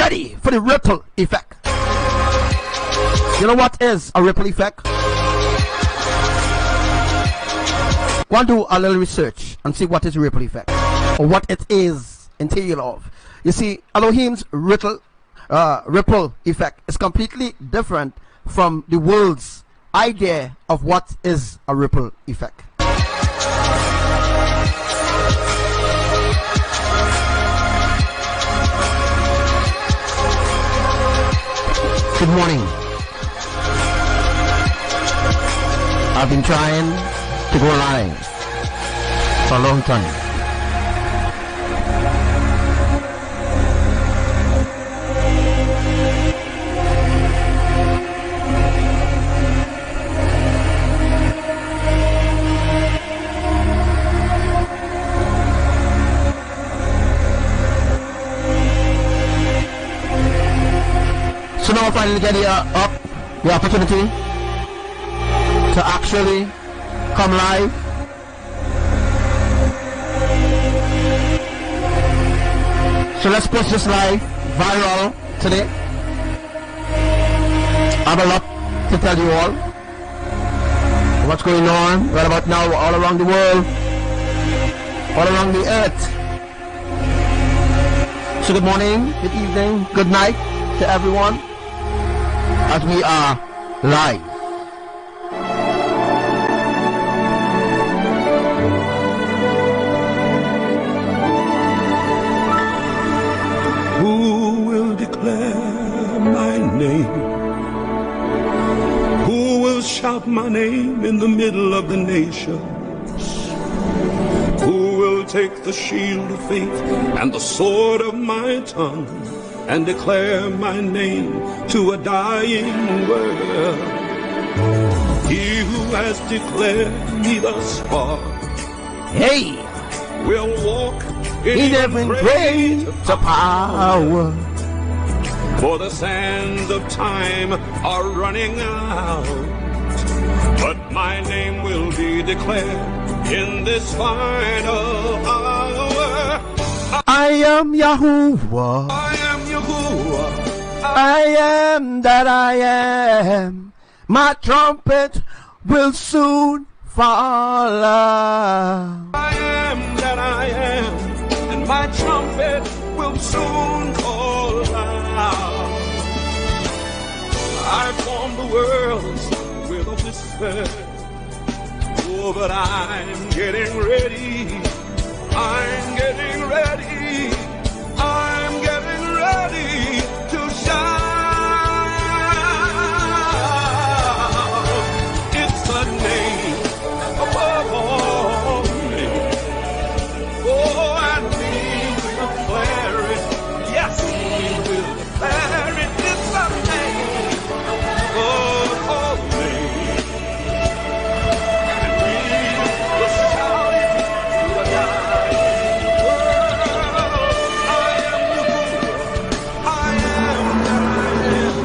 ready for the ripple effect. You know what is a ripple effect? Go and do a little research and see what is ripple effect, or what it is entail of. You see, Elohim's ripple effect is completely different from the world's idea of what is a ripple effect. Good morning. I've been trying to go live for a long time. So now I finally get the opportunity to actually come live. So let's push this live viral today. I have a lot to tell you all. What's going on right about now all around the world, all around the earth. So good morning, good evening, good night to everyone, as we are live. Who will declare my name? Who will shout my name in the middle of the nations? Who will take the shield of faith and the sword of my tongue and declare my name to a dying world? He who has declared me thus far, Hey, will walk in every great power. For the sands of time are running out, but my name will be declared in this final hour. I am Yahuwah. I am Yahuwah. I am that I am. My trumpet will soon fall out. I am that I am, and my trumpet will soon call out. I formed the worlds with a whisper. Oh, but I'm getting ready. I'm getting ready. I'm getting ready to shine. It's the name above all names. Oh, and we will declare it. Yes, we will declare it. It's the name above all names. And we will shout it to the dying world. I am Yahuwah. I am that I am.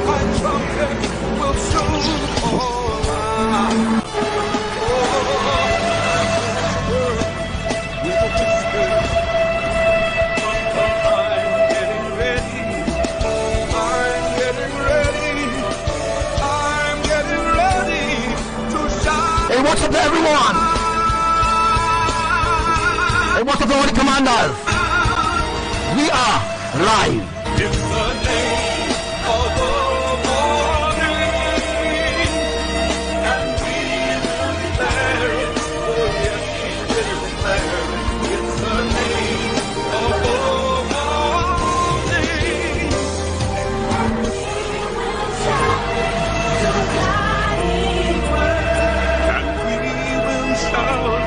My trumpet will soon call out. With a whisper, I'm getting ready. I'm getting ready. I'm getting ready to shine. Hey, what's up to everyone? Hey, what's up to all the commanders? We are live. It's the name of all names, and we will declare it. Oh yes, we will declare it. It's the name of all names. And we will shout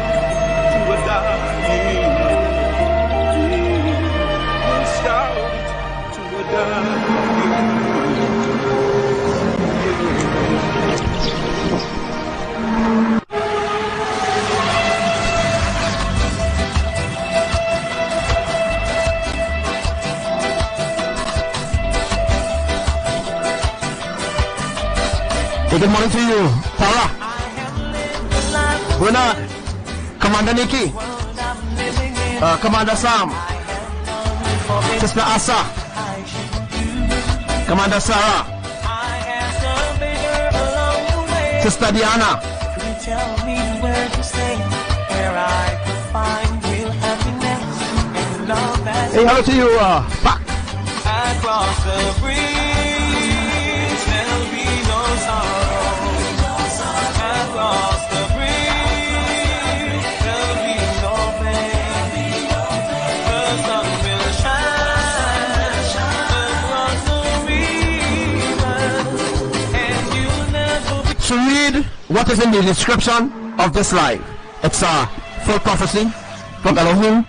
to a dying world. We will shout to a dying Hey, good morning to you, Tara, Rene, Commander Nikki, Commander Sam, Sister Asa, Commander Sarah. Sister Diana. Tell me where to stay, where I could find real happiness and love that. Hey, hello to you, back. Across the bridge, there'll be no sorrow. Across the bridge, there'll be no pain. The sun will shine across the river, and you'll never be. So read what is in the description of this life. It's a full prophecy from Elohim.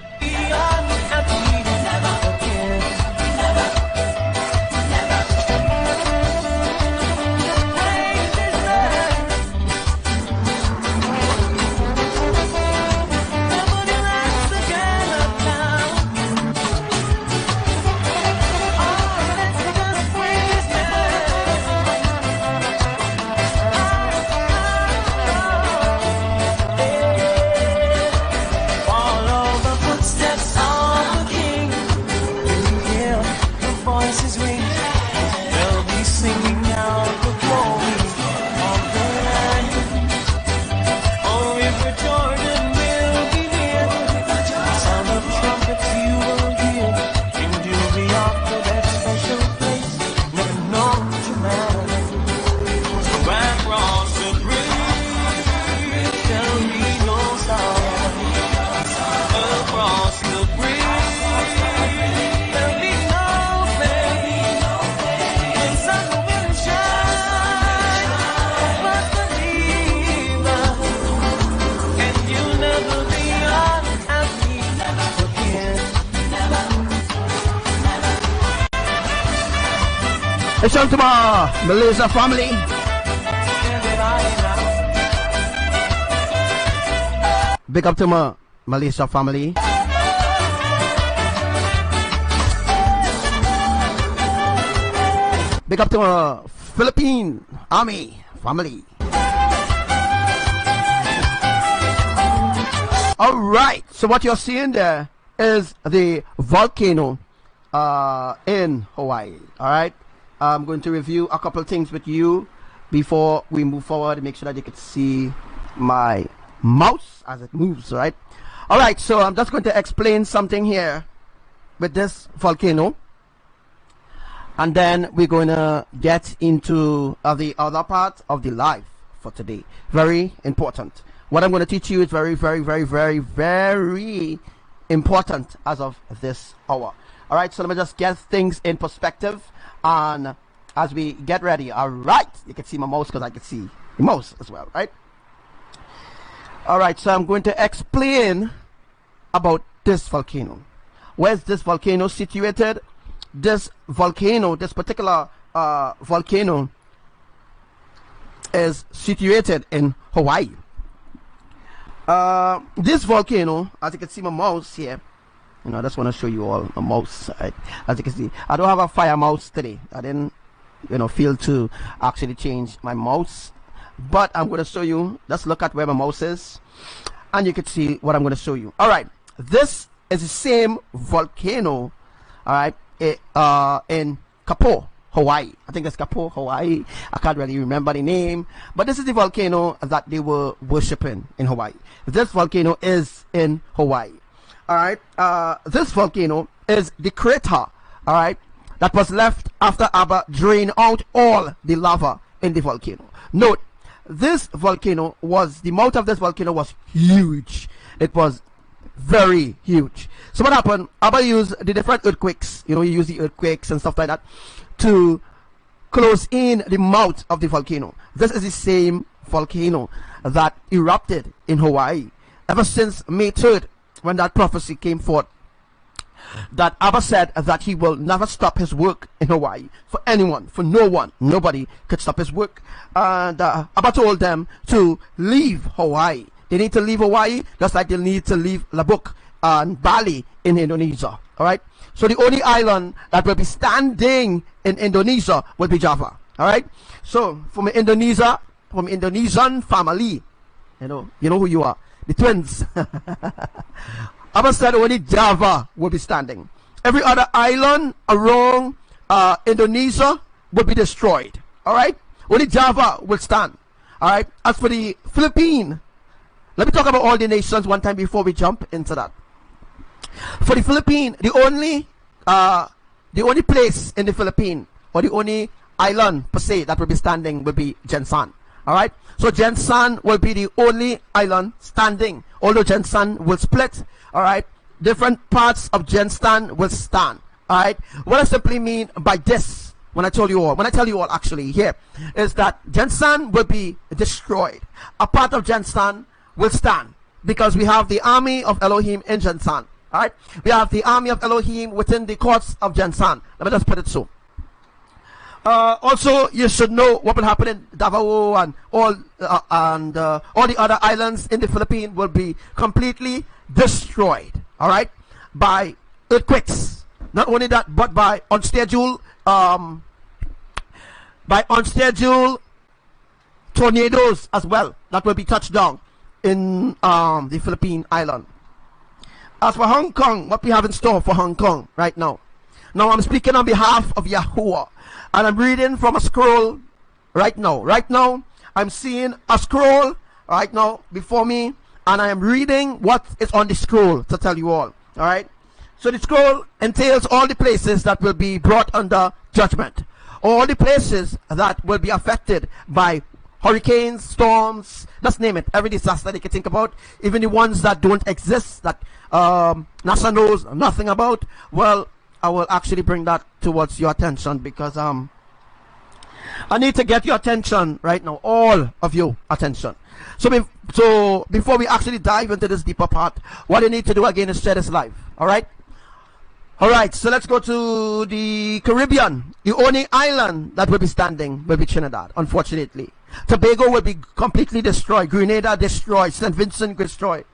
It's on to my Malaysia family. Big up to my Malaysia family. Big up to my Philippine Army family. Alright, so what you're seeing there is the volcano in Hawaii. Alright, I'm going to review a couple of things with you before we move forward and make sure that you can see my mouse as it moves, right? Alright, so I'm just going to explain something here with this volcano, and then we're going to get into the other part of the life for today. Very important. What I'm going to teach you is very, very, very, very, very important as of this hour. Alright, so let me just get things in perspective, and as we get ready, alright, you can see my mouse because I can see the mouse as well, right? Alright, so I'm going to explain about this volcano. Where's this volcano situated? This volcano, this particular volcano is situated in Hawaii. This volcano, as you can see my mouse here, you know, I just want to show you all a mouse, right? As you can see, I don't have a fire mouse today. I didn't, you know, feel to actually change my mouse, but I'm going to show you. Let's look at where my mouse is, and you can see what I'm going to show you. All right, this is the same volcano, all right, in Kapo, Hawaii. I think it's Kapo, Hawaii. I can't really remember the name, but this is the volcano that they were worshiping in Hawaii. This volcano is in Hawaii. All right, this volcano is the crater, all right, that was left after Abba drained out all the lava in the volcano. Note, this volcano was, the mouth of this volcano was huge. It was very huge. So what happened? Abba used the different earthquakes, you know, he used the earthquakes and stuff like that to close in the mouth of the volcano. This is the same volcano that erupted in Hawaii ever since May 3rd, when that prophecy came forth, that Abba said that he will never stop his work in Hawaii for anyone, for no one, nobody could stop his work. And Abba told them to leave Hawaii. They need to leave Hawaii just like they need to leave Lombok and Bali in Indonesia. All right, so the only island that will be standing in Indonesia will be Java. All right, so from Indonesia, from Indonesian family, you know who you are, the twins. Abba said only Java will be standing. Every other island around Indonesia will be destroyed. Alright? Only Java will stand. Alright? As for the Philippines, let me talk about all the nations one time before we jump into that. For the Philippines, the only place in the Philippines, or the only island per se that will be standing will be Jensan. Alright? So Jensan will be the only island standing. Although Jensan will split. Alright? Different parts of Jensan will stand. Alright? What I simply mean by this, when I tell you all actually here, is that Jensan will be destroyed. A part of Jensan will stand. Because we have the army of Elohim in Jensan. Alright? We have the army of Elohim within the courts of Jensan. Let me just put it so. Also, you should know what will happen in Davao and all the other islands in the Philippines will be completely destroyed. All right, by earthquakes. Not only that, but by unscheduled tornadoes as well that will be touched down in the Philippine island. As for Hong Kong, what we have in store for Hong Kong right now. Now I'm speaking on behalf of Yahuwah. And I'm reading from a scroll right now. Right now, I'm seeing a scroll right now before me. And I am reading what is on the scroll to tell you all. Alright? So the scroll entails all the places that will be brought under judgment. All the places that will be affected by hurricanes, storms, let's name it. Every disaster you can think about. Even the ones that don't exist, that NASA knows nothing about. Well, I will actually bring that towards your attention because I need to get your attention right now, all of you attention. So before we actually dive into this deeper part, what you need to do again is share this live. Alright? Alright, so let's go to the Caribbean. The only island that will be standing will be Trinidad, unfortunately. Tobago will be completely destroyed. Grenada destroyed. St. Vincent destroyed.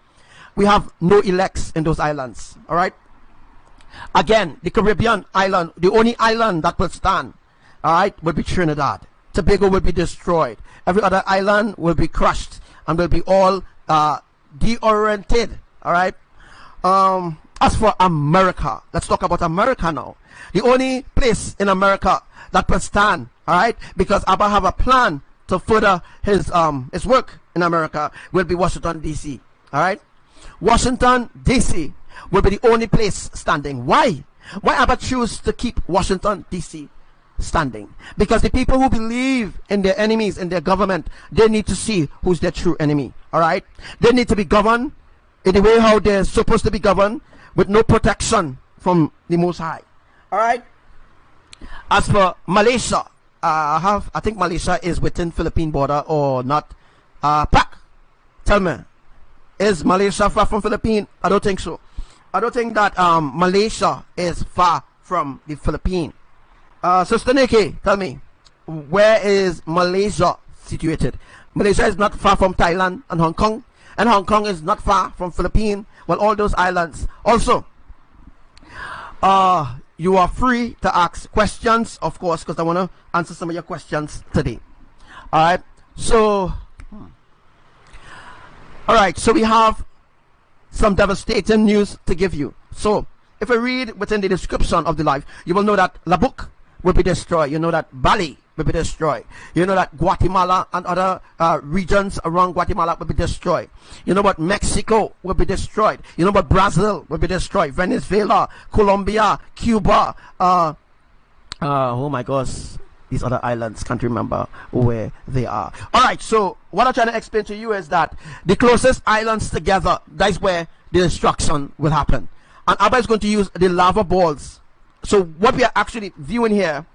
We have no elects in those islands. Alright? Again, the Caribbean island, the only island that will stand, alright, will be Trinidad. Tobago will be destroyed. Every other island will be crushed and will be all deoriented. Alright. As for America, let's talk about America now. The only place in America that will stand, alright, because Abba have a plan to further his work in America, will be Washington DC. Alright. Washington DC will be the only place standing. Why? Why Abba choose to keep Washington DC standing? Because the people who believe in their enemies, in their government, they need to see who's their true enemy. Alright? They need to be governed in the way how they're supposed to be governed, with no protection from the Most High. Alright? As for Malaysia, I think Malaysia is within Philippine border or not. Pak, tell me, is Malaysia far from Philippines? I don't think so. I don't think that Malaysia is far from the Philippines. Sister Nikki, tell me, where is Malaysia situated? Malaysia is not far from Thailand and Hong Kong. And Hong Kong is not far from Philippines. Well, all those islands. Also, you are free to ask questions, of course, because I want to answer some of your questions today. Alright, so we have some devastating news to give you. So, if I read within the description of the life, you will know that Labuk will be destroyed. You know that Bali will be destroyed. You know that Guatemala and other regions around Guatemala will be destroyed. You know what, Mexico will be destroyed. You know what, Brazil will be destroyed. Venezuela, Colombia, Cuba, oh my gosh, these other islands, can't remember where they are. Alright, so what I'm trying to explain to you is that the closest islands together, that's where the destruction will happen. And Abba is going to use the lava balls. So what we are actually viewing here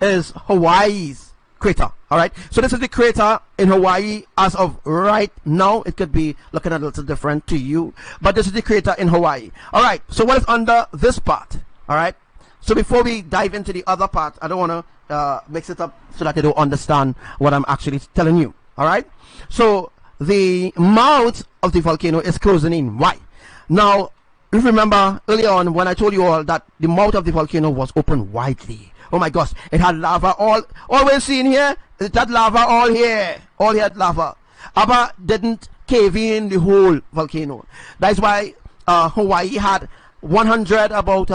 is Hawaii's crater. Alright, so this is the crater in Hawaii as of right now. It could be looking a little different to you, but this is the crater in Hawaii. Alright, so what is under this part? Alright, so before we dive into the other part, I don't want to mix it up so that they don't understand what I'm actually telling you. Alright, so the mouth of the volcano is closing in. Why? Now, you remember earlier on when I told you all that the mouth of the volcano was open widely. Oh my gosh, it had lava all we're seeing here, it had lava all here. All had lava. Abba didn't cave in the whole volcano. That's why Hawaii had 100 about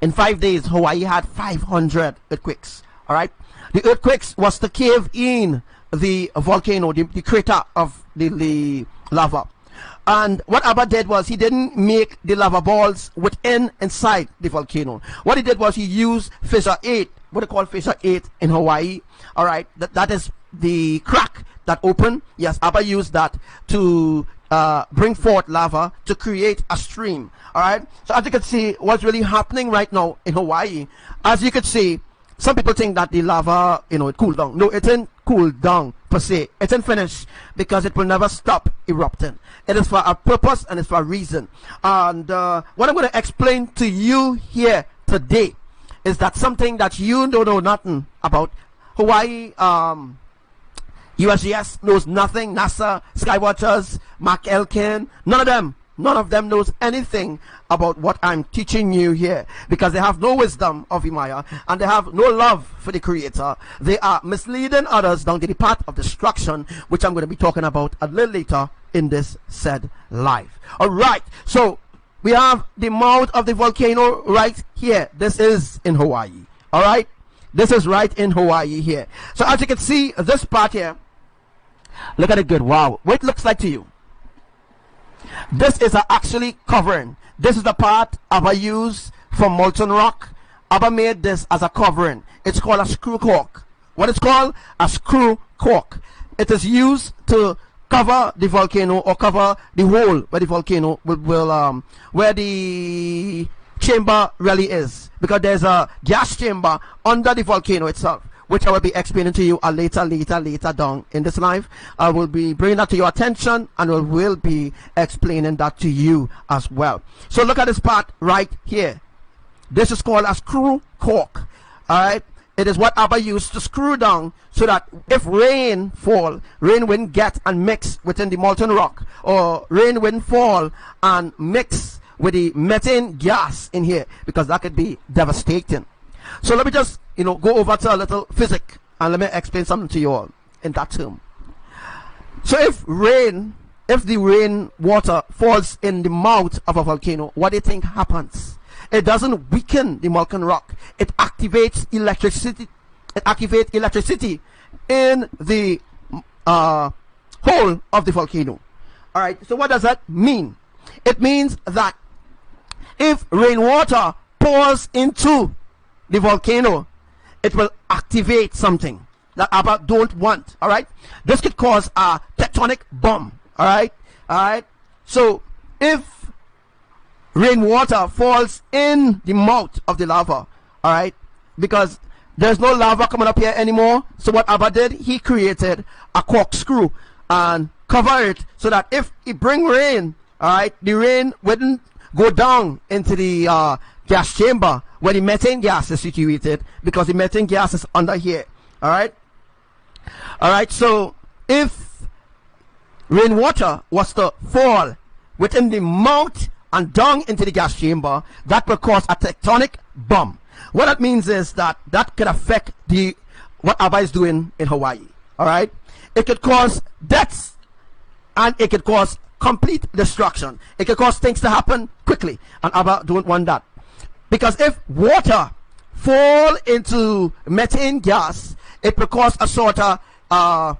In 5 days, Hawaii had 500 earthquakes. All right. The earthquakes was to cave in the volcano, the crater of the lava. And what Abba did was he didn't make the lava balls inside the volcano. What he did was he used fissure 8, what they call fissure 8 in Hawaii. All right, that is the crack that opened. Yes, Abba used that to bring forth lava to create a stream. All right, so as you can see, what's really happening right now in Hawaii, as you can see, some people think that the lava, it cooled down. No, it didn't cool down per se. It didn't finish because it will never stop erupting. It is for a purpose and it's for a reason. And what I'm going to explain to you here today is that something that you don't know nothing about. Hawaii, USGS knows nothing. NASA, Skywatchers, Mark Elkin, none of them knows anything about what I'm teaching you here, because they have no wisdom of IMAYAH and they have no love for the Creator. They are misleading others down to the path of destruction, which I'm going to be talking about a little later in this said live. All right, so we have the mouth of the volcano right here. This is in Hawaii. All right, this is right in Hawaii here. So as you can see, this part here, look at it good. Wow, what it looks like to you. This is actually covering. This is the part Abba used for molten rock. Abba made this as a covering. It's called a screw cork. What is called a screw cork. It is used to cover the volcano, or cover the hole where the volcano will where the chamber really is, because there's a gas chamber under the volcano itself, which I will be explaining to you later down in this live. I will be bringing that to your attention and will be explaining that to you as well. So look at this part right here. This is called a screw cork. All right, it is what Abba used to screw down so that if rain fall, rain wouldn't get and mix within the molten rock, or rain wouldn't fall and mix with the methane gas in here, because that could be devastating. So let me just go over to a little physics and let me explain something to you all in that term. So if the rain water falls in the mouth of a volcano, what do you think happens? It doesn't weaken the molten rock. It activates electricity. It activates electricity in the hole of the volcano. All right. So what does that mean? It means that if rainwater pours into the volcano, it will activate something that Abba don't want. All right, this could cause a tectonic bomb. All right. So if rainwater falls in the mouth of the lava, all right, because there's no lava coming up here anymore, so what Abba did, he created a corkscrew and cover it so that if it bring rain, all right, the rain wouldn't go down into the gas chamber where the methane gas is situated, because the methane gas is under here. All right, so if rainwater was to fall within the mouth and down into the gas chamber, that will cause a tectonic bomb. What that means is that could affect what Abba is doing in Hawaii. All right, it could cause deaths and it could cause complete destruction. It could cause things to happen quickly, and Abba don't want that. Because if water fall into methane gas, it will cause a sort of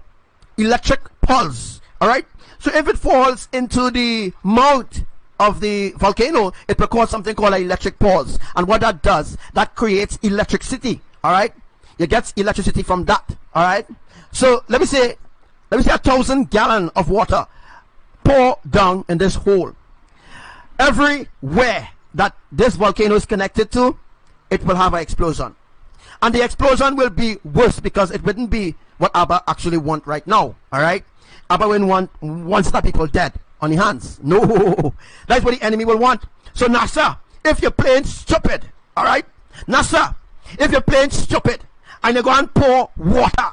electric pulse. All right. So if it falls into the mouth of the volcano, it will cause something called an electric pulse. And what that does, that creates electricity. All right. You get electricity from that. All right. So let me say 1,000 gallons of water pour down in this hole. Everywhere that this volcano is connected to, it will have an explosion, and the explosion will be worse because it wouldn't be what Abba actually want right now. All right, Abba wouldn't wants that people dead on the hands. No, that's what the enemy will want. So NASA, if you're playing stupid, all right, NASA, if you're playing stupid and you go and pour water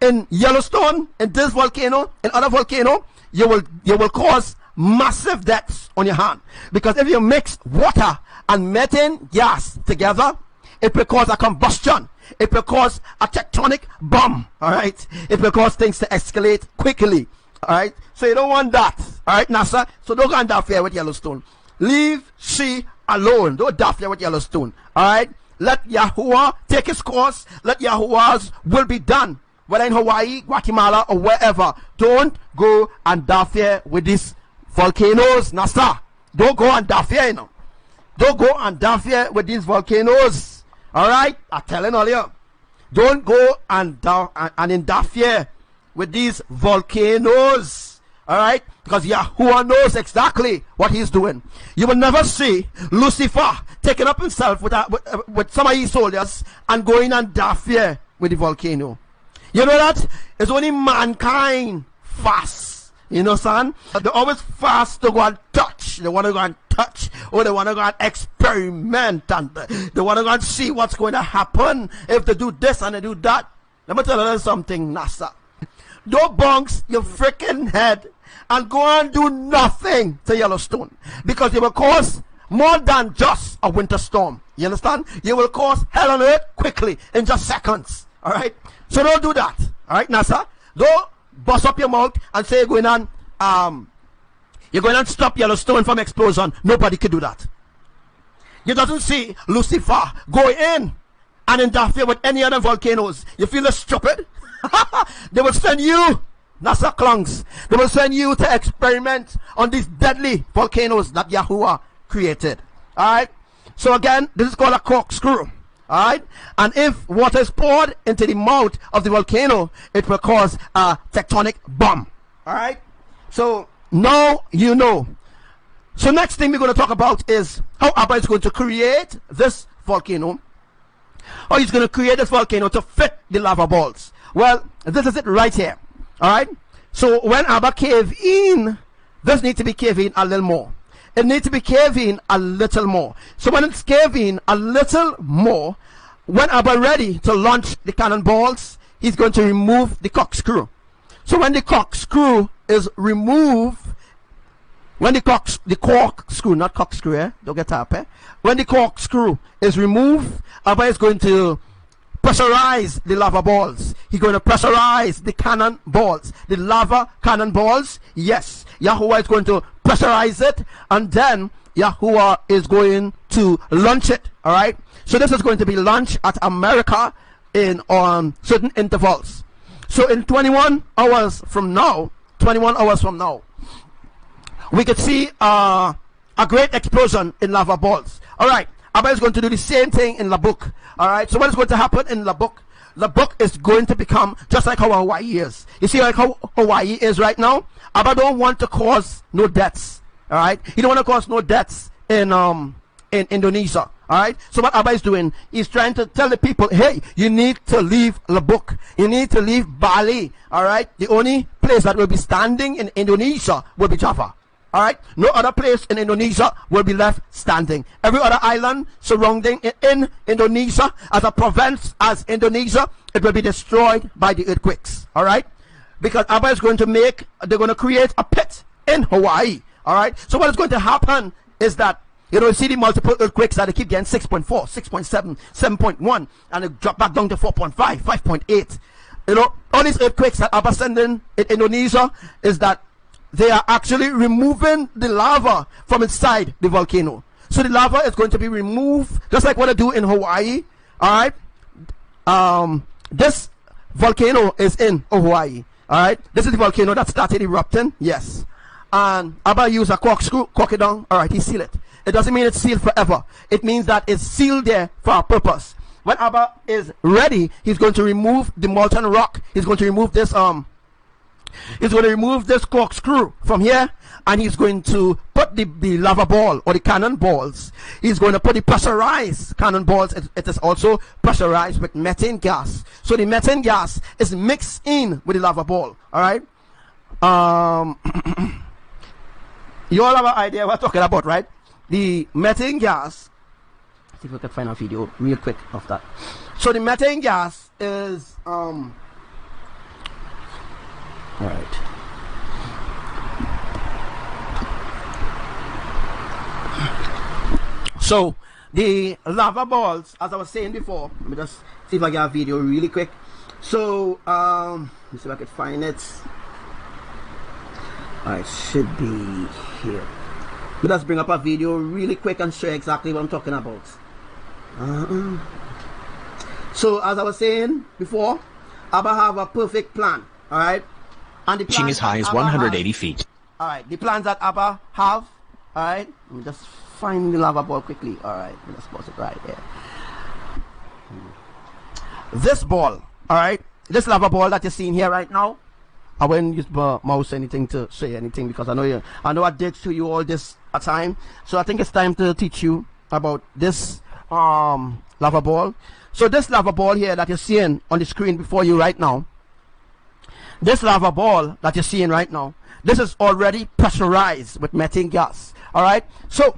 in Yellowstone, in this volcano, in other volcano, you will cause massive deaths on your hand, because if you mix water and methane gas together, it will cause a combustion. It will cause a tectonic bomb. All right, it will cause things to escalate quickly. All right, so you don't want that. All right, NASA, so don't go and interfere with Yellowstone. Leave she alone. Don't daffy with Yellowstone. Alright? Let Yahuwah take his course. Let Yahuwah's will be done. Whether in Hawaii, Guatemala, or wherever. Don't go and daffy with these volcanoes. Nasa. Don't go and daffy, you know. Don't go and daffy with these volcanoes. Alright? I'm telling all you. Don't go and daffy with these volcanoes. Alright? Because Yahuwah knows exactly what he's doing. You will never see Lucifer taking up himself with some of his soldiers and going and daffy with the volcano. You know that? It's only mankind fast. You know, son? They always fast to go and touch. They want to go and touch. Or they want to go and experiment. And they want to go and see what's going to happen if they do this and they do that. Let me tell you something, NASA. Don't bounce your freaking head and go and do nothing to Yellowstone. Because you will cause more than just a winter storm. You understand? You will cause hell on earth quickly in just seconds. Alright? So don't do that. Alright, NASA? Don't bust up your mouth and say you're going to stop Yellowstone from explosion. Nobody can do that. You doesn't see Lucifer go in and interfere with any other volcanoes. You feel stupid? They will send you, NASA clowns. They will send you to experiment on these deadly volcanoes that Yahuwah created. Alright? So again, this is called a corkscrew. Alright? And if water is poured into the mouth of the volcano, it will cause a tectonic bomb. Alright? So now you know. So next thing we're going to talk about is how Abba is going to create this volcano. How he's going to create this volcano to fit the lava balls. Well, this is it right here. Alright? So when Abba cave in, this needs to be caving a little more. It needs to be caving a little more. So when it's caving a little more, when Abba ready to launch the cannonballs, he's going to remove the corkscrew. So when the corkscrew is removed, when the corkscrew, not corkscrew, eh? Don't get up, eh? When the corkscrew is removed, Abba is going to pressurize the lava balls. He's going to pressurize the cannonballs. The lava cannonballs, yes. Yahuwah is going to pressurize it, and then Yahuwah is going to launch it. Alright? So this is going to be launched at America in certain intervals. So in 21 hours from now, we could see a great explosion in lava balls. Alright, Abba is going to do the same thing in Labuk. Alright, so what is going to happen in Labuk? Labuk is going to become just like how Hawaii is. You see like how Hawaii is right now? Abba don't want to cause no deaths. Alright, he don't want to cause no deaths in Indonesia. Alright, so what Abba is doing, he's trying to tell the people, hey, you need to leave Labuk. You need to leave Bali. Alright, the only place that will be standing in Indonesia will be Java. Alright, no other place in Indonesia will be left standing. Every other island surrounding in Indonesia, as a province as Indonesia, it will be destroyed by the earthquakes. Alright, because Abba is going to they're going to create a pit in Hawaii. Alright, so what is going to happen is that, you know, you see the multiple earthquakes that they keep getting 6.4, 6.7, 7.1, and they drop back down to 4.5, 5.8. You know, all these earthquakes that Abba sending in Indonesia is that they are actually removing the lava from inside the volcano. So the lava is going to be removed, just like what I do in Hawaii. Alright? This volcano is in Hawaii. Alright? This is the volcano that started erupting. Yes. And Abba used a corkscrew, cork it down. Alright, he sealed it. It doesn't mean it's sealed forever. It means that it's sealed there for a purpose. When Abba is ready, he's going to remove the molten rock. He's going to remove this corkscrew from here, and he's going to put the lava ball or the cannonballs. He's going to put the pressurized cannonballs. It is also pressurized with methane gas. So the methane gas is mixed in with the lava ball. Alright? You all have an idea what I'm talking about, right? The methane gas. See if we can find a video real quick of that. So the methane gas is Alright. So the lava balls, as I was saying before, let me just see if I get a video really quick. So let me see if I can find it. It should be here. Let us bring up a video really quick and show you exactly what I'm talking about. So as I was saying before, Abba have a perfect plan, all right? And the Reaching as high as 180 feet. All right, the plans that Abba have, all right? Let me just find the lava ball quickly. All right, let me just pause it right there. This ball, all right? This lava ball that you're seeing here right now, I wouldn't use my mouse or anything to say anything because I know I did to you all this a time. So I think it's time to teach you about this lava ball. So this lava ball here that you're seeing on the screen before you right now, this lava ball that you're seeing right now, this is already pressurized with methane gas. All right, so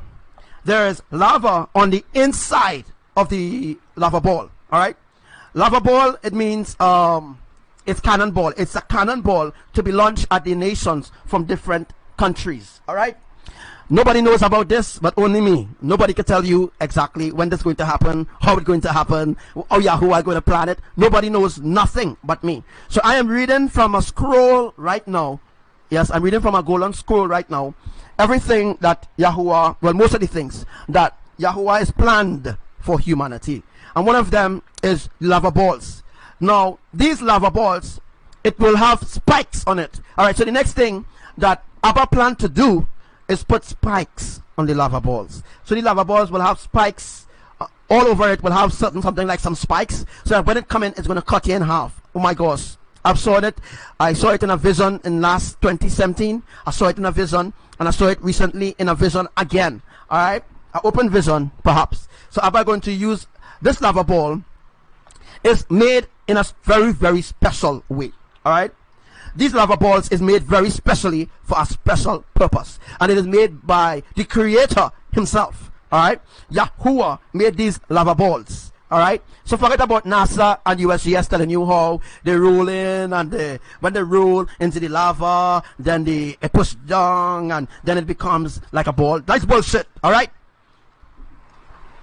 there is lava on the inside of the lava ball. All right, lava ball, it means it's cannonball. It's a cannonball to be launched at the nations from different countries. All right, nobody knows about this but only me. Nobody can tell you exactly when this is going to happen, how it's going to happen, how Yahuwah is going to plan it. Nobody knows nothing but me. So I am reading from a scroll right now. Yes, I'm reading from a golden scroll right now. Everything that Yahuwah, well, most of the things that Yahuwah is planned for humanity. And one of them is lava balls. Now, these lava balls, it will have spikes on it. All right, so the next thing that Abba planned to do is put spikes on the lava balls. So the lava balls will have spikes all over it, will have something like some spikes. So that when it comes in, it's going to cut you in half. Oh my gosh. I saw it in a vision in last 2017. I saw it in a vision, and I saw it recently in a vision again. All right, an open vision perhaps. So Abba going to use this lava ball. Is made in a very, very special way. All right, these lava balls is made very specially for a special purpose, and it is made by the Creator Himself. All right, Yahuwah made these lava balls. All right, so forget about NASA and USGS telling you how they roll in, and when they roll into the lava, then they push down, and then it becomes like a ball. That's bullshit. All right.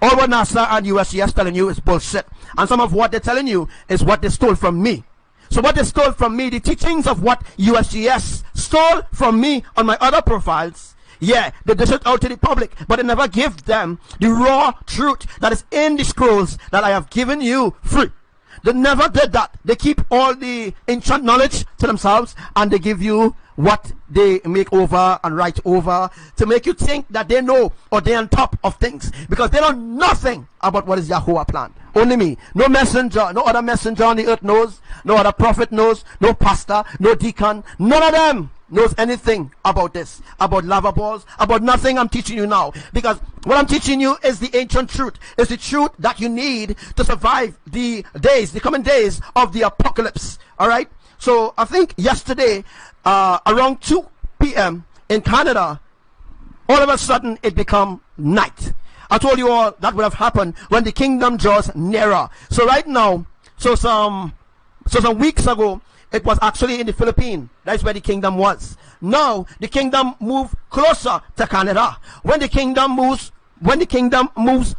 All what NASA and USGS telling you is bullshit. And some of what they're telling you is what they stole from me. So what they stole from me, the teachings of what USGS stole from me on my other profiles, yeah, they dish it out to the public, but they never give them the raw truth that is in the scrolls that I have given you free. They never did that. They keep all the ancient knowledge to themselves, and they give you what they make over and write over to make you think that they know or they're on top of things, because they know nothing about what is Yahuwah plan. Only me. No messenger, no other messenger on the earth knows, no other prophet knows, no pastor, no deacon, none of them knows anything about this, about lava balls, about nothing I'm teaching you now. Because what I'm teaching you is the ancient truth. It's the truth that you need to survive the days, the coming days of the apocalypse. All right. So I think yesterday, around 2 p.m. in Canada, all of a sudden it become night. I told you all that would have happened when the kingdom draws nearer. So right now, so some weeks ago, it was actually in the Philippines. That's where the kingdom was. Now the kingdom moved closer to Canada. When the kingdom moves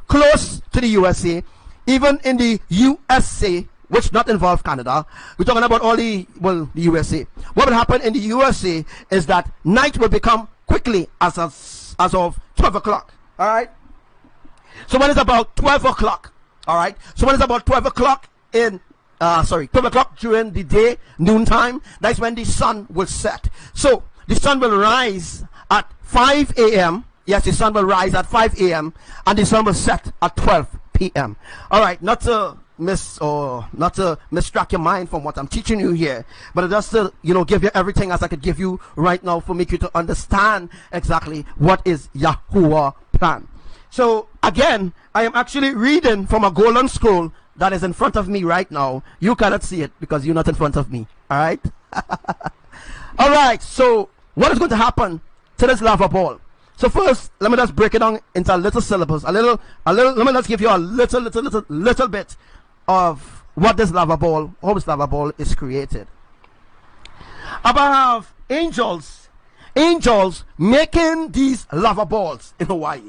close to the USA, even in the USA, which not involve Canada, we're talking about all the USA. What will happen in the USA is that night will become quickly as of 12 o'clock. All right. So when it's about 12 o'clock, all right. So when it's about 12 o'clock 12 o'clock during the day, noontime, that's when the sun will set. So the sun will rise at 5 a.m. Yes, the sun will rise at 5 a.m. and the sun will set at 12 p.m. All right, not to distract your mind from what I'm teaching you here, but just to give you everything as I could give you right now for make you to understand exactly what is Yahuwah plan. So again, I am actually reading from a golden scroll that is in front of me right now. You cannot see it because you're not in front of me. All right. All right. So what is going to happen to this lava ball? So first, let me just break it down into a little syllabus. Let me just give you a little bit of what this lava ball, how this lava ball is created. Abba have angels making these lava balls in Hawaii.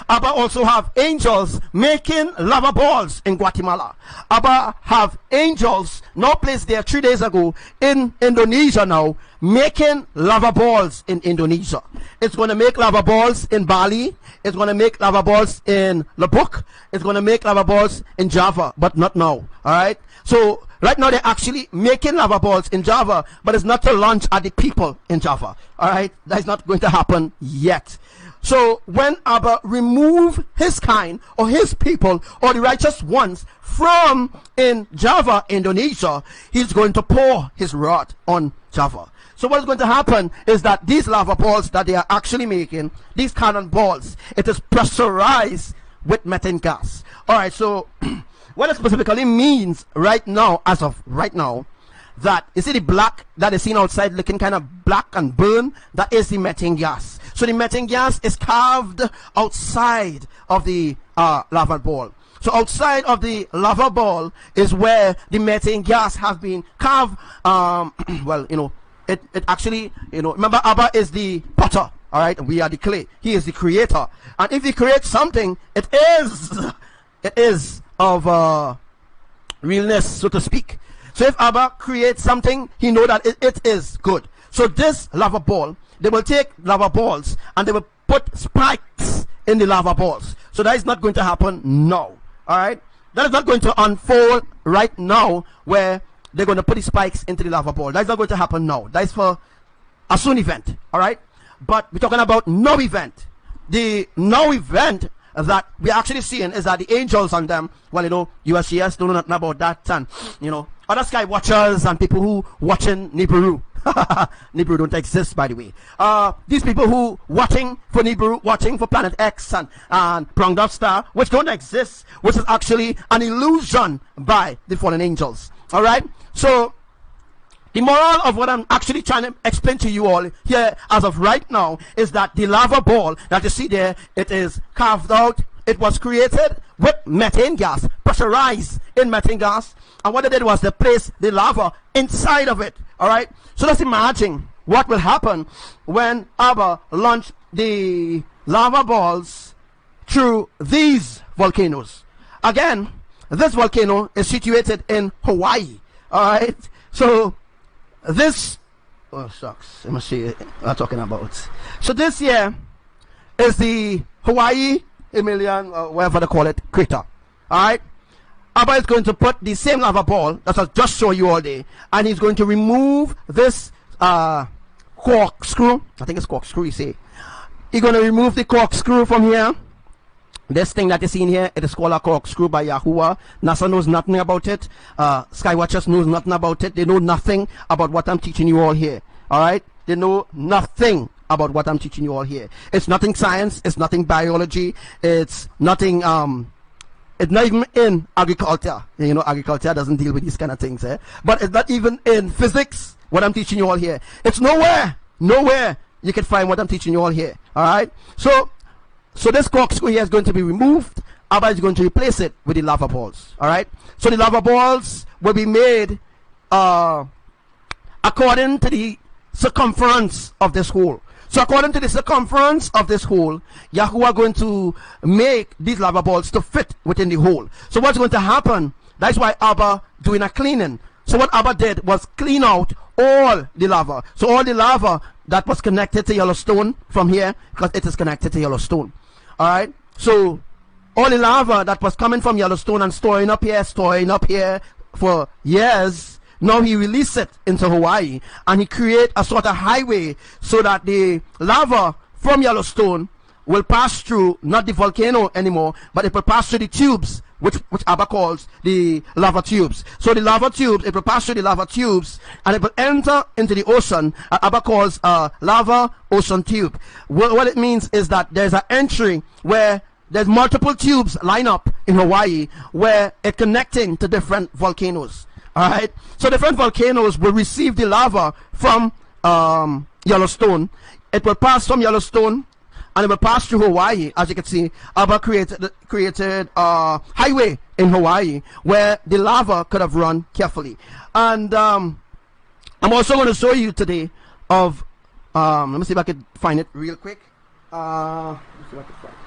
Abba also have angels making lava balls in Guatemala. Abba have angels now placed there 3 days ago in Indonesia now, making lava balls in Indonesia. It's going to make lava balls in Bali. It's going to make lava balls in Lombok. It's going to make lava balls in Java, but not now. All right. So right now they're actually making lava balls in Java, but it's not to launch at the people in Java. All right. That's not going to happen yet. So when Abba remove his kind or his people or the righteous ones from in Java, Indonesia, he's going to pour his wrath on Java. So what is going to happen is that these lava balls that they are actually making, these cannon balls, it is pressurized with methane gas. Alright, so what it specifically means right now, as of right now, that you see the black that is seen outside looking kind of black and burn, that is the methane gas. So the methane gas is carved outside of the lava ball. So outside of the lava ball is where the methane gas has been carved. Well, you know, it actually, you know, remember Abba is the potter, all right, and we are the clay. He is the creator, and if he creates something, it is of realness, so to speak. So if Abba creates something, he know that it is good. So this lava ball, they will take lava balls and they will put spikes in the lava balls. So that is not going to happen now. All right, that is not going to unfold right now, where they're going to put the spikes into the lava ball. That's not going to happen now. That is for a soon event. All right, but we're talking about no event. The no event that we're actually seeing is that the angels and them, well, you know, USCS don't know nothing about that, and you know, other sky watchers and people who watching Nibiru. Nibiru don't exist, by the way. These people who watching for Nibiru, watching for Planet X and Pronged Out Star, which don't exist, which is actually an illusion by the fallen angels. All right. So the moral of what I'm actually trying to explain to you all here as of right now is that the lava ball that you see there, it is carved out. It was created with methane gas, pressurized in methane gas, and what they did was they placed the lava inside of it. All right. So let's imagine what will happen when Abba launched the lava balls through these volcanoes. Again, this volcano is situated in Hawaii. All right. So this, oh shucks, let me see what I'm talking about. So this here is the Hawaii Elyon, whatever they call it, crater. All right. Abba is going to put the same lava ball that I just showed you all day, and he's going to remove this corkscrew. I think it's corkscrew, you say. He's going to remove the corkscrew from here. This thing that you see in here, it is called a corkscrew by Yahuwah. NASA knows nothing about it. Skywatchers knows nothing about it. They know nothing about what I'm teaching you all here. All right? They know nothing about what I'm teaching you all here. It's nothing science. It's nothing biology. It's nothing it's not even in agriculture. You know, agriculture doesn't deal with these kind of things, eh? But it's not even in physics, what I'm teaching you all here. It's nowhere you can find what I'm teaching you all here. Alright? So this corkscrew here is going to be removed. Abba is going to replace it with the lava balls. Alright? So the lava balls will be made according to the circumference of this hole. So according to the circumference of this hole, Yahuwah going to make these lava balls to fit within the hole. So what's going to happen? That's why Abba doing a cleaning. So what Abba did was clean out all the lava. So all the lava that was connected to Yellowstone from here, because it is connected to Yellowstone. Alright? So all the lava that was coming from Yellowstone and storing up here for years, now he released it into Hawaii, and he create a sort of highway so that the lava from Yellowstone will pass through not the volcano anymore, but it will pass through the tubes, which Abba calls the lava tubes. So the lava tubes, it will pass through the lava tubes, and it will enter into the ocean. Abba calls lava ocean tube. What it means is that there's an entry where there's multiple tubes line up in Hawaii, where it connecting to different volcanoes. Alright, so different volcanoes will receive the lava from Yellowstone. It will pass from Yellowstone and it will pass through Hawaii. As you can see, Abba created a highway in Hawaii where the lava could have run carefully. And I'm also going to show you today of let me see if I can find it real quick. Let me see if I can find it.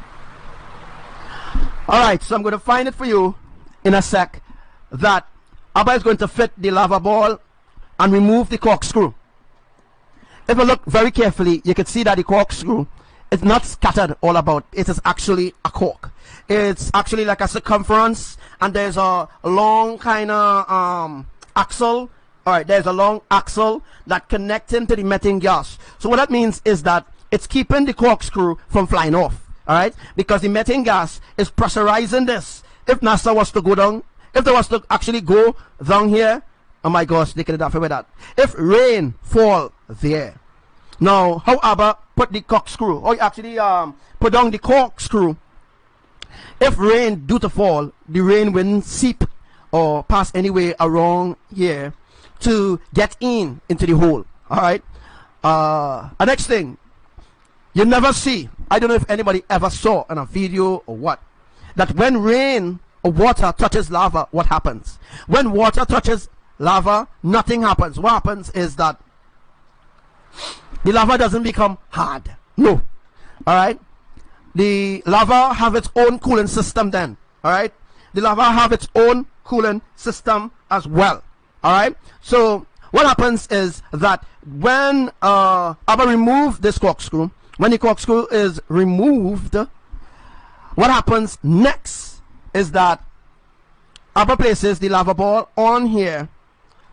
Alright, so I'm going to find it for you in a sec. That Abba is going to fit the lava ball and remove the corkscrew. If you look very carefully, you can see that the corkscrew is not scattered all about. It is actually a cork. It's actually like a circumference, and there's a long kind of axle. Alright, there's a long axle that connecting to the methane gas. So what that means is that it's keeping the corkscrew from flying off. Alright, because the methane gas is pressurizing this. If NASA was to go down, if they was to actually go down here, oh my gosh, they could have done with that. If rain fall there, now how Abba put the corkscrew, or actually put down the corkscrew. If rain do to fall, the rain wouldn't seep or pass anyway around here to get into the hole. Alright. The next thing, you never see, I don't know if anybody ever saw in a video or what, that when rain or water touches lava, what happens? When water touches lava, nothing happens. What happens is that the lava doesn't become hard. No. Alright. The lava have its own cooling system then. Alright. The lava have its own cooling system as well. Alright. So what happens is that when Abba remove this corkscrew, when the corkscrew is removed, what happens next is that Abba places the lava ball on here,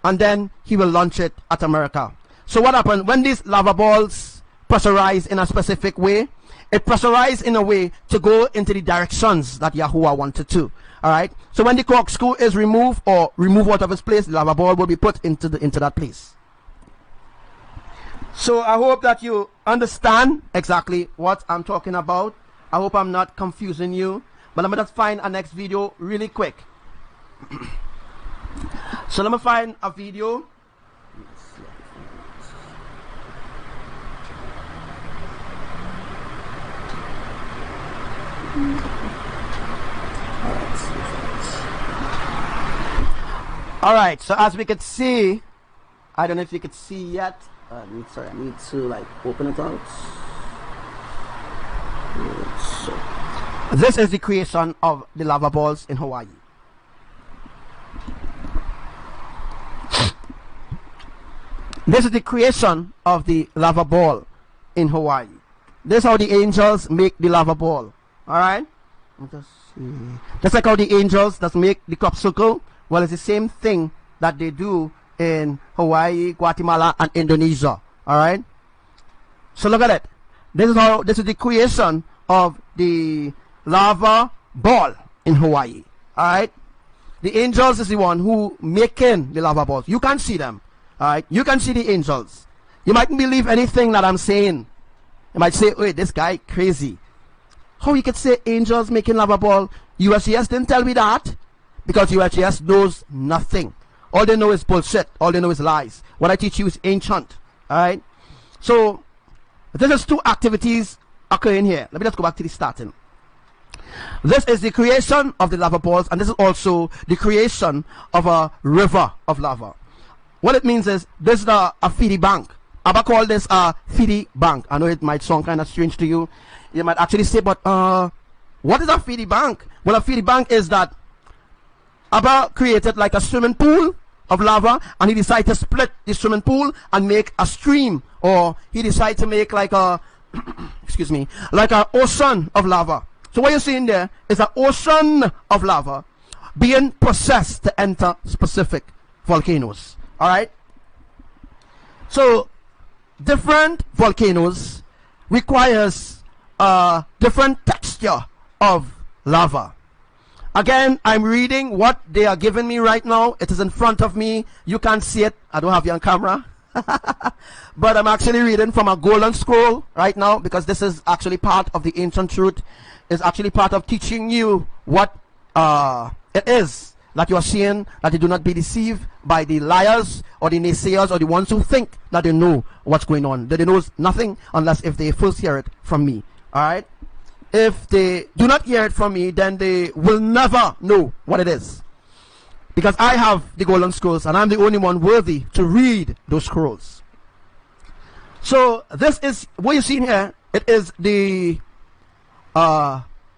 and then he will launch it at America. So what happens when these lava balls pressurize in a specific way? It pressurizes in a way to go into the directions that Yahuwah wanted to. Alright. So when the corkscrew is removed or removed out of its place, the lava ball will be put into that place. So I hope that you understand exactly what I'm talking about. I hope I'm not confusing you. But let me just find a next video really quick. So let me find a video. Alright, so as we can see, I don't know if you can see yet. I need to like open it out. So, this is the creation of the lava balls in Hawaii. This is the creation of the lava ball in Hawaii. This is how the angels make the lava ball. Alright? Just see. Just like how the angels that make the crop circle. Well, it's the same thing that they do in Hawaii, Guatemala, and Indonesia. Alright? So look at it. This is the creation of the lava ball in Hawaii. Alright? The angels is the one who making the lava balls. You can't see them. Alright? You can see the angels. You mightn't believe anything that I'm saying. You might say, wait, this guy crazy. How you could say angels making lava ball? USGS didn't tell me that. Because USGS knows nothing. All they know is bullshit. All they know is lies. What I teach you is ancient. Alright? So, this is two activities occurring here. Let me just go back to the starting. This is the creation of the lava balls, and this is also the creation of a river of lava. What it means is, this is a feedie bank. Abba call this a feedie bank. I know it might sound kind of strange to you. You might actually say, but what is a feedie bank? Well, a feedie bank is that Abba created like a swimming pool of lava, and he decided to split the swimming pool and make a stream, or he decided to make like a excuse me, like an ocean of lava. So what you're seeing there is an ocean of lava being processed to enter specific volcanoes. Alright? So different volcanoes requires a different texture of lava. Again, I'm reading what they are giving me right now. It is in front of me. You can't see it. I don't have you on camera. But I'm actually reading from a golden scroll right now, because this is actually part of the ancient truth. It's actually part of teaching you what it is that you are seeing, that you do not be deceived by the liars or the naysayers or the ones who think that they know what's going on. They know nothing unless if they first hear it from me. Alright? If they do not hear it from me, then they will never know what it is. Because I have the golden scrolls, and I'm the only one worthy to read those scrolls. So this is what you see here. It is the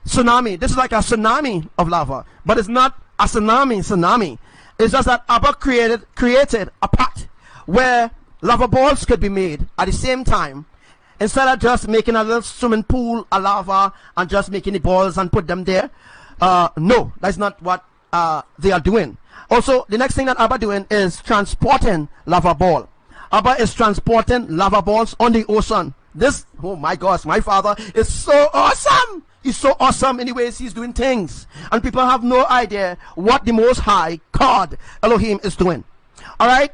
tsunami. This is like a tsunami of lava, but it's not a tsunami. It's just that Abba created a pot where lava balls could be made at the same time. Instead of just making a little swimming pool of lava and just making the balls and put them there, no, that's not what they are doing. Also, the next thing that Abba doing is transporting lava ball. Abba is transporting lava balls on the ocean. This, oh my gosh, my father is so awesome. He's so awesome in the ways he's doing things. And people have no idea what the Most High God, Elohim, is doing. Alright?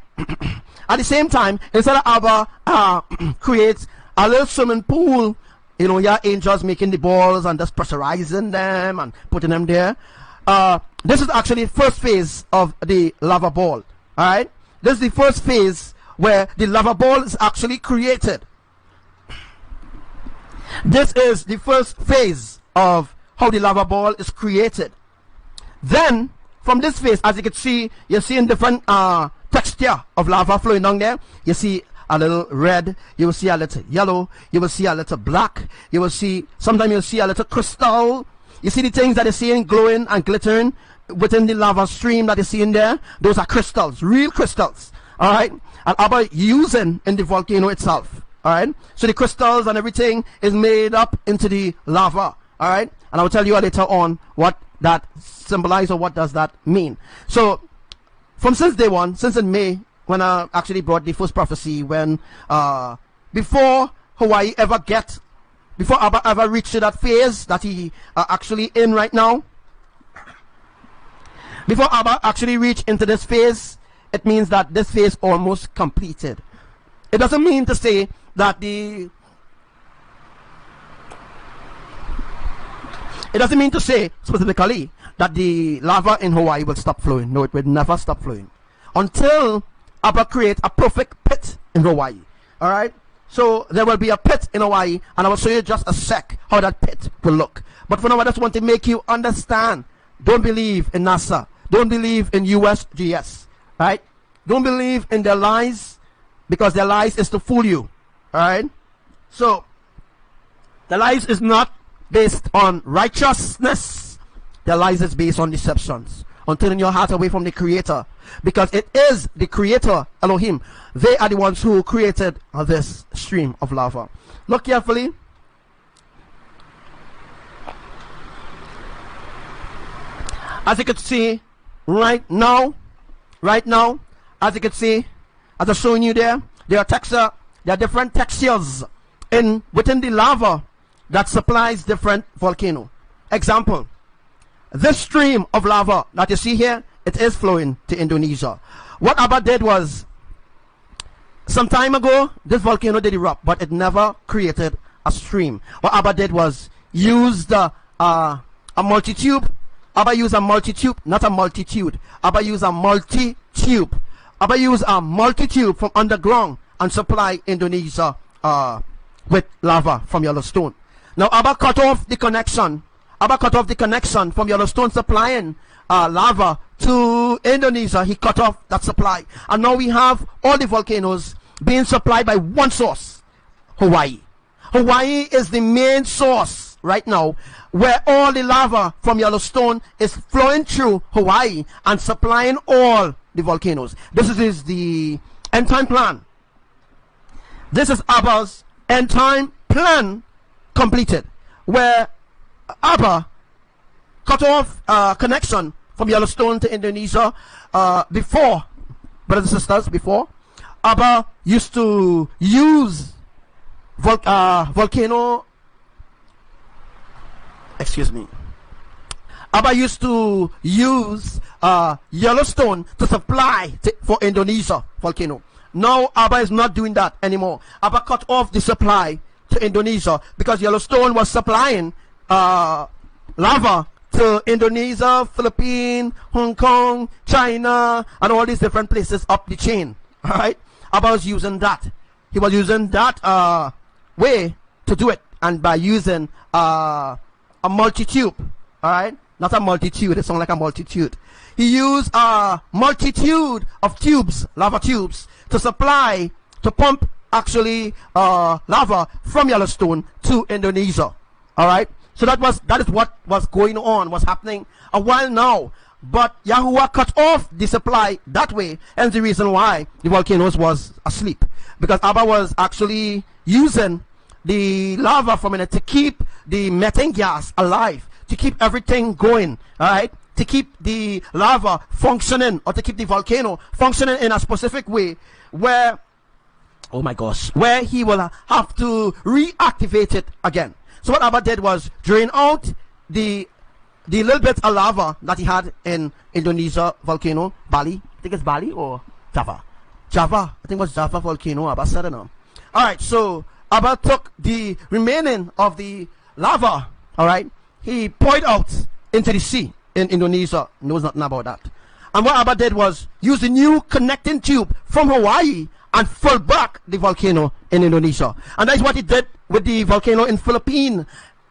At the same time, instead of Abba creates a little swimming pool, you know, your angels making the balls and just pressurizing them and putting them there. This is actually the first phase of the lava ball. Alright? This is the first phase where the lava ball is actually created. This is the first phase of how the lava ball is created. Then, from this phase, as you can see, you're seeing different texture of lava flowing down there. You see a little red, you will see a little yellow, you will see a little black, you will see, sometimes you'll see a little crystal. You see the things that you're seeing glowing and glittering within the lava stream that you're seeing there? Those are crystals, real crystals. Alright? And Abba using in the volcano itself. Alright? So the crystals and everything is made up into the lava. Alright? And I will tell you later on what that symbolizes or what does that mean. So, from since day one, since in May, when I actually brought the first prophecy, when before Hawaii before Abba ever reached to that phase that he actually in right now, before Abba actually reached into this phase, it means that this phase almost completed. It doesn't mean to say that it doesn't mean to say specifically that the lava in Hawaii will stop flowing. No, it will never stop flowing until Abba create a perfect pit in Hawaii. Alright? So there will be a pit in Hawaii, and I will show you just a sec how that pit will look. But for now, I just want to make you understand. Don't believe in NASA. Don't believe in USGS. Right? Don't believe in their lies, because their lies is to fool you. Alright? So the lies is not based on righteousness. Their lies is based on deceptions, on turning your heart away from the Creator, because it is the Creator, Elohim. They are the ones who created this stream of lava. Look carefully. As you can see right now, as you can see, as I'm showing you there are different textures within the lava that supplies different volcano. Example, this stream of lava that you see here, it is flowing to Indonesia. What Abba did was, some time ago, this volcano did erupt, but it never created a stream. What Abba did was used a multi-tube. Abba used a multi-tube, not a multitude. Abba used a multi-tube. Abba used a multi-tube from underground and supply Indonesia with lava from Yellowstone. Now Abba cut off the connection. Abba cut off the connection from Yellowstone supplying lava to Indonesia. He cut off that supply, and now we have all the volcanoes being supplied by one source, Hawaii. Hawaii is the main source right now, where all the lava from Yellowstone is flowing through Hawaii and supplying all the volcanoes. This is the end time plan. This is Abba's end time plan completed, where Abba cut off connection from Yellowstone to Indonesia before, brothers and sisters, before Abba used to use volcano, excuse me, Abba used to use Yellowstone to supply for Indonesia volcano. Now Abba is not doing that anymore. Abba cut off the supply to Indonesia because Yellowstone was supplying lava to Indonesia, Philippines, Hong Kong, China, and all these different places up the chain. Alright? Abba was using that. He was using that way to do it, and by using a multi-tube. Alright? Not a multitude, it sounds like a multitude. He used a multitude of tubes, lava tubes, to pump actually lava from Yellowstone to Indonesia. Alright? So that is what was going on, was happening a while now. But Yahuwah cut off the supply that way, and the reason why the volcanoes was asleep, because Abba was actually using the lava from it to keep the methane gas alive, to keep everything going, all right, to keep the lava functioning, or to keep the volcano functioning in a specific way where, oh my gosh, where he will have to reactivate it again. So what Abba did was drain out the little bit of lava that he had in Indonesia volcano, Bali. I think it's Bali or Java. Java. I think it was Java volcano. Abba said it now. Alright, so Abba took the remaining of the lava, alright, he poured out into the sea in Indonesia. Knows nothing about that. And what Abba did was use the new connecting tube from Hawaii and fill back the volcano in Indonesia. And that's what he did with the volcano in Philippines.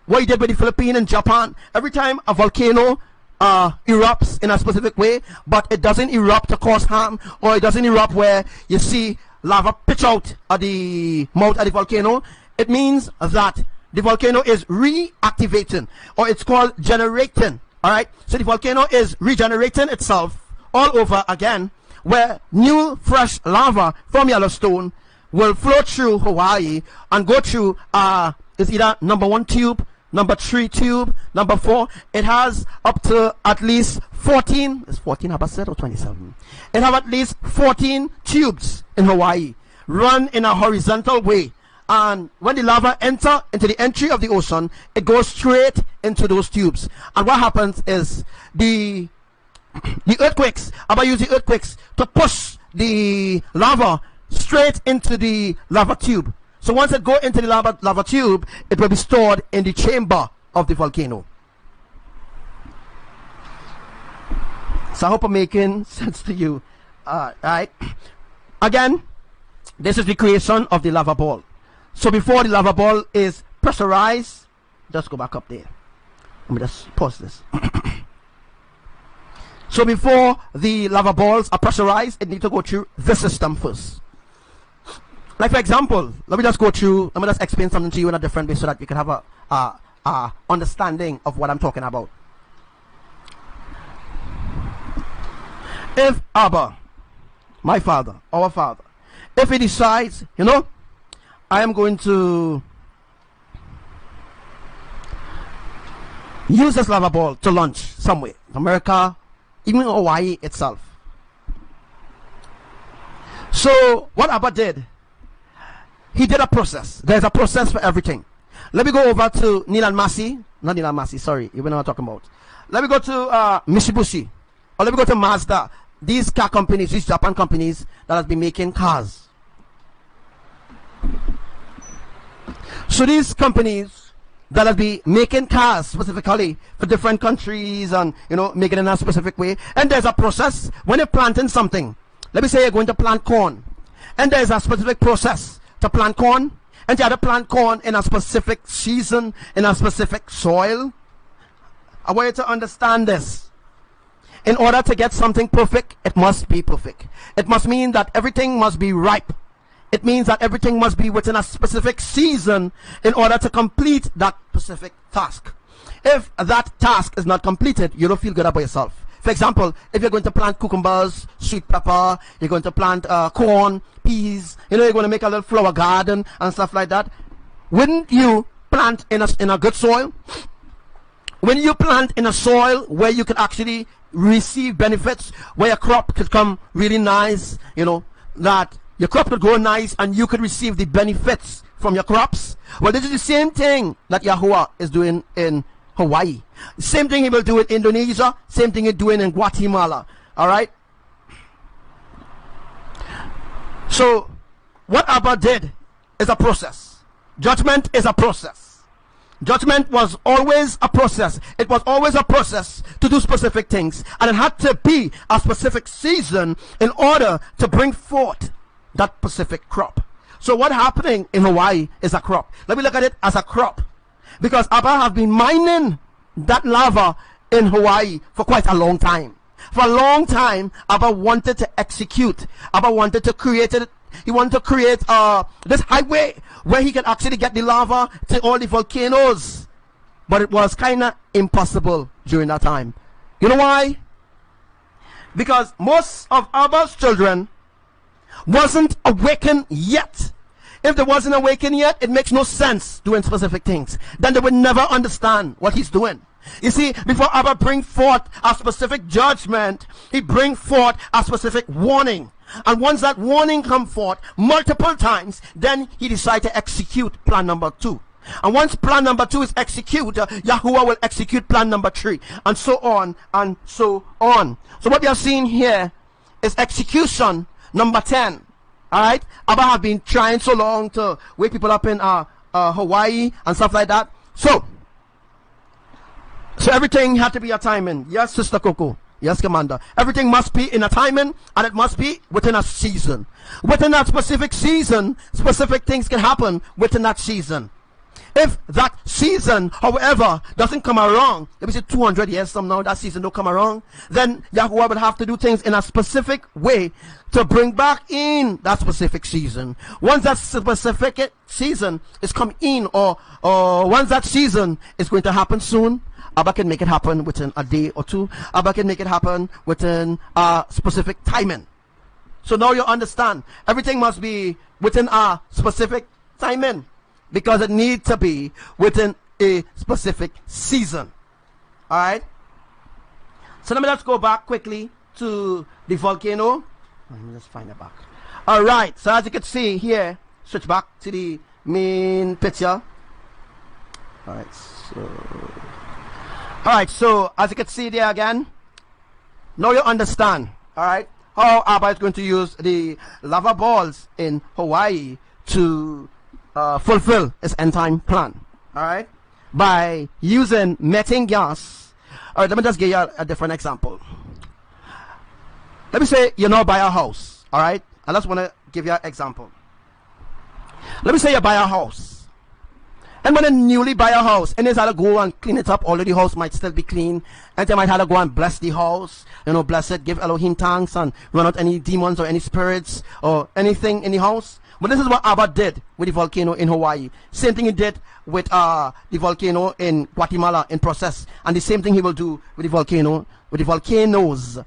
What he did with the Philippines and Japan. Every time a volcano erupts in a specific way, but it doesn't erupt to cause harm, or it doesn't erupt where you see lava pitch out at the mouth of the volcano, it means that the volcano is reactivating, or it's called generating. Alright, so the volcano is regenerating itself all over again, where new fresh lava from Yellowstone will flow through Hawaii and go through it's either number 1 tube, number 3 tube, number 4. It has up to at least 14. Is 14 Abba said or 27? It have at least 14 tubes in Hawaii, run in a horizontal way. And when the lava enter into the entry of the ocean, it goes straight into those tubes. And what happens is the earthquakes, Abba use the earthquakes to push the lava straight into the lava tube. So once it go into the lava tube, it will be stored in the chamber of the volcano. So I hope I'm making sense to you. Right? Again, this is the creation of the lava ball. So before the lava ball is pressurized, just go back up there. Let me just pause this. So before the lava balls are pressurized, it needs to go through this system first. Like for example, let me just explain something to you in a different way so that you can have a understanding of what I'm talking about. If Abba, my father, our father, if he decides, you know, I am going to use this lava ball to launch somewhere, America, even Hawaii itself. So what Abba did, he did a process. There's a process for everything. Let me go over to Nilan Masi. Not Nilan Masi, sorry. You know what I'm talking about. Let me go to Mitsubishi. Or let me go to Mazda. These car companies, these Japan companies that has been making cars. So these companies that have been making cars specifically for different countries and, you know, making it in a specific way. And there's a process when you're planting something. Let me say you're going to plant corn. And there's a specific process to plant corn, and you have to plant corn in a specific season, in a specific soil. I want you to understand this. In order to get something perfect, it must be perfect. It must mean that everything must be ripe. It means that everything must be within a specific season in order to complete that specific task. If that task is not completed, you don't feel good about yourself. For example, if you're going to plant cucumbers, sweet pepper, you're going to plant corn, peas, you know, you're going to make a little flower garden and stuff like that. Wouldn't you plant in a good soil? When you plant in a soil where you can actually receive benefits, where your crop could come really nice, you know, that your crop could grow nice and you could receive the benefits from your crops. Well, this is the same thing that Yahuwah is doing in Hawaii. Same thing he will do in Indonesia. Same thing he's doing in Guatemala. Alright? So, what Abba did is a process. Judgment is a process. Judgment was always a process. It was always a process to do specific things. And it had to be a specific season in order to bring forth that specific crop. So what happening in Hawaii is a crop. Let me look at it as a crop. Because Abba have been mining that lava in Hawaii for quite a long time. For a long time, Abba wanted to execute. Abba wanted to create it. He wanted to create this highway where he can actually get the lava to all the volcanoes but it was kind of impossible during that time. You know why? Because most of Abba's children wasn't awakened yet. If they wasn't awakened yet, it makes no sense doing specific things. Then they would never understand what he's doing. You see, before Abba bring forth a specific judgment, he bring forth a specific warning. And once that warning come forth multiple times, then he decide to execute plan number 2. And once plan number 2 is executed, Yahuwah will execute plan number 3, and so on and so on. So what we are seeing here is execution number 10. Alright, Abba have been trying so long to wake people up in Hawaii and stuff like that. So everything had to be a timing. Yes, Sister Coco. Yes, Commander. Everything must be in a timing, and it must be within a season. Within that specific season, specific things can happen within that season. If that season, however, doesn't come around, let me say 200 years from now, that season don't come around, then Yahuwah will have to do things in a specific way to bring back in that specific season. Once that specific season is come in, or once that season is going to happen soon, Abba can make it happen within a day or two. Abba can make it happen within a specific timing. So now you understand, everything must be within a specific timing, because it needs to be within a specific season. Alright? So let me just go back quickly to the volcano. Let me just find it back. Alright, so as you can see here, switch back to the main picture. Alright, so as you can see there again, now you understand, alright, how Abba is going to use the lava balls in Hawaii to fulfill his end time plan. Alright, by using methane gas. Alright, let me just give you a different example. Let me say you now buy a house. Alright, I just want to give you an example. Let me say you buy a house, and when you newly buy a house, and there's how to go and clean it up, although the house might still be clean, and they might have to go and bless the house, you know, bless it, give Elohim thanks, and run out any demons or any spirits or anything in the house. But this is what Abba did with the volcano in Hawaii. Same thing he did with the volcano in Guatemala in process, and the same thing he will do with the volcanoes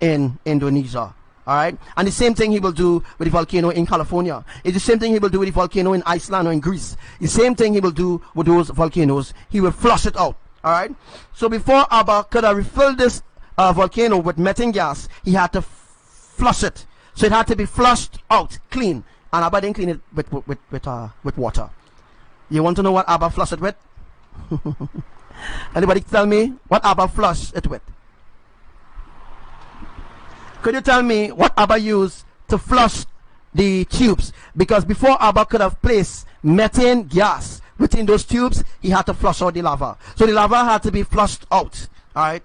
in Indonesia. Alright, and the same thing he will do with the volcano in California. It's the same thing he will do with the volcano in Iceland or in Greece. The same thing he will do with those volcanoes. He will flush it out. Alright, so before Abba could have refilled this volcano with methane gas, he had to flush it. So it had to be flushed out clean, and Abba didn't clean it with water. You want to know what Abba flushed it with? Anybody tell me what Abba flushed it with? Could you tell me what Abba used to flush the tubes? Because before Abba could have placed methane gas within those tubes, he had to flush out the lava. So the lava had to be flushed out. Alright?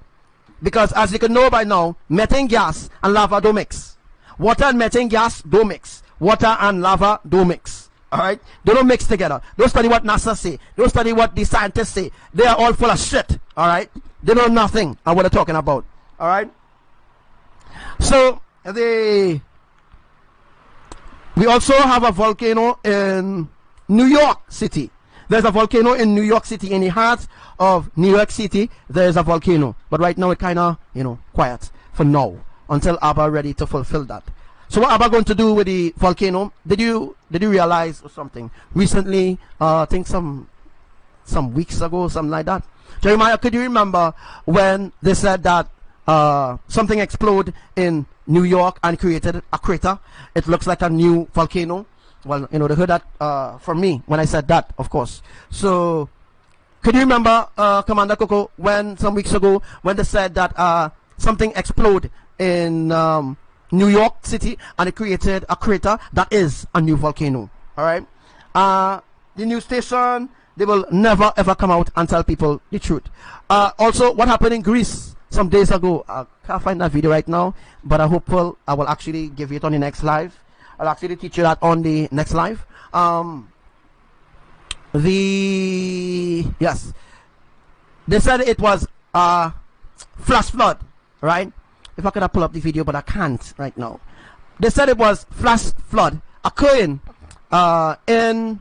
Because as you can know by now, methane gas and lava don't mix. Water and methane gas don't mix. Water and lava don't mix. Alright? They don't mix together. Don't study what NASA say. Don't study what the scientists say. They are all full of shit. Alright? They know nothing of what they're talking about. Alright? So we also have a volcano in New York City. There's a volcano in New York City. In the heart of New York City, there's a volcano. But right now, it's kind of, quiet for now, until Abba ready to fulfill that. So what Abba going to do with the volcano? Did you realize or something? Recently, I think some weeks ago, something like that. Jeremiah, could you remember when they said that something exploded in New York and created a crater? It looks like a new volcano. Well, they heard that from me when I said that, of course. So, could you remember, Commander Coco, when some weeks ago, when they said that something exploded in New York City and it created a crater that is a new volcano? Alright? The news station, they will never ever come out and tell people the truth. Also, what happened in Greece some days ago? I can't find that video right now, but I hope I will actually give it on the next live. I'll actually teach you that on the next live. Yes, they said it was flash flood, right? If I could pull up the video, but I can't right now. They said it was flash flood occurring in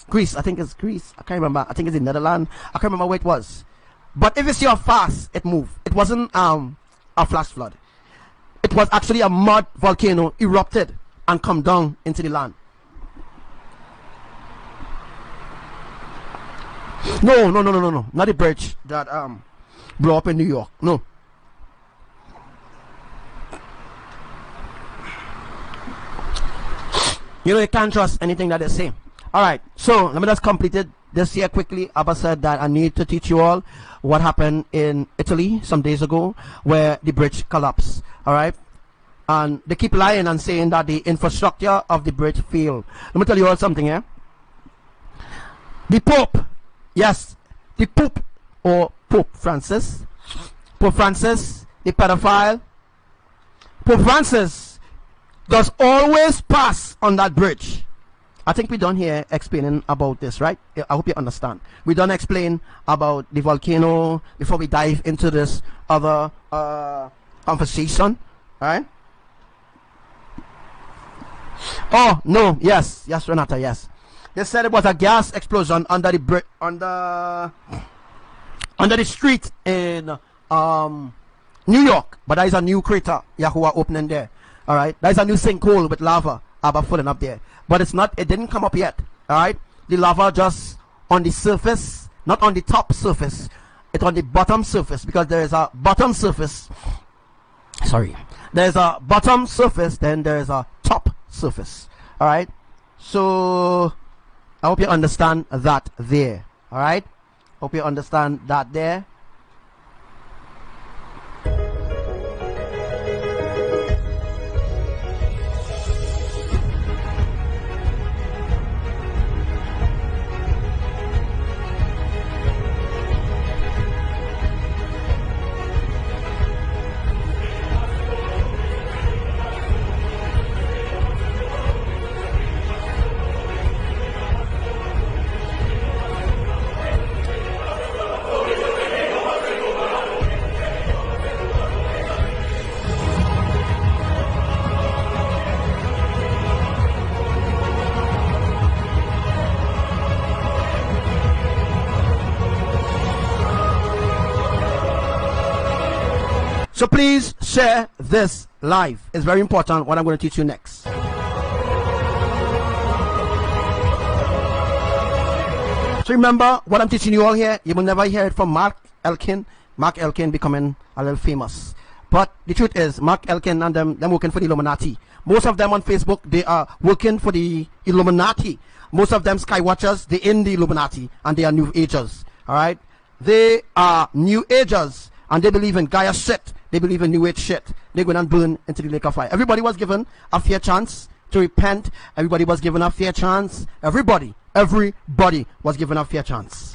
Greece. I think it's Greece. I can't remember. I think it's in Netherlands. I can't remember where it was. But if you see how fast it moved, it wasn't a flash flood. It was actually a mud volcano erupted and come down into the land. No. Not the bridge that blew up in New York. No. You know, you can't trust anything that they say. Alright, so let me just complete it this here quickly. Abba said that I need to teach you all what happened in Italy some days ago where the bridge collapsed. Alright, and they keep lying and saying that the infrastructure of the bridge failed. Let me tell you all something here. The Pope, yes, the Pope or Pope Francis, the pedophile, Pope Francis does always pass on that bridge. I think we done here explaining about this, right? I hope you understand. We done explain about the volcano before we dive into this other conversation, right? Oh no, yes, Renata, yes. They said it was a gas explosion under the under the street in New York, but that is a new crater Yahuwah opening there. All right, that is a new sinkhole with lava Abba filling up there, but it's not. It didn't come up yet. All right, the lava just on the surface, not on the top surface. It's on the bottom surface because there is a bottom surface. Sorry, there's a bottom surface, then there is a top surface. All right, so I hope you understand that there. All right, hope you understand that there. So please share this live. It's very important what I'm going to teach you next. So remember what I'm teaching you all here. You will never hear it from Mark Elkin. Mark Elkin becoming a little famous. But the truth is, Mark Elkin and them working for the Illuminati. Most of them on Facebook, they are working for the Illuminati. Most of them Skywatchers, they in the Illuminati and they are New Agers. Alright? They are New Agers and they believe in Gaia shit. They believe in New Age shit. They're going to burn into the lake of fire. Everybody was given a fair chance to repent. Everybody was given a fair chance. Everybody was given a fair chance.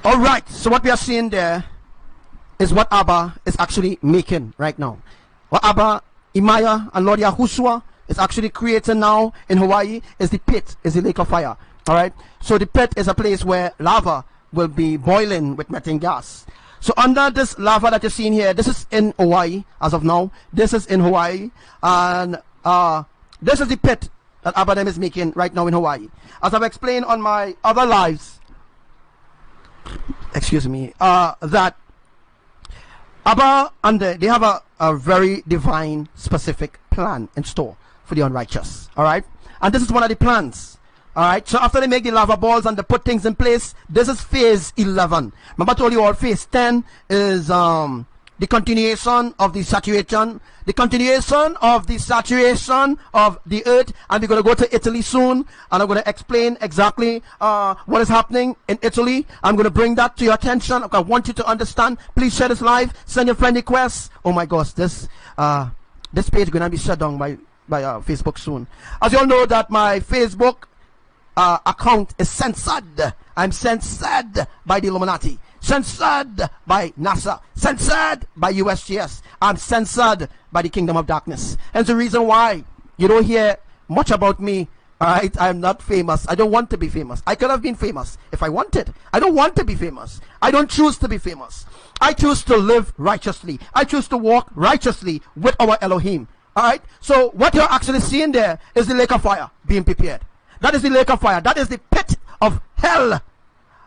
Alright, so what we are seeing there is what Abba is actually making right now. What Abba IMAYAH and Lord Yahushua is actually creating now in Hawaii is the pit, is the lake of fire. Alright, so the pit is a place where lava will be boiling with methane gas. So under this lava that you're seeing here, this is in Hawaii as of now. This is in Hawaii, and this is the pit that ABBADIEL is making right now in Hawaii. As I've explained on my other lives, excuse me, that Abba and they have a very divine specific plan in store for the unrighteous. Alright, and this is one of the plans. Alright, so after they make the lava balls and they put things in place, this is phase 11. Remember I told you all phase 10 is the continuation of the saturation, of the earth, and we're going to go to Italy soon, and I'm going to explain exactly what is happening in Italy. I'm going to bring that to your attention. I want you to understand. Please share this live, send your friend requests. Oh my gosh, this page is going to be shut down by Facebook soon. As you all know that my Facebook account is censored. I'm censored by the Illuminati, censored by NASA, censored by USGS. I'm censored by the kingdom of darkness. And the reason why you don't hear much about me. Alright, I'm not famous. I don't want to be famous. I could have been famous if I wanted. I don't want to be famous. I don't choose to be famous. I choose to live righteously. I choose to walk righteously with our Elohim. Alright, so what you're actually seeing there is the lake of fire being prepared. That is the lake of fire. That is the pit of hell.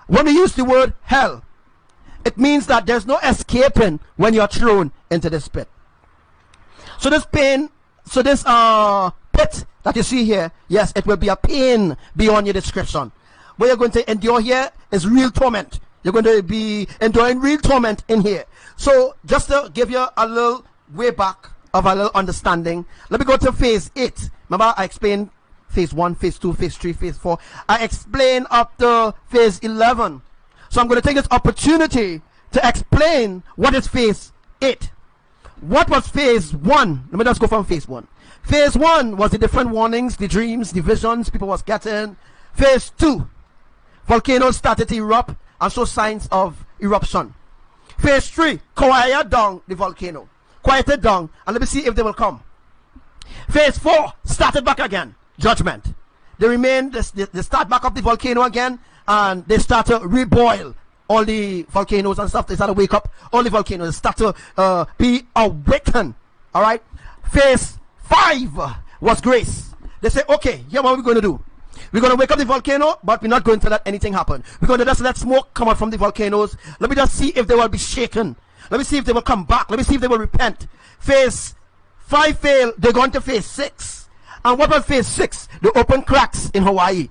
When we use the word hell, it means that there's no escaping when you're thrown into this pit. So this pain, so this pit that you see here, yes, it will be a pain beyond your description. What you're going to endure here is real torment. You're going to be enduring real torment in here. So just to give you a little way back of a little understanding, let me go to phase 8. Remember I explained phase 1, phase 2, phase 3, phase 4. I explained up to phase 11. So I'm going to take this opportunity to explain what is phase 8. What was phase 1? Let me just go from phase 1. Phase 1 was the different warnings, the dreams, the visions people was getting. Phase 2, volcanoes started to erupt and show signs of eruption. Phase 3, quiet down the volcano. Quieted down, and let me see if they will come. Phase 4 started back again. Judgment. They remain, they start back up the volcano again, and they start to reboil all the volcanoes and stuff. They start to wake up all the volcanoes, start to be awakened. Alright. Phase 5 was grace. They say, okay, here what we're going to do. We're going to wake up the volcano, but we're not going to let anything happen. We're going to just let smoke come out from the volcanoes. Let me just see if they will be shaken. Let me see if they will come back. Let me see if they will repent. Phase 5 failed. They're going to phase 6. And what was phase 6? The open cracks in Hawaii.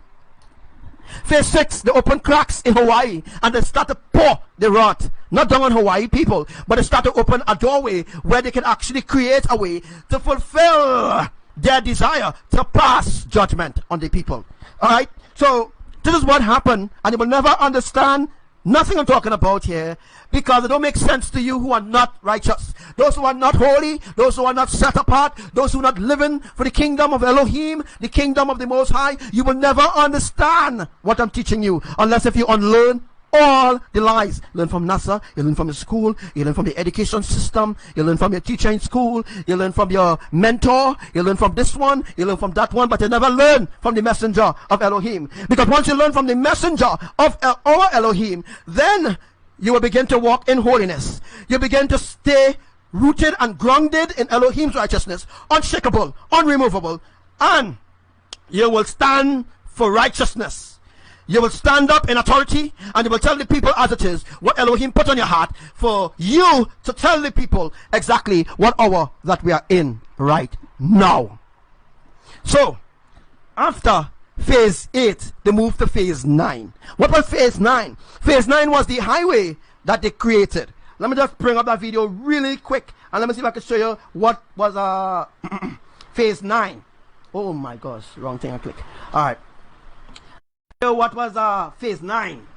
Phase 6, the open cracks in Hawaii. And they start to pour the wrath. Not down on Hawaii people, but they start to open a doorway where they can actually create a way to fulfill their desire to pass judgment on the people. Alright? So, this is what happened. And you will never understand nothing I'm talking about here, because it don't make sense to you who are not righteous, those who are not holy, those who are not set apart, those who are not living for the kingdom of Elohim, the kingdom of the Most High. You will never understand what I'm teaching you unless if you unlearn all the lies. Learn from NASA, you learn from the school, you learn from the education system, you learn from your teacher in school, you learn from your mentor, you learn from this one, you learn from that one, but you never learn from the messenger of Elohim. Because once you learn from the messenger of our Elohim, then you will begin to walk in holiness. You begin to stay rooted and grounded in Elohim's righteousness, unshakable, unremovable, and you will stand for righteousness. You will stand up in authority, and you will tell the people as it is, what Elohim put on your heart, for you to tell the people exactly what hour that we are in right now. So, after phase 8, they moved to phase 9. What was phase 9? Phase 9 was the highway that they created. Let me just bring up that video really quick, and let me see if I can show you what was phase 9. Oh my gosh, wrong thing I click. Alright. What was phase 9?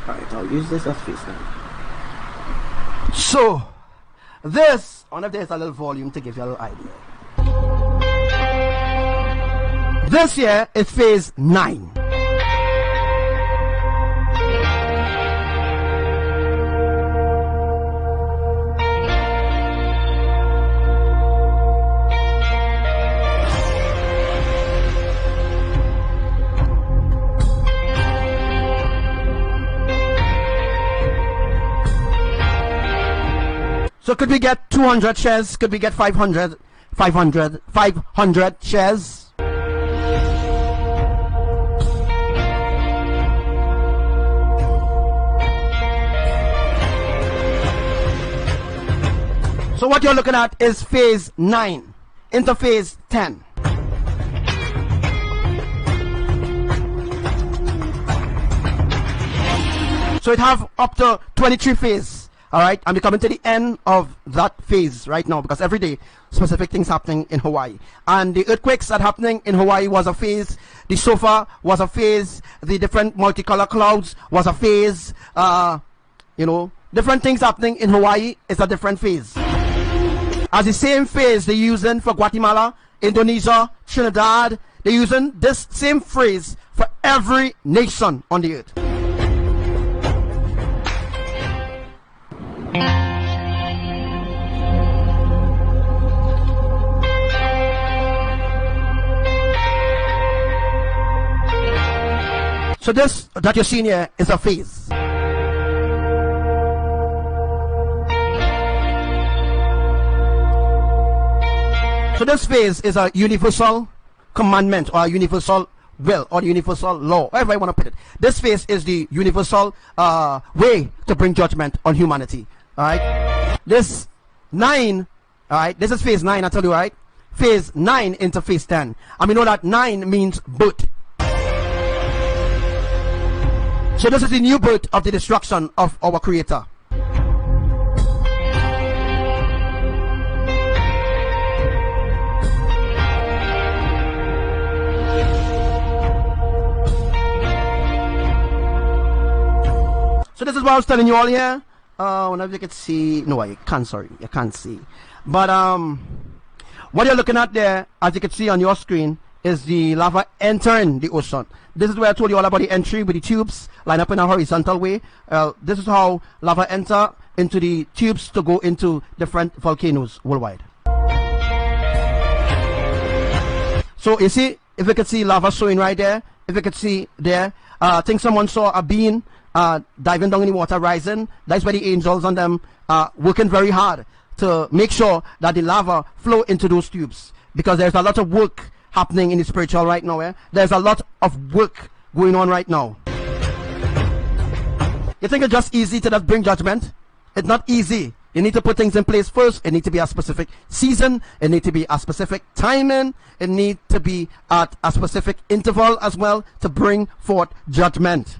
Alright, I'll use this as phase 9. So, this, I wonder if there's a little volume to give you a little idea. This here is phase 9. So could we get 200 shares? Could we get 500 shares? So what you're looking at is phase 9 into phase 10. So it have up to 23 phases. Alright, and we're coming to the end of that phase right now, because every day specific things happening in Hawaii. And the earthquakes that happening in Hawaii was a phase, the sofa was a phase, the different multicolor clouds was a phase, you know, different things happening in Hawaii is a different phase. As the same phase they're using for Guatemala, Indonesia, Trinidad, they're using this same phrase for every nation on the earth. So this that you're seeing here is a phase. So this phase is a universal commandment or a universal will or the universal law, however I want to put it. This phase is the universal way to bring judgment on humanity. Alright. This 9, alright, this is phase 9, I tell you, right? Phase 9 into phase 10. And we know that 9 means birth. So this is the new birth of the destruction of our Creator. So this is what I was telling you all here. Whenever you can see, no, you can't. Sorry, you can't see. But what you're looking at there, as you can see on your screen, is the lava entering the ocean. This is where I told you all about the entry with the tubes line up in a horizontal way. This is how lava enter into the tubes to go into different volcanoes worldwide. So you see, if you could see lava showing right there, if you could see there, I think someone saw a being diving down in the water, rising. That's where the angels on them working very hard to make sure that the lava flow into those tubes, because there's a lot of work happening in the spiritual right now. There's a lot of work going on right now. You think it's just easy to just bring judgment? It's not easy. You need to put things in place first. It needs to be a specific season. It needs to be a specific timing. It needs to be at a specific interval as well to bring forth judgment.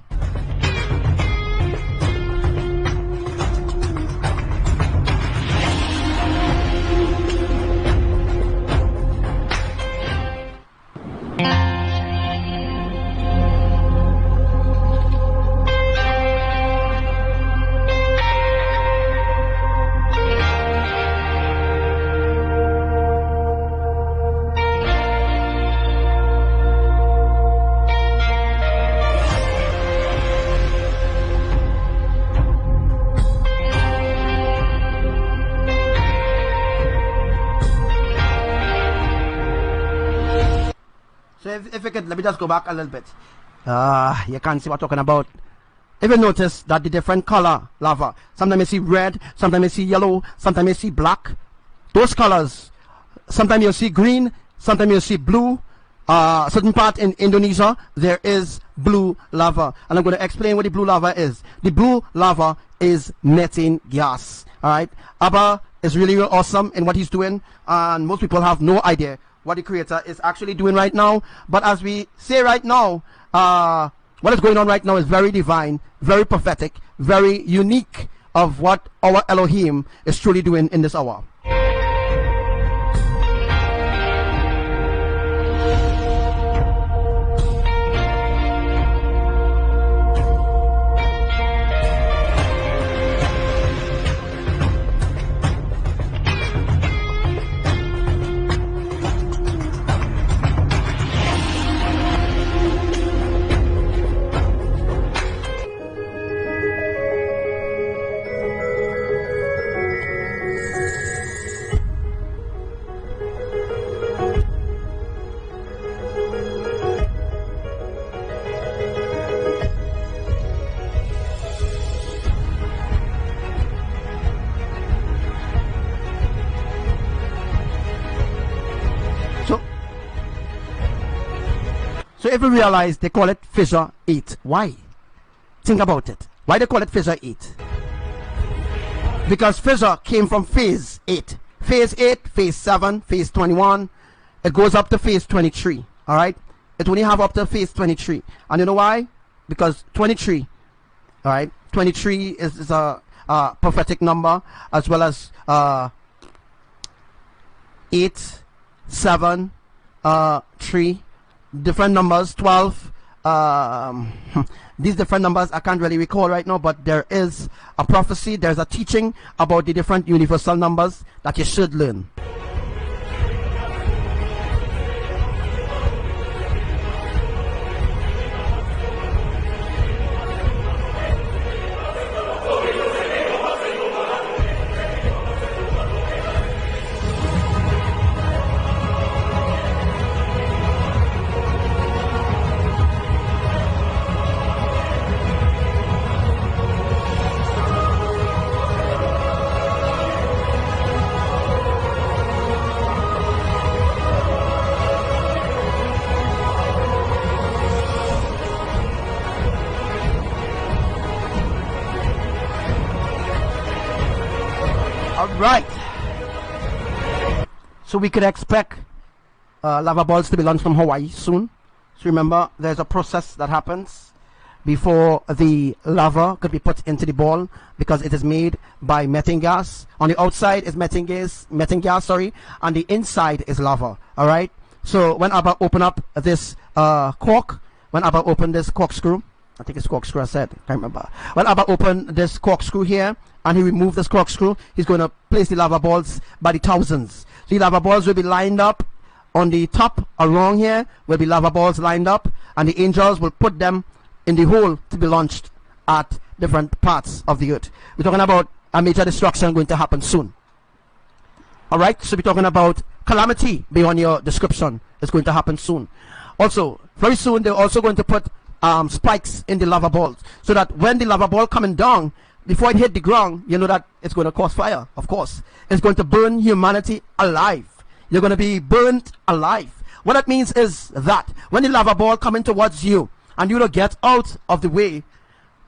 So if you could, let me just go back a little bit. You can't see what I'm talking about. If you notice that the different color lava, sometimes you see red, sometimes you see yellow, sometimes you see black. Those colors, sometimes you see green, sometimes you see blue. Certain part in Indonesia, there is blue lava. And I'm going to explain what the blue lava is. The blue lava is methane gas. Alright. Abba is really, really awesome in what he's doing. And most people have no idea what the Creator is actually doing right now. But as we say right now, what is going on right now is very divine, very prophetic, very unique of what our Elohim is truly doing in this hour. So if you realize they call it fissure 8, why? Think about it. Why they call it fissure 8? Because fissure came from phase 8. Phase 8, phase 7, phase 21. It goes up to phase 23. Alright? It only have up to phase 23. And you know why? Because 23, alright? 23 is a prophetic number, as well as 8, 7, 3, different numbers, 12. These different numbers I can't really recall right now, but there is a prophecy, there's a teaching about the different universal numbers that you should learn. Right. So we could expect lava balls to be launched from Hawaii soon. So remember, there's a process that happens before the lava could be put into the ball, because it is made by methane gas. On the outside is methane gas, and the inside is lava. All right. So when Abba open up this cork, when Abba open this corkscrew, I think it's corkscrew I said, can't remember. When Abba open this corkscrew here, and he removed this corkscrew, he's going to place the lava balls by the thousands. The lava balls will be lined up on the top along here, will be lava balls lined up, and the angels will put them in the hole to be launched at different parts of the earth. We're talking about a major destruction going to happen soon. Alright, so we're talking about calamity beyond your description. It's going to happen soon. Also, very soon they're also going to put spikes in the lava balls, so that when the lava ball coming down, before it hit the ground, you know that it's going to cause fire. Of course, it's going to burn humanity alive. You're going to be burnt alive. What that means is that when the lava ball coming towards you and you don't get out of the way,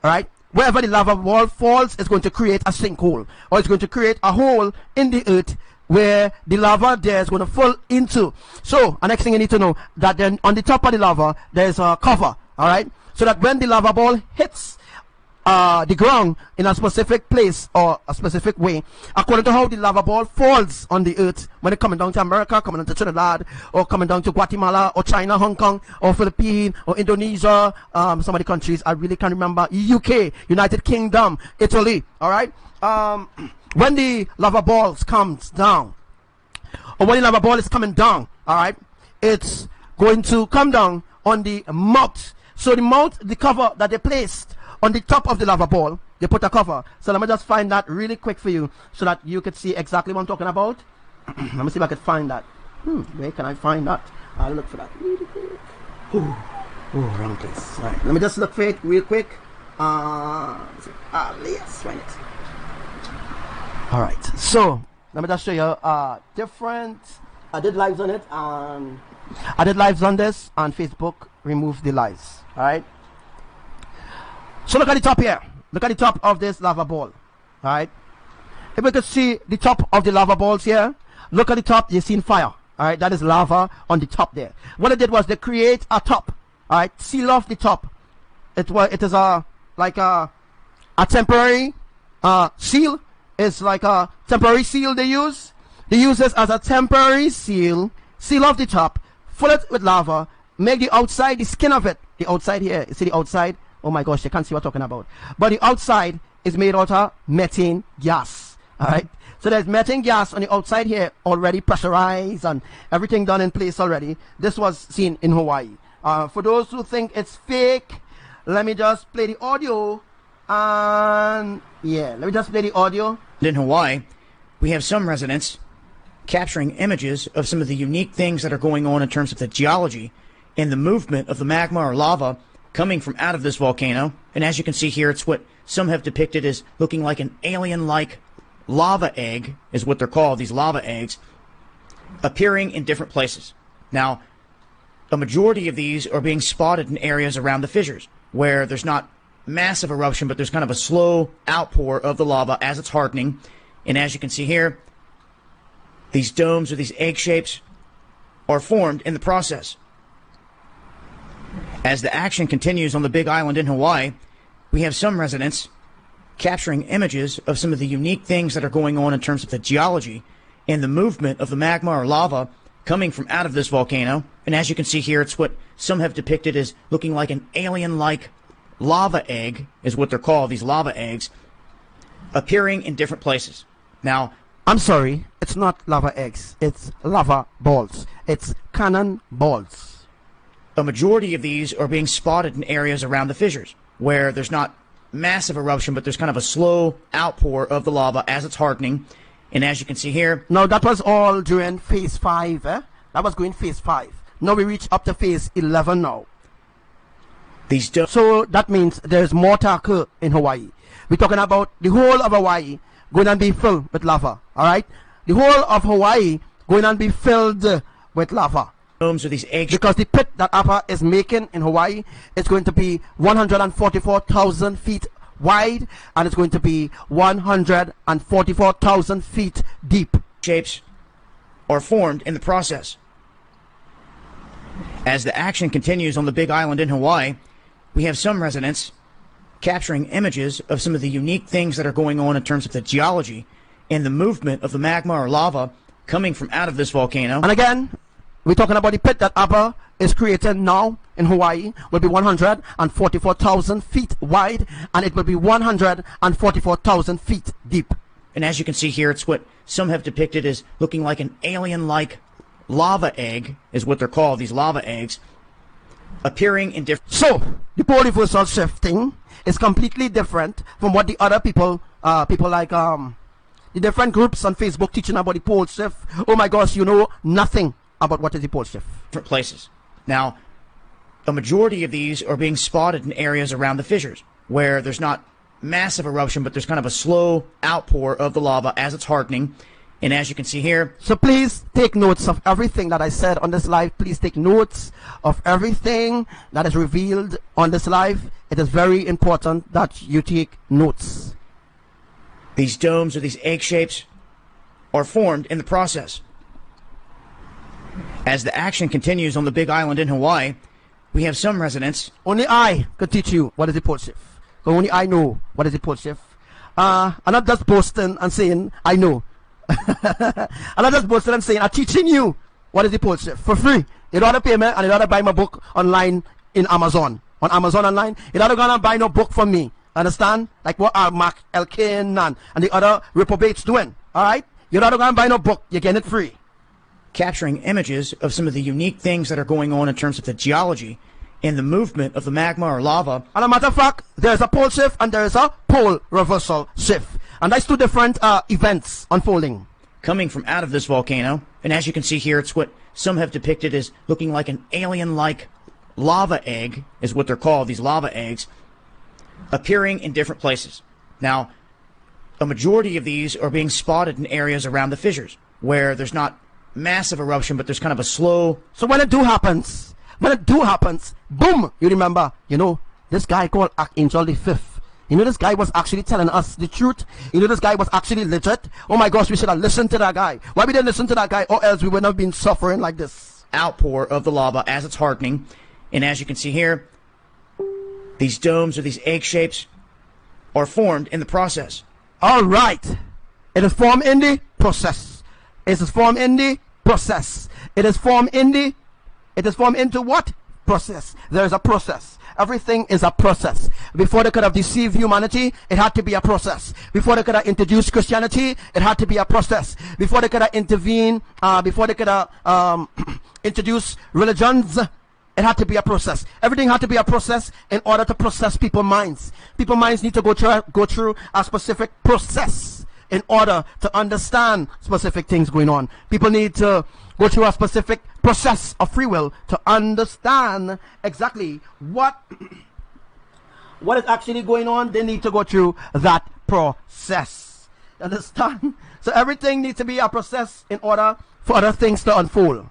all right, wherever the lava ball falls, it's going to create a sinkhole, or it's going to create a hole in the earth where the lava there is going to fall into. So, the next thing you need to know, that then on the top of the lava there's a cover, all right, so that when the lava ball hits the ground in a specific place or a specific way, according to how the lava ball falls on the earth, when it's coming down to America, coming down to Trinidad, or coming down to Guatemala, or China, Hong Kong, or Philippines, or Indonesia, some of the countries I really can't remember, UK, United Kingdom, Italy, alright, when the lava balls comes down, or when the lava ball is coming down, alright, it's going to come down on the mouth. So the mouth, the cover that they placed on the top of the lava ball, they put a cover. So let me just find that really quick for you, so that you could see exactly what I'm talking about. Let me see if I can find that. Where can I find that? I'll look for that. Wrong place. All right, let me just look for it real quick. Let's find it. All right, so let me just show you different. I did lives on it, and I did lives on this, and Facebook removed the lives. All right. So look at the top here. Look at the top of this lava ball. Alright. If we could see the top of the lava balls here, look at the top, you've seen fire. Alright, that is lava on the top there. What they did was they create a top. Alright, seal off the top. It is like a temporary seal. It's like a temporary seal they use. They use this as a temporary seal. Seal off the top, fill it with lava, make the outside, the skin of it, the outside here, you see the outside? Oh my gosh, you can't see what I'm talking about. But the outside is made out of methane gas. Alright? So there's methane gas on the outside here, already pressurized and everything done in place already. This was seen in Hawaii. For those who think it's fake, let me just play the audio. And yeah, let me just play the audio. In Hawaii, we have some residents capturing images of some of the unique things that are going on in terms of the geology and the movement of the magma or lava coming from out of this volcano. And as you can see here, it's what some have depicted as looking like an alien-like lava egg, is what they're called, these lava eggs, appearing in different places. Now, a majority of these are being spotted in areas around the fissures, where there's not massive eruption, but there's kind of a slow outpour of the lava as it's hardening. And as you can see here, these domes or these egg shapes are formed in the process. As the action continues on the big island in Hawaii, we have some residents capturing images of some of the unique things that are going on in terms of the geology and the movement of the magma or lava coming from out of this volcano. And as you can see here, it's what some have depicted as looking like an alien-like lava egg, is what they're called, these lava eggs, appearing in different places. Now, I'm sorry, it's not lava eggs, it's lava balls. It's cannon balls. A majority of these are being spotted in areas around the fissures, where there's not massive eruption, but there's kind of a slow outpour of the lava as it's hardening. And as you can see here... Now, that was all during phase 5, eh? That was going phase 5. Now we reach up to phase 11 now. So that means there's more to occur in Hawaii. We're talking about the whole of Hawaii going to be filled with lava, all right? The whole of Hawaii going to be filled with lava. Domes or these eggs. Because the pit that Abba is making in Hawaii is going to be 144,000 feet wide, and it's going to be 144,000 feet deep. Shapes are formed in the process. As the action continues on the big island in Hawaii, we have some residents capturing images of some of the unique things that are going on in terms of the geology and the movement of the magma or lava coming from out of this volcano. And again, we're talking about the pit that Abba is creating now in Hawaii. Will be 144,000 feet wide, and it will be 144,000 feet deep. And as you can see here, it's what some have depicted as looking like an alien-like lava egg, is what they're called, these lava eggs, appearing in different... So, the pole reversal shifting is completely different from what the other people like the different groups on Facebook teaching about the pole shift. Oh my gosh, you know nothing about what is the pole shift. Different places. Now, a majority of these are being spotted in areas around the fissures, where there's not massive eruption, but there's kind of a slow outpour of the lava as it's hardening. And as you can see here... So please take notes of everything that I said on this live. Please take notes of everything that is revealed on this live. It is very important that you take notes. These domes or these egg shapes are formed in the process. As the action continues on the big island in Hawaii, we have some residents... Only I could teach you what is the pole shift. So only I know what is the pole shift. I'm not just boasting and saying I know. I'm not just boasting and saying I'm teaching you what is the pole shift for free. You don't have to pay me, and you don't have to buy my book online in Amazon. On Amazon online, you don't have to go and buy no book from me. Understand? Like what Mark Elkin and the other reprobates doing. Alright? You don't have to go and buy no book. You're getting it free. Capturing images of some of the unique things that are going on in terms of the geology and the movement of the magma or lava. And a matter of fact, there's a pole shift and there is a pole reversal shift. And that's two different events unfolding. Coming from out of this volcano. And as you can see here, it's what some have depicted as looking like an alien-like lava egg, is what they're called, these lava eggs, appearing in different places. Now, a majority of these are being spotted in areas around the fissures, where there's not massive eruption, but there's kind of a slow... So when it happens, boom, you remember, you know, this guy called Archangel the Fifth. You know, this guy was actually telling us the truth. You know, this guy was actually legit. Oh my gosh, we should have listened to that guy. Why we didn't listen to that guy, or else we would not have been suffering like this. Outpour of the lava as it's hardening. And as you can see here, these domes or these egg shapes are formed in the process. All right. It is formed in the process. It is formed in the process. It is formed in the... It is formed into what? Process. There is a process. Everything is a process. Before they could have deceived humanity, it had to be a process. Before they could have introduced Christianity, it had to be a process. Before they could have intervened, before they could have introduced religions, it had to be a process. Everything had to be a process in order to process people's minds. People's minds need to go through a specific process in order to understand specific things going on. People need to go through a specific process of free will to understand exactly what is actually going on. They need to go through that process. Understand? So everything needs to be a process in order for other things to unfold.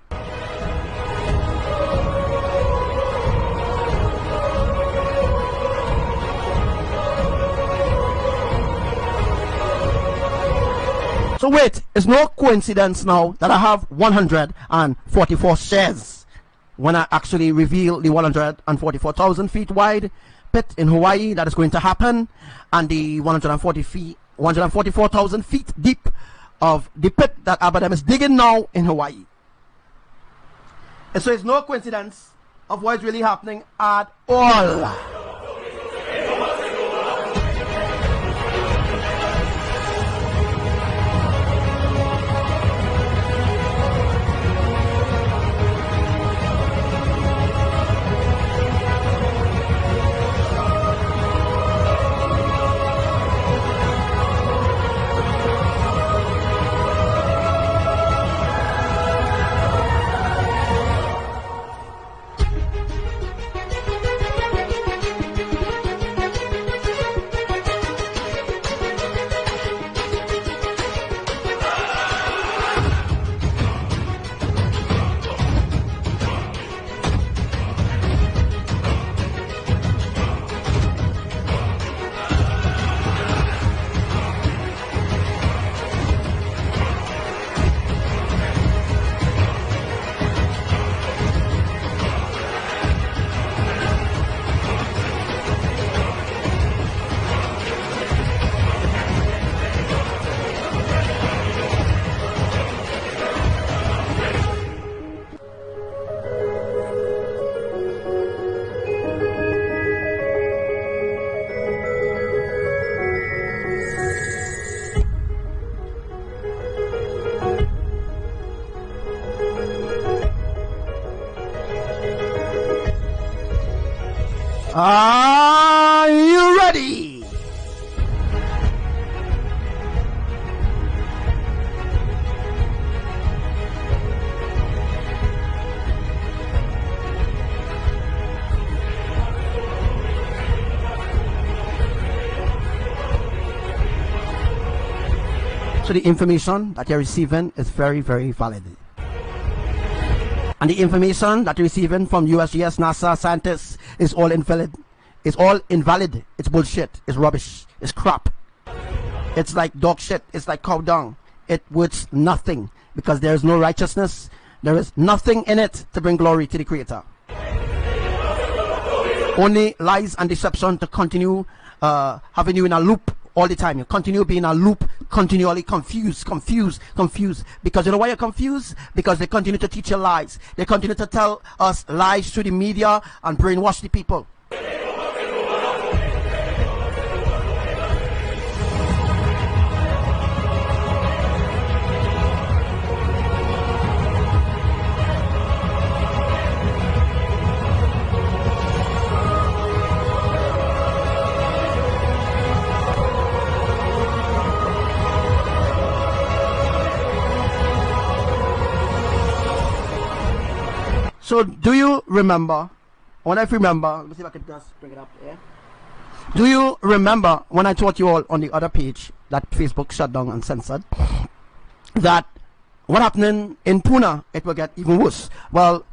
So wait, it's no coincidence now that I have 144 shares when I actually reveal the 144,000 feet wide pit in Hawaii that is going to happen, and the 144,000 feet deep of the pit that ABBADIEL is digging now in Hawaii. And so it's no coincidence of what is really happening at all. Are you ready? So the information that you're receiving is very, very valid. And the information that you're receiving from USGS, NASA, scientists is all invalid. It's all invalid. It's bullshit. It's rubbish. It's crap. It's like dog shit. It's like cow dung. It worth nothing because there is no righteousness. There is nothing in it to bring glory to the Creator. Only lies and deception to continue having you in a loop all the time. You continue being a loop, continually confused. Because you know why you're confused? Because they continue to teach you lies. They continue to tell us lies through the media and brainwash the people. So do you remember, let me see if I can just bring it up here. Do you remember when I taught you all on the other page that Facebook shut down and censored, that what happened in Pune, it will get even worse? Well,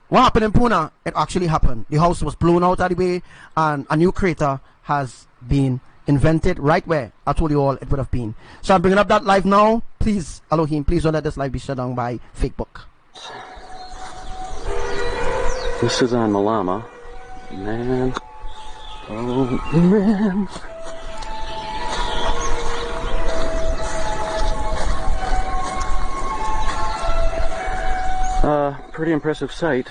what happened in Pune, it actually happened. The house was blown out of the way and a new crater has been invented right where I told you all it would have been. So I'm bringing up that live now. Please, Elohim, please don't let this live be shut down by Facebook. This is on Malama. Man. Oh, man. Pretty impressive sight.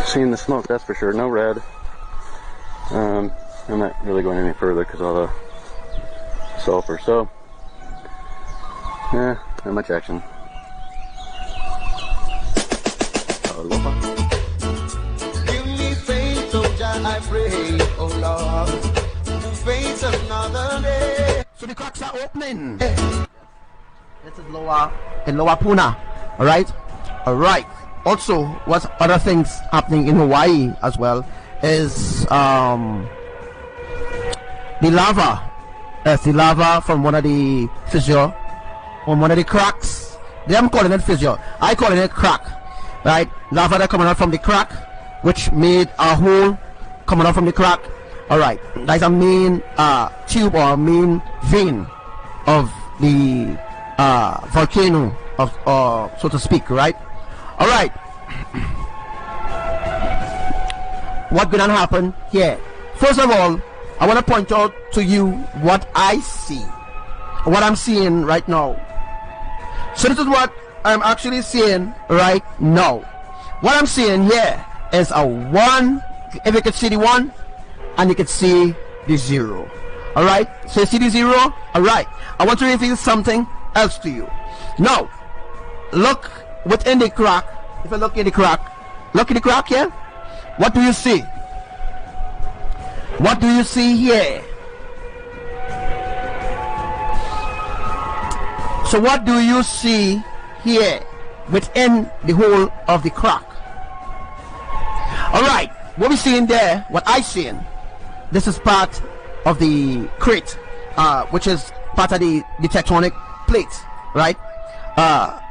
Seeing the smoke, that's for sure. No red. I'm not really going any further because of the sulfur. So, not much action. Aloha. Give me faith, oh Jah, I pray, oh Lord, to face another day. So the cracks are opening. This is lower Pune. Alright. Also, what's other things happening in Hawaii as well is the lava. Yes, the lava from one of the fissure, from one of the cracks. They am calling it fissure. I calling it crack. Right? Lava that coming out from the crack, which made a hole coming out from the crack. Alright, that's a main tube or a main vein of the volcano, of so to speak, right? All right. What gonna happen here? First of all, I want to point out to you what I see, what I'm seeing right now. So this is what I'm actually seeing right now. What I'm seeing here is a 1. If you can see the 1, and you can see the 0. All right. So you see the 0. All right. I want to reveal something else to you. Now, look within the crack. If you look in the crack, look in the crack here. What do you see? What do you see here? So what do you see here within the hole of the crack? All right. What we seeing there, what I seeing, this is part of the crate, which is part of the tectonic plate, right?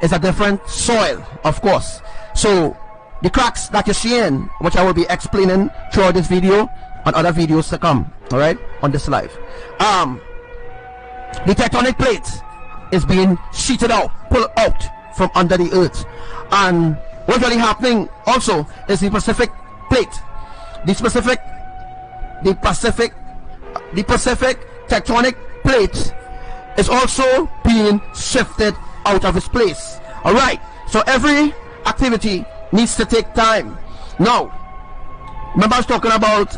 It's a different soil, of course. So the cracks that you're seeing, which I will be explaining throughout this video and other videos to come, all right, on this live. The tectonic plate is being sheeted out, pulled out from under the earth, and what's really happening also is the Pacific plate, the Pacific tectonic plate is also being shifted out of its place. All right. So every activity needs to take time. Now, remember I was talking about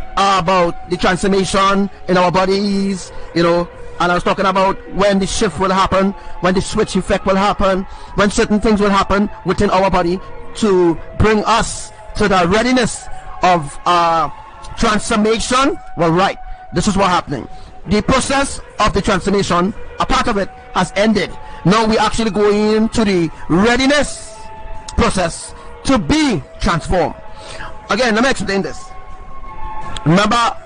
the transformation in our bodies, you know, and I was talking about when the shift will happen, when the switch effect will happen, when certain things will happen within our body to bring us to the readiness of transformation. Well, right, this is what's happening. The process of the transformation, a part of it has ended. Now we actually go into the readiness process to be transformed. Again, let me explain this. Remember,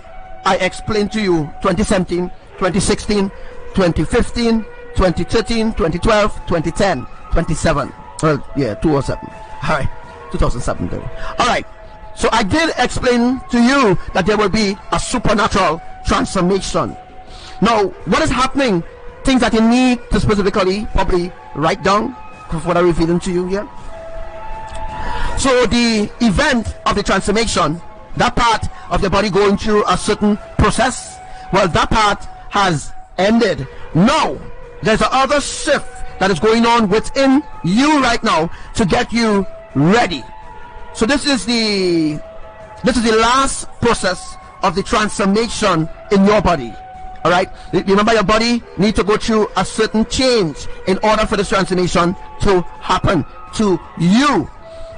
I explained to you 2017, 2016, 2015, 2013, 2012, 2010, 2007. Well, yeah, 2007. All right, 2007. All right. So I did explain to you that there will be a supernatural transformation. Now, what is happening? Things that you need to specifically probably write down of what I'm revealing to you here. So the event of the transformation, that part of the body going through a certain process, well, that part has ended. Now, there's another shift that is going on within you right now to get you ready. So this is the last process of the transformation in your body. All right, remember your body needs to go through a certain change in order for this transformation to happen to you,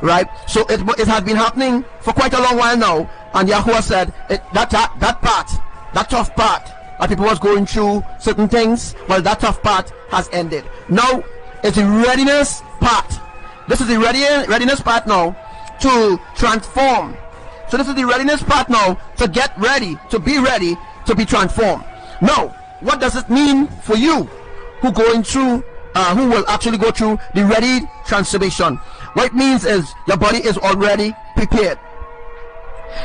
right? So it has been happening for quite a long while now, and Yahuwah said that part, that tough part that people was going through certain things, well, that tough part has ended. Now it's the readiness part. This is the readiness part now to transform. So this is the readiness part now to get ready, to be ready, to be transformed. Now, what does it mean for you who will actually go through the ready transformation? What it means is your body is already prepared.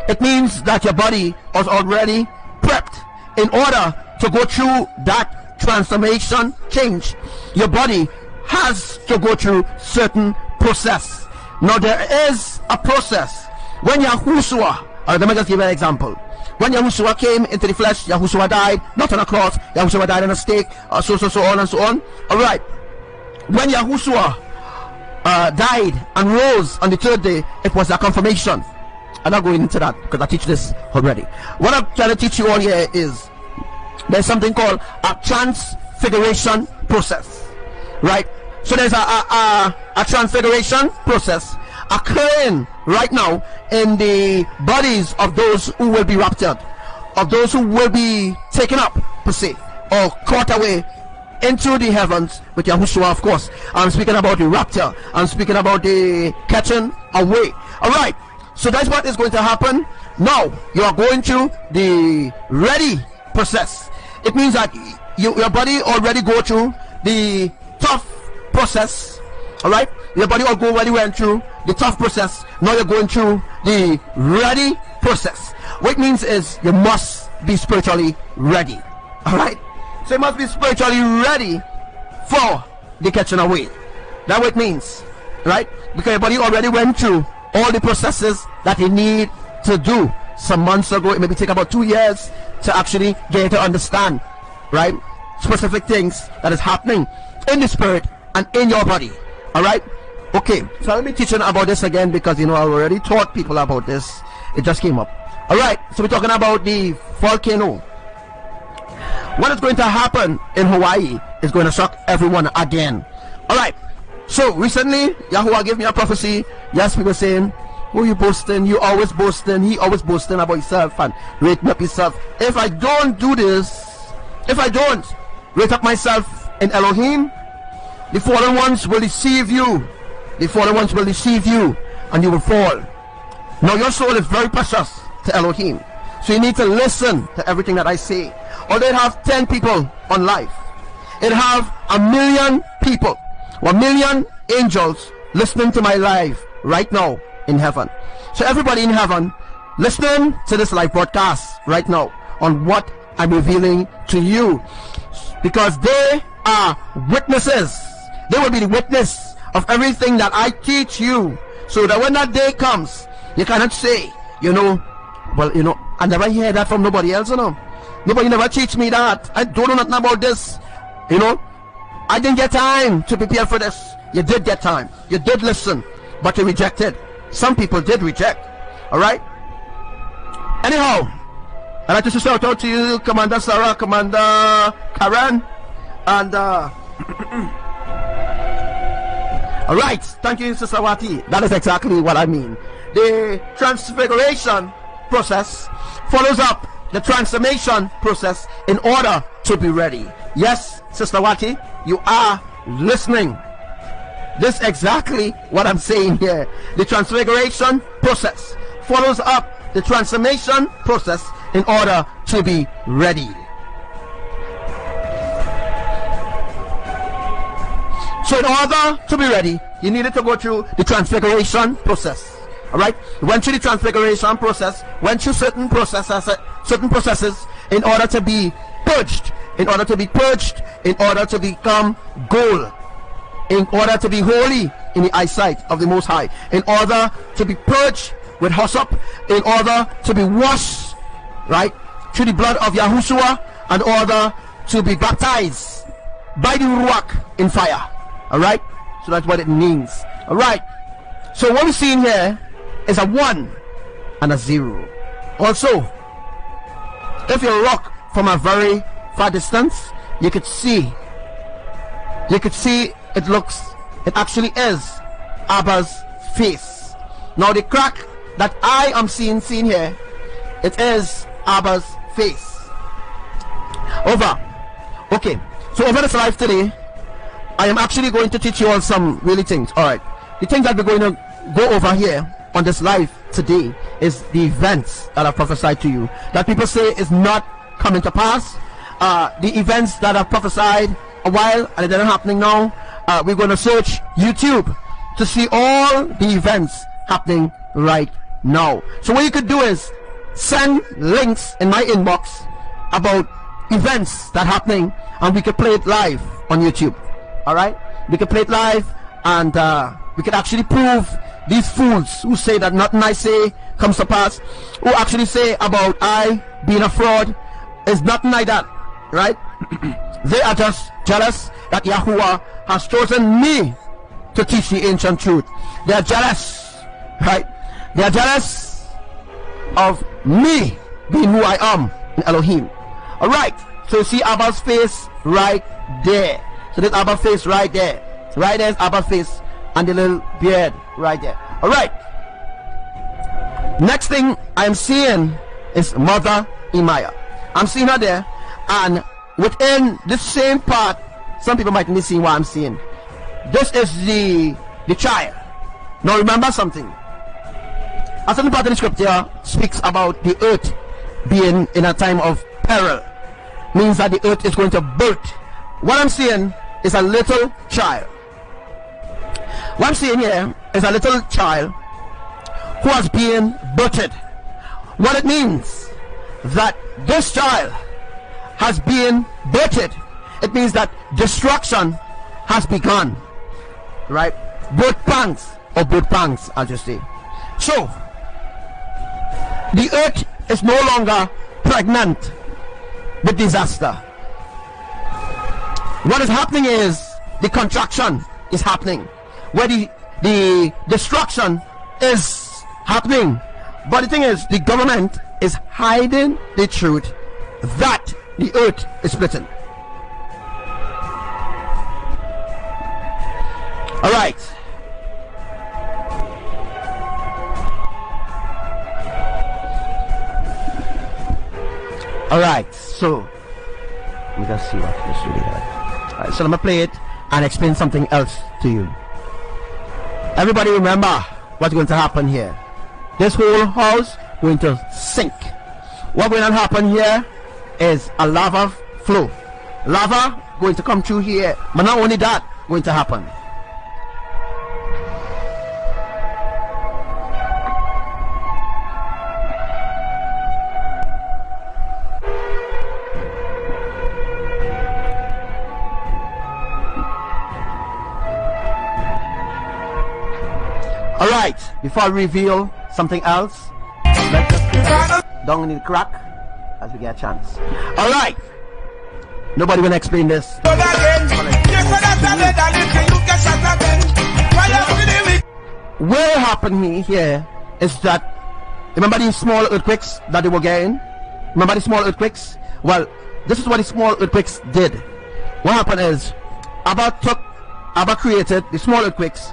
It means that your body is already prepped in order to go through that transformation change. Your body has to go through certain process. Now there is a process. When Yahushua, let me just give you an example. When Yahushua came into the flesh, Yahushua died, not on a cross, Yahushua died on a stake, so on and so on. Alright. When Yahushua died and rose on the third day, it was a confirmation. I'm not going into that because I teach this already. What I'm trying to teach you all here is there's something called a transfiguration process. Right? So there's a transfiguration process occurring right now in the bodies of those who will be raptured, of those who will be taken up, per se, or caught away into the heavens with Yahushua, of course. I'm speaking about the rapture. I'm speaking about the catching away. Alright, so that's what is going to happen. Now, you are going through the ready process. It means that your body already go through the tough process. Alright, your body already went through the tough process. Now you're going through the ready process. What it means is you must be spiritually ready. Alright, So you must be spiritually ready for the catching away. That's what it means, right? Because your body already went through all the processes that you need to do. Some months ago, it maybe take about 2 years to actually get to understand, right, specific things that is happening in the spirit and in your body. All right, okay, so I'll be teaching about this again because I already taught people about this. It just came up. All right, so we're talking about the volcano. What is going to happen in Hawaii is going to shock everyone again. All right, so recently Yahuwah gave me a prophecy. Yes, people saying, "Who you boasting? You always boasting. He always boasting about himself and rating up himself." If I don't do this, if I don't rate up myself in Elohim, the fallen ones will deceive you. The fallen ones will deceive you and you will fall. Now your soul is very precious to Elohim, so you need to listen to everything that I say. Although it have 10 people on life, it have 1,000,000 people, 1,000,000 angels listening to my life right now in heaven. So everybody in heaven listening to this live broadcast right now on what I'm revealing to you, because they are witnesses. They will be the witness of everything that I teach you, so that when that day comes, you cannot say, well, I never hear that from nobody else. Nobody never teach me that. I don't know nothing about this. I didn't get time to prepare for this. You did get time. You did listen, but you rejected. Some people did reject. All right. Anyhow, I'd like to shout out to you, Commander Sarah, Commander Karen, and all right, thank you, Sister Wati. That is exactly what I mean. The transfiguration process follows up the transformation process in order to be ready. Yes, Sister Wati, you are listening. This is exactly what I'm saying here. The transfiguration process follows up the transformation process in order to be ready. So in order to be ready, you needed to go through the transfiguration process. All right, went through the transfiguration process, went through certain processes in order to be purged, in order to become gold, in order to be holy in the eyesight of the Most High, in order to be purged with hyssop, in order to be washed, right, through the blood of Yahushua, in order to be baptized by the Ruach in fire. All right, so that's what it means. All right, so what we're seeing here is a 1 and a 0. Also, if you look from a very far distance, you could see it actually is Abba's face. Now the crack that I am seeing here, it is Abba's face. Over. Okay, so over this live today, I am actually going to teach you all some really things. All right, the things that we're going to go over here on this live today is the events that are prophesied to you that people say is not coming to pass. The events that are prophesied a while and they're not happening now. We're going to search YouTube to see all the events happening right now. So what you could do is send links in my inbox about events that are happening, and we could play it live on YouTube. All right, we could play it live, and we could actually prove these fools who say that nothing I say comes to pass, who actually say about I being a fraud, is nothing like that, right? They are just jealous that Yahuwah has chosen me to teach the ancient truth. They are jealous, right? They are jealous of me being who I am in Elohim. All right, so you see Abba's face right there. So there's Abba's face right there. Right there is Abba's face and the little beard right there. All right, next thing I'm seeing is Mother IMAYAH. I'm seeing her there, and within this same part, some people might be seeing what I'm seeing. This is the child. Now remember something. A certain part of the scripture speaks about the earth being in a time of peril, means that the earth is going to burst. What I'm seeing is a little child. What I'm seeing here is a little child who has been birthed. What it means that this child has been birthed, it means that destruction has begun, right? Both pangs, or both pangs, I'll just say. So the earth is no longer pregnant with disaster. What is happening is the contraction is happening, where the destruction is happening. But the thing is, the government is hiding the truth that the earth is splitting. All right. All right. So let me just see what this really had. All right, so I'm gonna play it and explain something else to you. Everybody remember what's going to happen here. This whole house going to sink. What going to happen here is a lava flow. Lava going to come through here, but not only that going to happen. Alright, before I reveal something else, let's just put down in the crack as we get a chance. Alright, nobody will explain this. What happened here is that, remember these small earthquakes that they were getting? Remember the small earthquakes? Well, this is what the small earthquakes did. What happened is, Abba created the small earthquakes,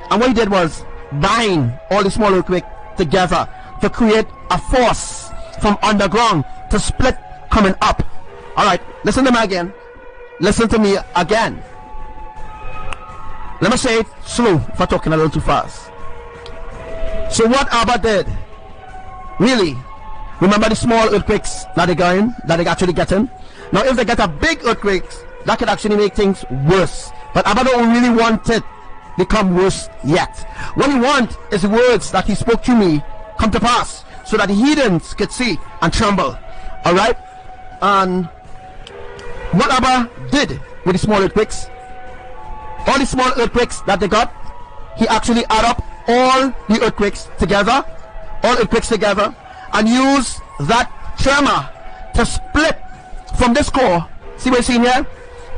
and what he did was bind all the small earthquakes together to create a force from underground to split coming up. Alright, listen to me again. Listen to me again. Let me say it slow if I'm talking a little too fast. So what Abba did, really, remember the small earthquakes that they actually getting? Now if they get a big earthquake, that could actually make things worse. But Abba don't really want it become worse yet. What he wants is the words that he spoke to me come to pass, so that the heathens could see and tremble. Alright? And what Abba did with the small earthquakes, all the small earthquakes that they got, he actually add up all the earthquakes together, and use that tremor to split from this core. See what you see here?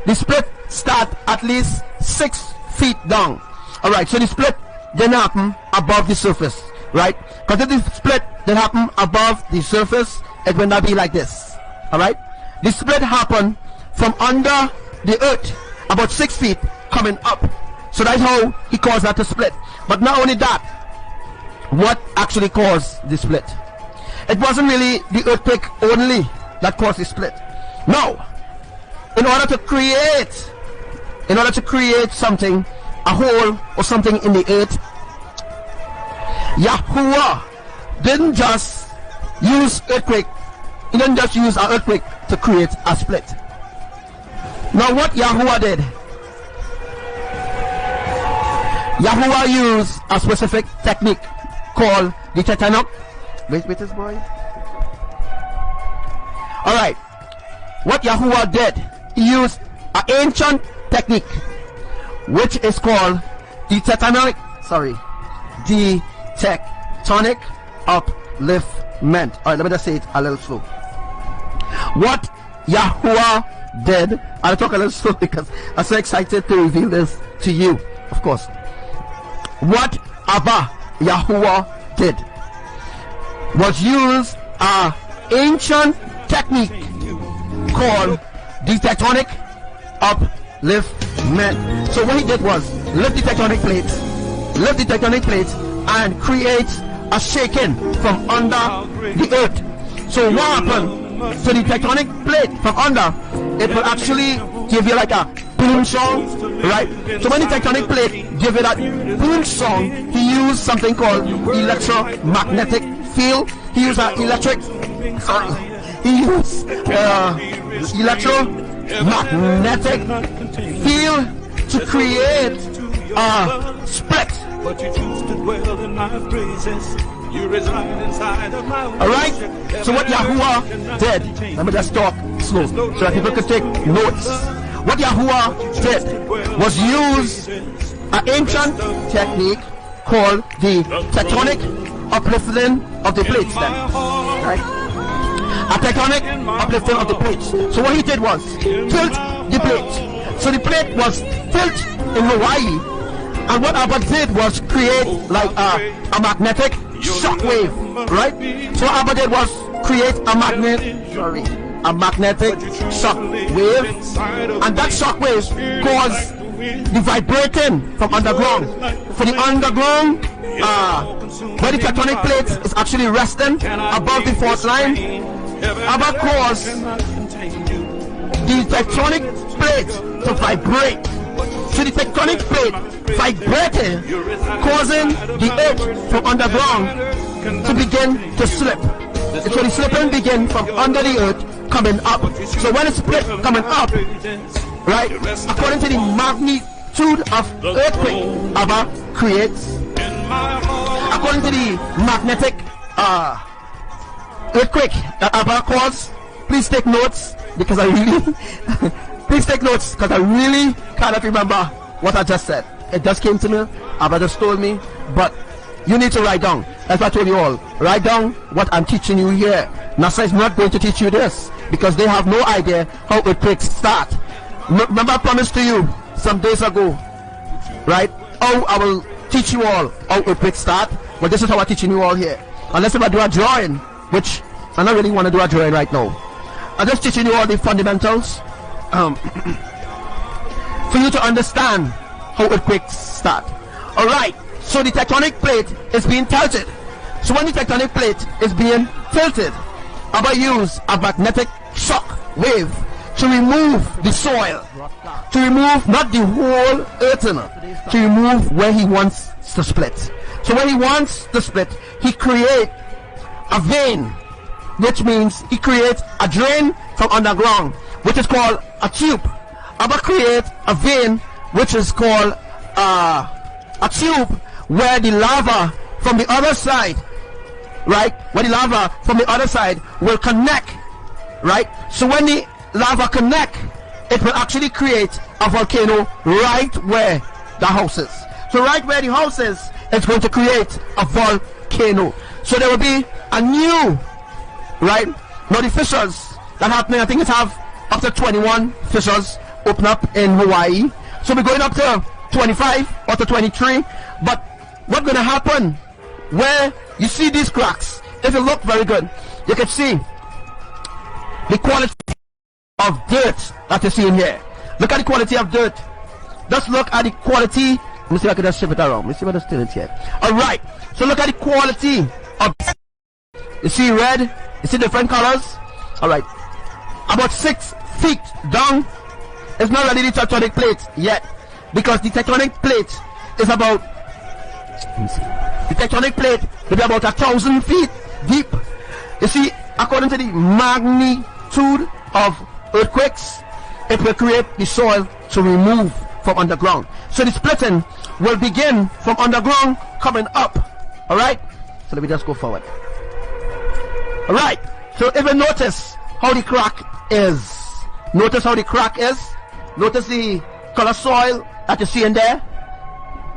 The split start at least 6 feet down. Alright, so the split didn't happen above the surface, right? Because if the split didn't happen above the surface, it will not be like this. Alright? The split happened from under the earth, about 6 feet coming up. So that's how he caused that to split. But not only that, what actually caused the split? It wasn't really the earthquake only that caused the split. No. In order to create something, a hole or something in the earth, Yahuwah didn't just use earthquake. He didn't just use an earthquake to create a split. Now what Yahuwah did, Yahuwah used a specific technique called the tectonic. Wait this boy. Alright, what Yahuwah did, he used an ancient technique which is called the tectonic upliftment. Alright, let me just say it a little slow. What Yahuwah did, I'll talk a little slow because I'm so excited to reveal this to you, of course. What Abba Yahuwah did was use an ancient technique called the tectonic upliftment. So what he did was lift the tectonic plates and create a shaking from under the earth. So what happened to the tectonic plate from under? It will actually give you like a boom song, right? So when the tectonic plate give it that boom song, he used something called electromagnetic field. He used an electromagnetic field to create a split. But you choose to dwell in my praises. You reside inside of my. Alright, so what Yahuwah did, let me just talk slow so that people could take notes. What Yahuwah did was use an ancient technique called the tectonic uplifting of the plates then, right? A tectonic uplifting of the plates. So what he did was tilt the plate. So the plate was tilt in Hawaii, and what Abba did was create like a magnetic shock wave, right? So what Abba did was create a magnetic shock wave, and that shock wave caused the vibrating from underground. For the underground, where the tectonic plate is actually resting above the fault line, Abba caused the tectonic plate to vibrate. So the tectonic plate vibrating, causing the earth from underground to begin to slip. So the slipping begin from under the earth coming up. So when it's split coming up, right, according to the magnitude of earthquake Abba creates, according to the magnetic earthquake that Abba caused. Please take notes, because I really please take notes, because I really cannot remember what I just said. It just came to me, Abba just told me, but you need to write down. That's what I told you all. Write down what I'm teaching you here. NASA is not going to teach you this, because they have no idea how earthquakes start. Remember I promised to you some days ago, right? Oh, I will teach you all how earthquakes start. Well, this is how I'm teaching you all here. Unless if I do a drawing, which I don't really want to do a drawing right now. I'm just teaching you all the fundamentals for you to understand how earthquakes start. Alright, so the tectonic plate is being tilted. So when the tectonic plate is being tilted, Abba use a magnetic shock wave to remove the soil, to remove not the whole earth, to remove where he wants to split. So when he wants to split, he create a vein, which means he creates a drain from underground, which is called a tube. Abba create a vein, which is called a tube, where the lava from the other side, right, where the lava from the other side will connect, right? So when the lava connect, it will actually create a volcano right where the house is. So right where the house is, it's going to create a volcano. So there will be a new, right, now the fissures that happening, I think it have up to 21 fissures open up in Hawaii. So we're going up to 25 or to 23. But what's going to happen where you see these cracks, if you look very good, you can see the quality of dirt that you see in here. Look at the quality of dirt. Just look at the quality. Let me see if I can just shift it around. Let me see what the still is here. Alright, so look at the quality of, you see red, you see different colors. Alright, about 6 feet down. It's not really the tectonic plate yet, because the tectonic plate is about, the tectonic plate will be about 1,000 feet deep. You see, according to the magnitude of earthquakes, it will create the soil to remove from underground. So the splitting will begin from underground coming up. Alright, so let me just go forward. Alright, so if you notice how the crack is, notice how the crack is, notice the color soil that you see in there.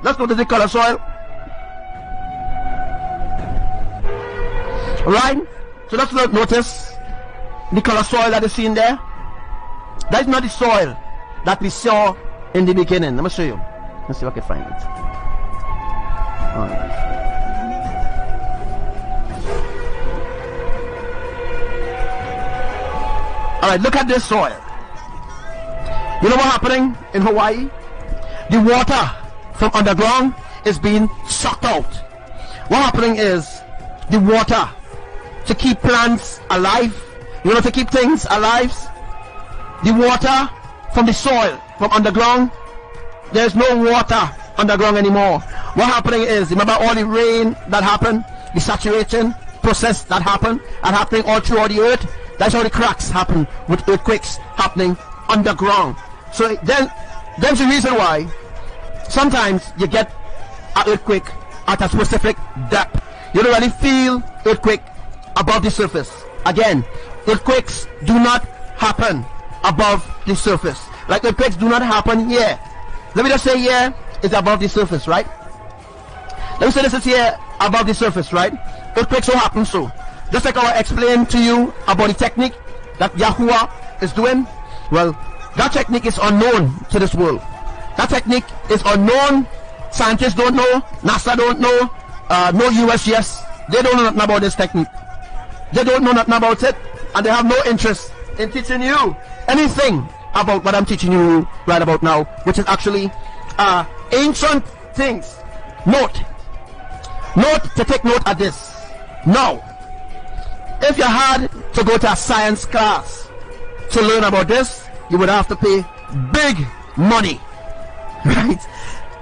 Let's notice the color soil. Alright, so let's notice the color soil that you see in there. That's not the soil that we saw in the beginning. Let me show you. Let's see if I can find it. Alright. Alright, look at this soil. You know what's happening in Hawaii? The water from underground is being sucked out. What's happening is the water to keep plants alive, you know, to keep things alive, the water from the soil from underground, there's no water underground anymore. What's happening is, remember all the rain that happened, the saturation process that happened, and happening all throughout the earth. That's how the cracks happen with earthquakes happening underground. So then there's a reason why sometimes you get an earthquake at a specific depth. You don't really feel earthquake above the surface. Again, earthquakes do not happen above the surface. Like earthquakes do not happen here. Let me just say here is above the surface, right? Let me say this is here above the surface, right? Earthquakes don't happen so. Just like I explained to you about the technique that Yahuwah is doing. Well, that technique is unknown to this world. That technique is unknown. Scientists don't know. NASA don't know. No USGS. They don't know nothing about this technique. They don't know nothing about it, and they have no interest in teaching you anything about what I'm teaching you right about now, which is actually ancient things. Note to take note of this. Now, if you had to go to a science class to learn about this, you would have to pay big money, right?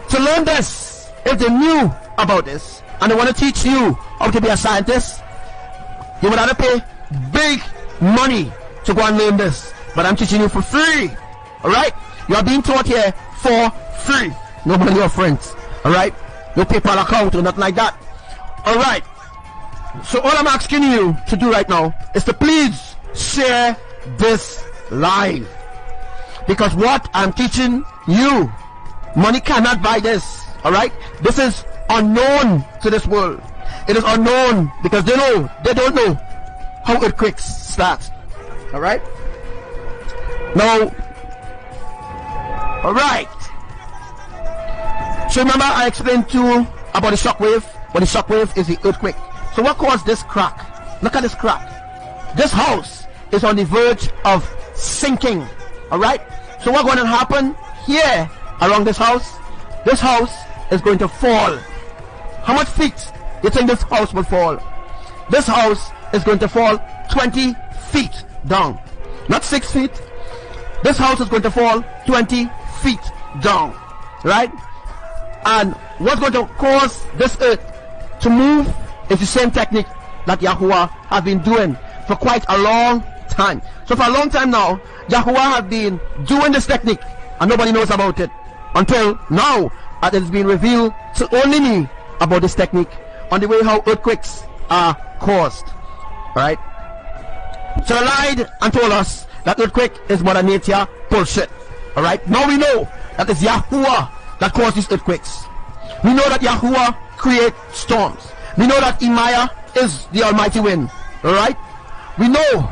To learn this, if they knew about this and they want to teach you how to be a scientist, you would have to pay big money to go and learn this. But I'm teaching you for free, alright? You are being taught here for free. No money or friends, alright? No PayPal account or nothing like that. Alright. So all I'm asking you to do right now is to please share this live. Because what I'm teaching you, money cannot buy this, alright? This is unknown to this world. It is unknown because they don't know how earthquakes start. Alright? Now, alright. So remember I explained to you about the shock wave. Well, the shock wave is the earthquake. So what caused this crack? Look at this crack. This house is on the verge of sinking. Alright? So what's going to happen here around this house? This house is going to fall. How much feet you think this house will fall? This house is going to fall 20 feet down. Not 6 feet. This house is going to fall 20 feet down. Right? And what's going to cause this earth to move is the same technique that Yahuwah has been doing for quite a long time. So for a long time now, Yahuwah has been doing this technique and nobody knows about it until now that it has been revealed to only me about this technique on the way how earthquakes are caused. Right? So they lied and told us that earthquake is Mother Nature bullshit. Alright? Now we know that it's Yahuwah that caused these earthquakes. We know that Yahuwah creates storms. We know that IMAYAH is the almighty wind. Alright? We know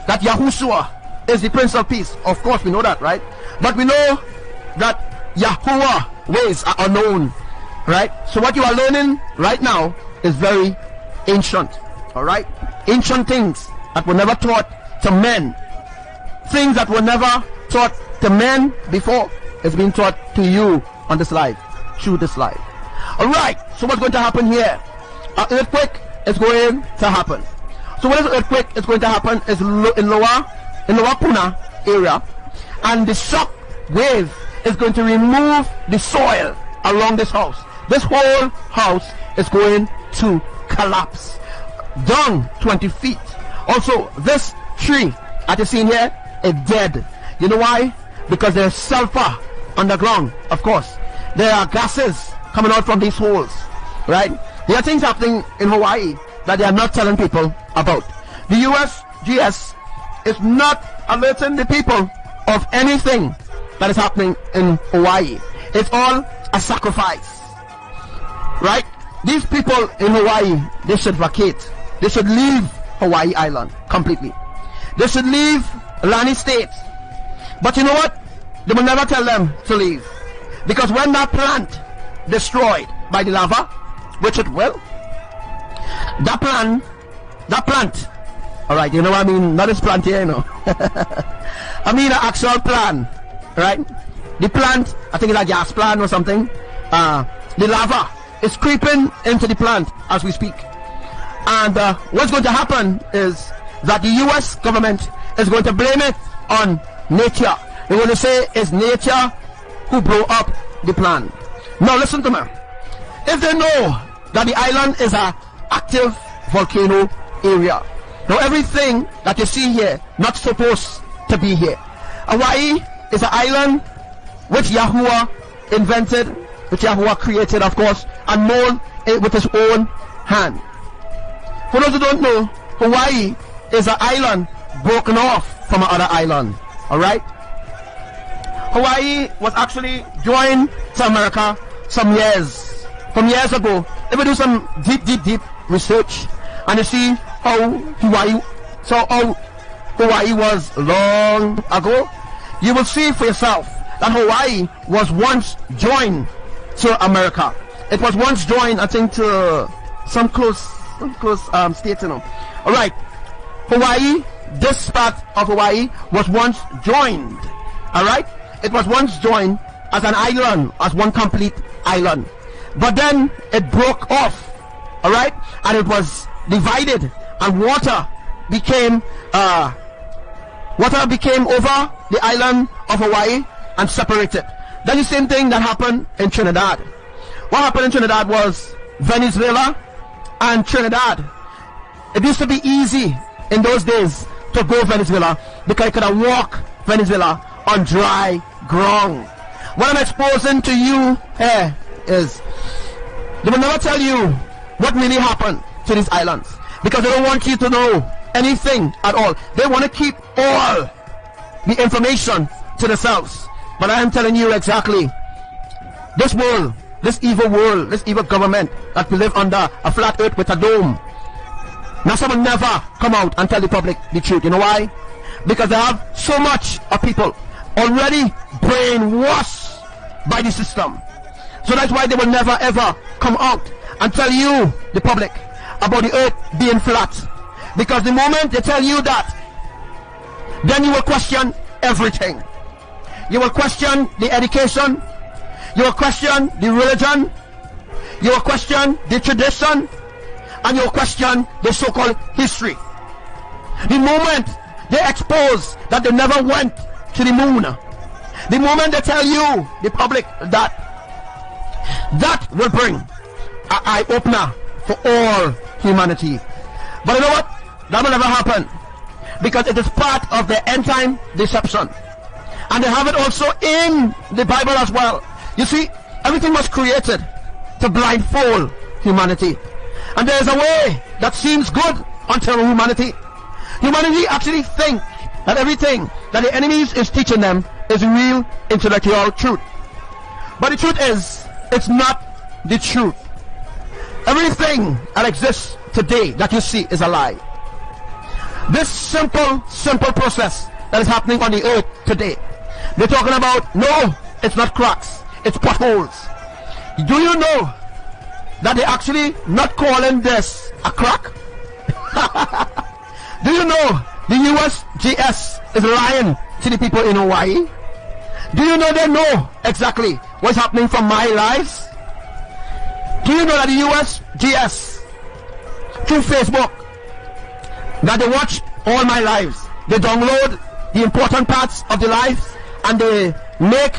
that YAHUSHUA is the Prince of Peace. Of course we know that, right? But we know that Yahuwah's ways are unknown. Right? So what you are learning right now is very ancient. Alright? Ancient things that were never taught to men. Things that were never taught to men before is being taught to you on this live, through this live. Alright, so what's going to happen here? An earthquake is going to happen. So what is an earthquake is going to happen is in lower Pune area, and the shock wave is going to remove the soil along this house. This whole house is going to collapse down 20 feet. Also, this tree that you see here is dead. You know why? Because there's sulfur underground, of course. There are gases coming out from these holes, right? There are things happening in Hawaii that they are not telling people about. The USGS is not alerting the people of anything that is happening in Hawaii. It's all a sacrifice, right? These people in Hawaii, they should vacate. They should leave Hawaii Island completely. They should leave Rene State. But you know what? They will never tell them to leave. Because when that plant destroyed by the lava, which it will, that plant, alright, you know what I mean? Not this plant here, you know. I mean an actual plant, right? The plant, I think it's a gas plant or something. The lava is creeping into the plant as we speak. And what's going to happen is that the US government is going to blame it on nature. They're going to say it's nature who blew up the plant. Now listen to me. If they know that the island is an active volcano area, now everything that you see here not supposed to be here. Hawaii is an island which Yahuwah invented, which Yahuwah created, of course, and molded it with his own hand. For those who don't know, Hawaii is an island broken off from another island. Alright? Hawaii was actually joined to America some years ago. If we do some deep research and you see how Hawaii was long ago, you will see for yourself that Hawaii was once joined to America. It was once joined, I think, to some close states, you know. Alright, Hawaii, this part of Hawaii was once joined. Alright, it was once joined as an island, as one complete island. But then it broke off, alright, and it was divided, and water became over the island of Hawaii and separated. That's the same thing that happened in Trinidad. What happened in Trinidad was Venezuela and Trinidad. It used to be easy in those days to go Venezuela because you could have walked Venezuela on dry ground. What I'm exposing to you here is they will never tell you what really happened to these islands because they don't want you to know anything at all. They want to keep all the information to themselves. But I am telling you exactly, this world, this evil world, this evil government that we live under a flat earth with a dome, NASA will never come out and tell the public the truth. You know why? Because they have so much of people already brainwashed by the system. So that's why they will never ever come out and tell you, the public, about the earth being flat. Because the moment they tell you that, then you will question everything. You will question the education, you will question the religion, you will question the tradition, and you will question the so-called history. The moment they expose that they never went to the moon, the moment they tell you, the public, that will bring an eye-opener for all humanity. But you know what? That will never happen, because it is part of the end-time deception. And they have it also in the Bible as well. You see, everything was created to blindfold humanity. And there is a way that seems good until humanity actually think that everything that the enemies is teaching them is real intellectual truth. But the truth is, it's not the truth. Everything that exists today that you see is a lie. This simple process that is happening on the earth today, they're talking about, no, it's not cracks, it's potholes. Do you know that they're actually not calling this a crack? Do you know the USGS is lying to the people in Hawaii? Do you know they know exactly what's happening from my lives? Do you know that the USGS, through Facebook, that they watch all my lives, they download the important parts of the lives, and they make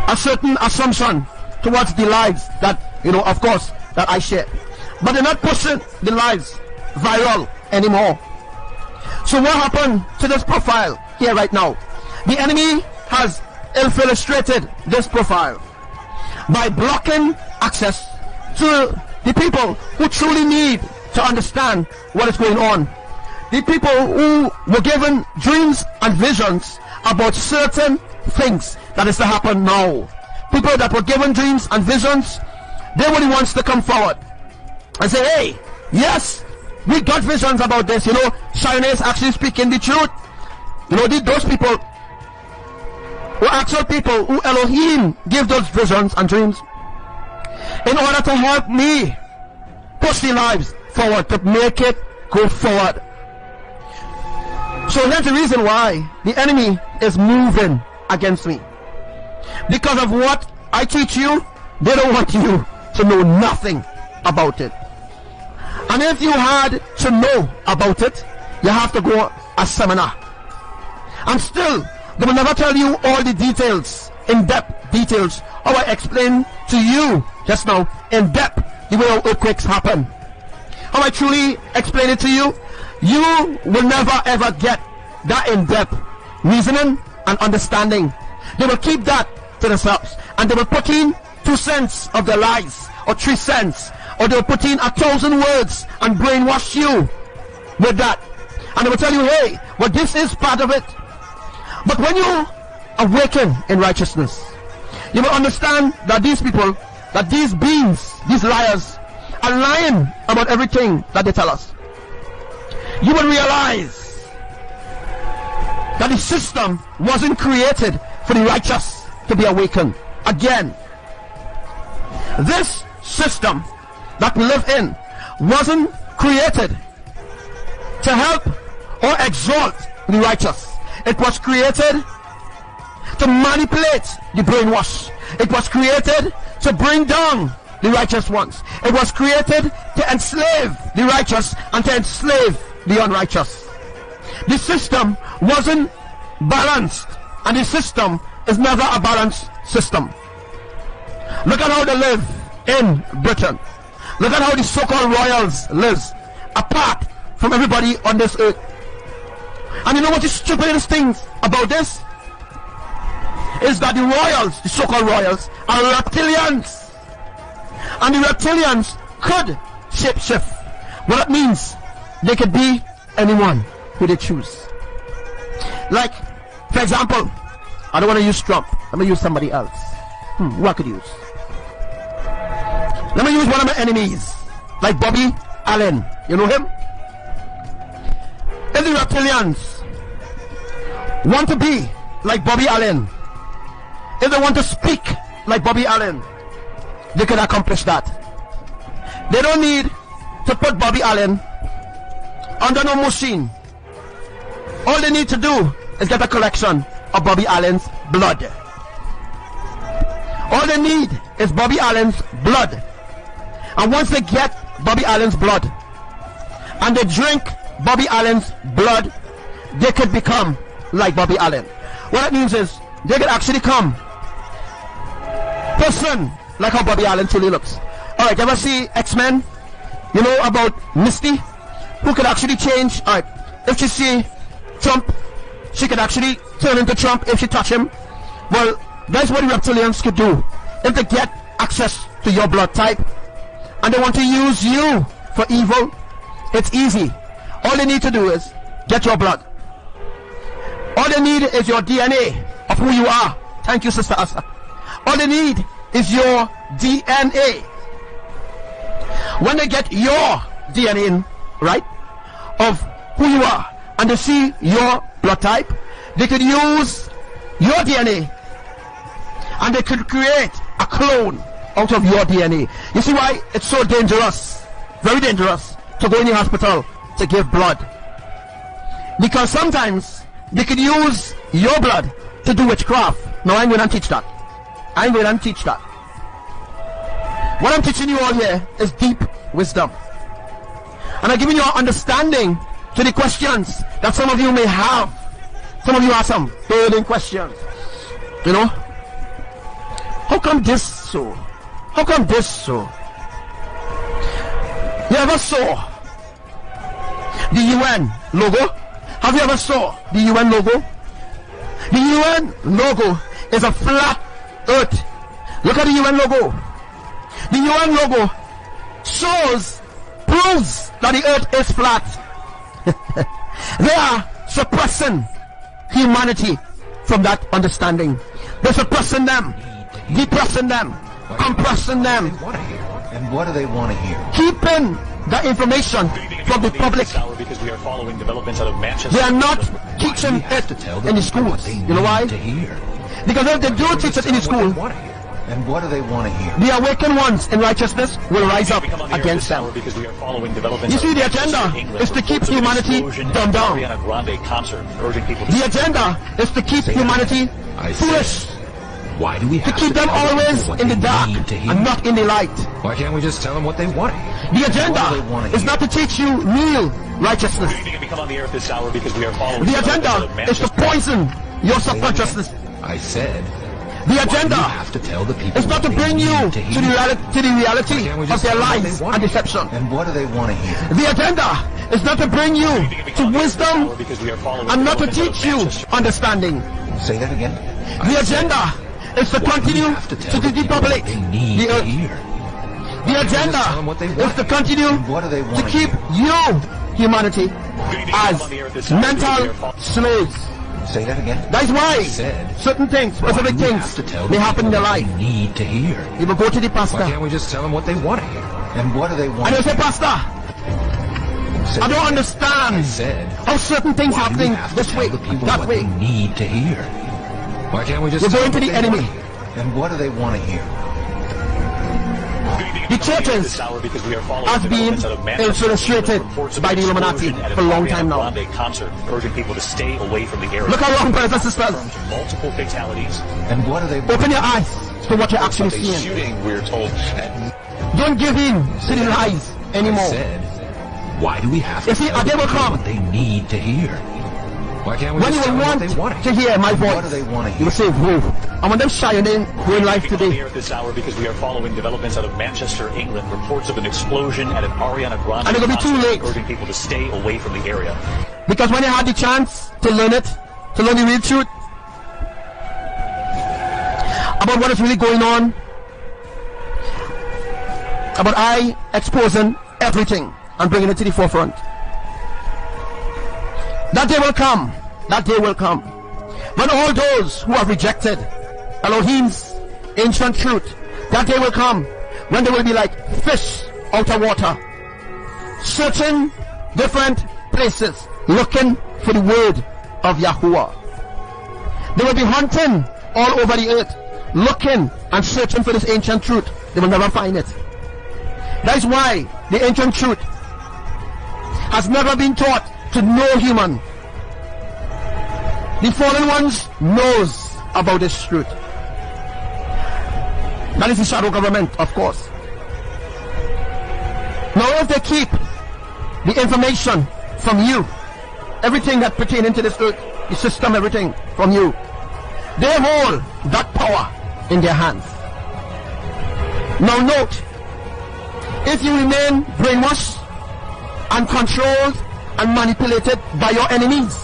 a certain assumption towards the lives that, you know, of course, that I share. But they're not pushing the lives viral anymore. So what happened to this profile here right now? The enemy has infiltrated this profile by blocking access to the people who truly need to understand what is going on. The people who were given dreams and visions about certain things that is to happen now. People that were given dreams and visions, they were the ones to come forward and say, hey, yes, we got visions about this. You know, Sharon is actually speaking the truth. You know, those people were actual people who Elohim gave those visions and dreams in order to help me push the lives forward, to make it go forward. So that's the reason why the enemy is moving against me. Because of what I teach you, they don't want you to know nothing about it. And if you had to know about it, you have to go a seminar. And still, they will never tell you all the details, in-depth details, how I explained to you just now, in-depth, the way how earthquakes happen. How I truly explain it to you, you will never ever get that in-depth reasoning and understanding. They will keep that to themselves, and they will put in 2 cents of their lies, or 3 cents, or they will put in 1,000 words and brainwash you with that. And they will tell you, hey, well, this is part of it. But when you awaken in righteousness, you will understand that these people, that these beings, these liars, are lying about everything that they tell us. You will realize that the system wasn't created for the righteous to be awakened again. This system that we live in wasn't created to help or exalt the righteous. It was created to manipulate the brainwash. It was created to bring down the righteous ones. It was created to enslave the righteous and to enslave the unrighteous. The system wasn't balanced, and the system is never a balanced system. Look at how they live in Britain. Look at how the so-called royals live apart from everybody on this earth. And you know what the stupidest thing about this is that the royals, the so-called royals, are reptilians. And the reptilians could shapeshift. What that means, they could be anyone who they choose. Like, for example, I don't want to use Trump. Let me use somebody else. Who I could use? Let me use one of my enemies, like Bobby Allen. You know him? If the reptilians want to be like Bobby Allen, if they want to speak like Bobby Allen, they can accomplish that. They don't need to put Bobby Allen under no machine. All they need to do is get a collection of Bobby Allen's blood. All they need is Bobby Allen's blood. And once they get Bobby Allen's blood and they drink Bobby Allen's blood, they could become like Bobby Allen. What that means is they could actually come person like how Bobby Allen truly looks. Alright, you ever see X-Men? You know about Misty, who could actually change? Alright, if she see Trump, she could actually turn into Trump if she touch him. Well, that's what the reptilians could do. If they get access to your blood type and they want to use you for evil, it's easy. All they need to do is get your blood. All they need is your DNA of who you are. Thank you, Sister Asa. All they need is your DNA. When they get your DNA, right, of who you are, and they see your blood type, they could use your DNA and they could create a clone out of your DNA. You see why it's so dangerous, very dangerous, to go in the hospital to give blood? Because sometimes they could use your blood to do witchcraft. No, I ain't going to teach that. I ain't going to teach that. What I'm teaching you all here is deep wisdom. And I'm giving you an understanding to the questions that some of you may have. Some of you have some burning questions. You know? How come this so? How come this so? You ever saw the UN logo? Have you ever saw the UN logo? The UN logo is a flat earth. Look at the UN logo. The UN logo proves that the earth is flat. They are suppressing humanity from that understanding. They're suppressing them, depressing them, compressing them. And what do they want to hear? Keeping the information from the public. They are not teaching it in the schools. You know why? Because if they do teach it in the school, and what do they want to hear? The awakened ones in righteousness will rise up against them. You see, the agenda is to keep humanity dumbed down. The agenda is to keep humanity foolish. Why do we have to keep them always in the dark and not in the light? Why can't we just tell them what they want? The agenda is not to teach you real righteousness. The agenda is to poison your subconsciousness. I said, the agenda is not to bring you to the reality of their lies and deception. And what do they want to hear? The agenda is not to bring you to wisdom and not to teach you understanding. Say that again. The agenda is to continue to depopulate the earth. The agenda is to continue to keep you humanity as mental slaves. Say that again. That's why Said. certain things, specific things, they happen in their life. They need to hear. You will go to the pastor. Why can't we just tell them what they want to hear? And what do they want? And they say, Pastor, I don't understand Said. how certain things Why do we happening have to this tell way, the people that what way. they need to hear? Why can't we just We're tell going to them the what they enemy. want to hear? And what do they want to hear? The churches has been infiltrated by the Illuminati for a long time now. Urging people to stay away from the area. Look around, brothers and sisters. Multiple fatalities. And what do they want? Open your eyes to what you're actually seeing. Shooting, we're told. Don't give in to the lies anymore. Said. Why do we have to You see, tell a day will people come what they need to hear? Why can't we when you just tell will them want what they want to hear my And voice. What do they want to You hear? will say, whoa. And when them Shyonye who in life On the today, air at this hour because we are following developments out of Manchester, England. Reports of an explosion at an Ariana Grande And it will be too concert, late. urging people to stay away from the area. because when you had the chance to learn it, to learn the real truth about what is really going on, about I exposing everything and bringing it to the forefront. That day will come. That day will come. When all those who have rejected Elohim's ancient truth, that day will come when they will be like fish out of water, searching different places, looking for the word of Yahuwah. They will be hunting all over the earth, looking and searching for this ancient truth. They will never find it. That is why the ancient truth has never been taught to no human. The fallen ones knows about this truth. That is the shadow government, of course. Now if they keep the information from you, everything that pertaining to this earth, the system, everything from you, they hold that power in their hands. Now note, if you remain brainwashed and controlled and manipulated by your enemies,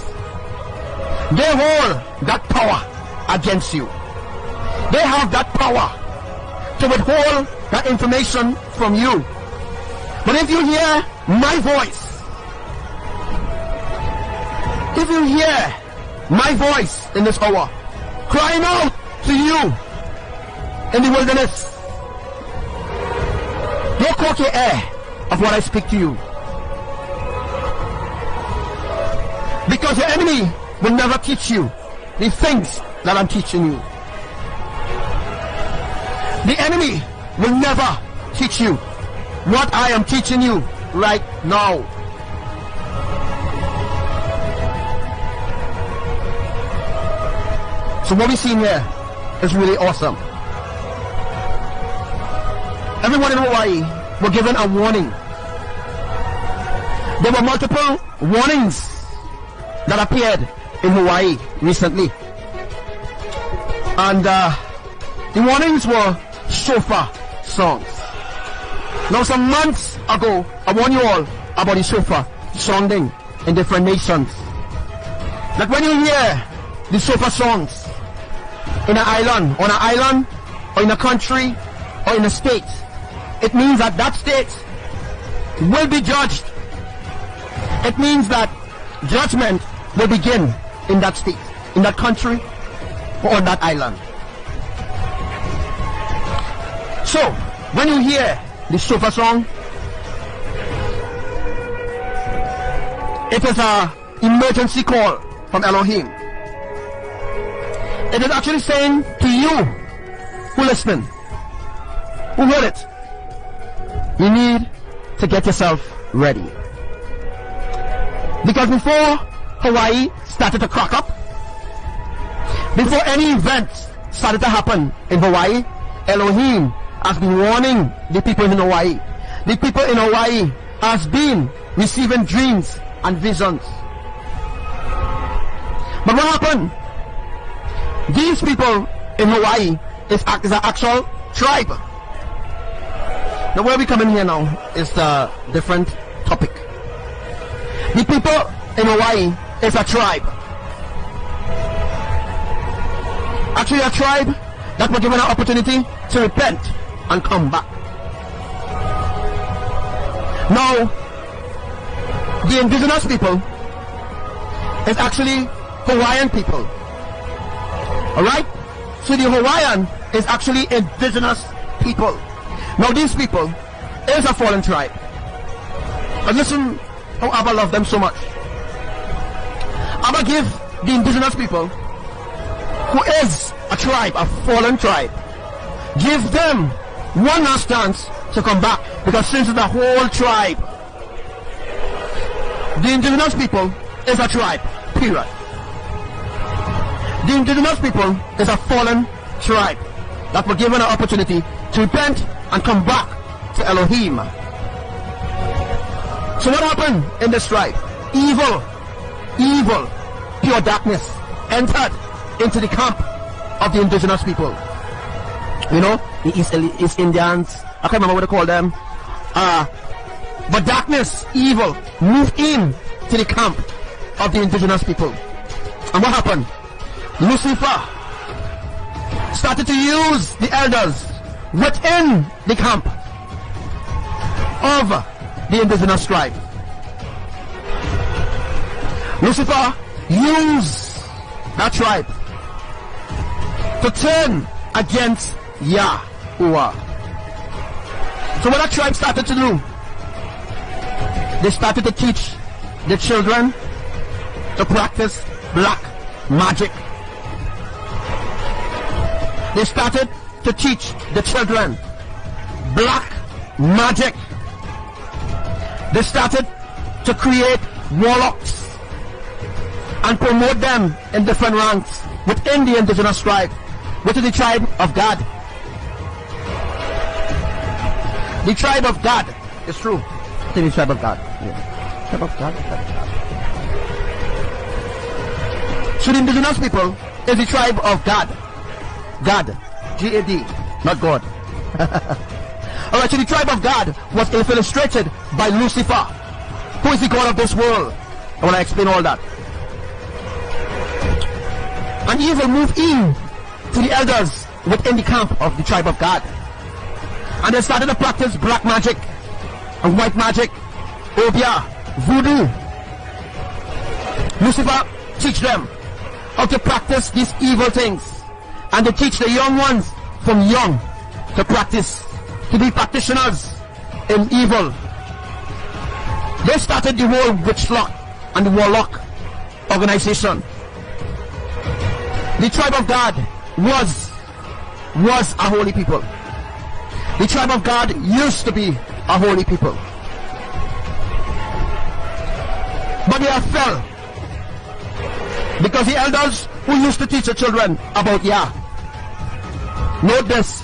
they hold that power against you. They have that power to withhold that information from you. But if you hear my voice, if you hear my voice in this hour, crying out to you in the wilderness, don't cock your ear of what I speak to you. Because your enemy will never teach you the things that I'm teaching you. The enemy will never teach you what I am teaching you right now. So what we're seeing here is really awesome. Everyone in Hawaii were given a warning. There were multiple warnings that appeared in Hawaii recently. And the warnings were shofar songs. Now some months ago, I warned you all about the shofar sounding in different nations. That when you hear the shofar songs in an island, on an island, or in a country, or in a state, it means that that state will be judged. It means that judgment will begin in that state, in that country, or on that island. So, when you hear the shofar song, it is an emergency call from Elohim. It is actually saying to you who listening, who heard it, you need to get yourself ready. Because before Hawaii started to crack up, before any events started to happen in Hawaii, Elohim has been warning the people in Hawaii. The people in Hawaii has been receiving dreams and visions. But what happened? These people in Hawaii is an actual tribe. Now where we come in here now is a different topic. The people in Hawaii is a tribe. Actually a tribe that were given an opportunity to repent and come back. Now, The indigenous people is actually Hawaiian people. Alright? So the Hawaiian is actually indigenous people. Now these people is a fallen tribe. And listen how Abba loved them so much. Abba give the indigenous people, who is a tribe, a fallen tribe, give them one last chance to come back, because since the whole tribe, the indigenous people is a tribe, period. The indigenous people is a fallen tribe that were given an opportunity to repent and come back to Elohim. So what happened in this tribe? Evil, pure darkness entered into the camp of the indigenous people. You know, the East Indians, I can't remember what they call them. But darkness, evil, moved in to the camp of the indigenous people. And what happened? Lucifer started to use the elders within the camp of the indigenous tribe. Lucifer used that tribe to turn against Yahuwah. So what that tribe started to do, they started to teach the children to practice black magic. They started to teach the children black magic. They started to create warlocks and promote them in different ranks within the indigenous tribe, which is the tribe of God. The tribe of God is true. It's the tribe of God. Yeah. Tribe of God. So the indigenous people is the tribe of God. God. G-A-D. Not God. Alright, so the tribe of God was infiltrated by Lucifer, who is the God of this world. I want to explain all that. And evil moved in to the elders within the camp of the tribe of God. And they started to practice black magic and white magic, obia, voodoo. Lucifer teach them how to practice these evil things. And they teach the young ones from young to practice, to be practitioners in evil. They started the whole witch lock and the warlock organization. The tribe of God was a holy people. The tribe of God used to be a holy people. But they have fell, because the elders who used to teach the children about Yah, note this,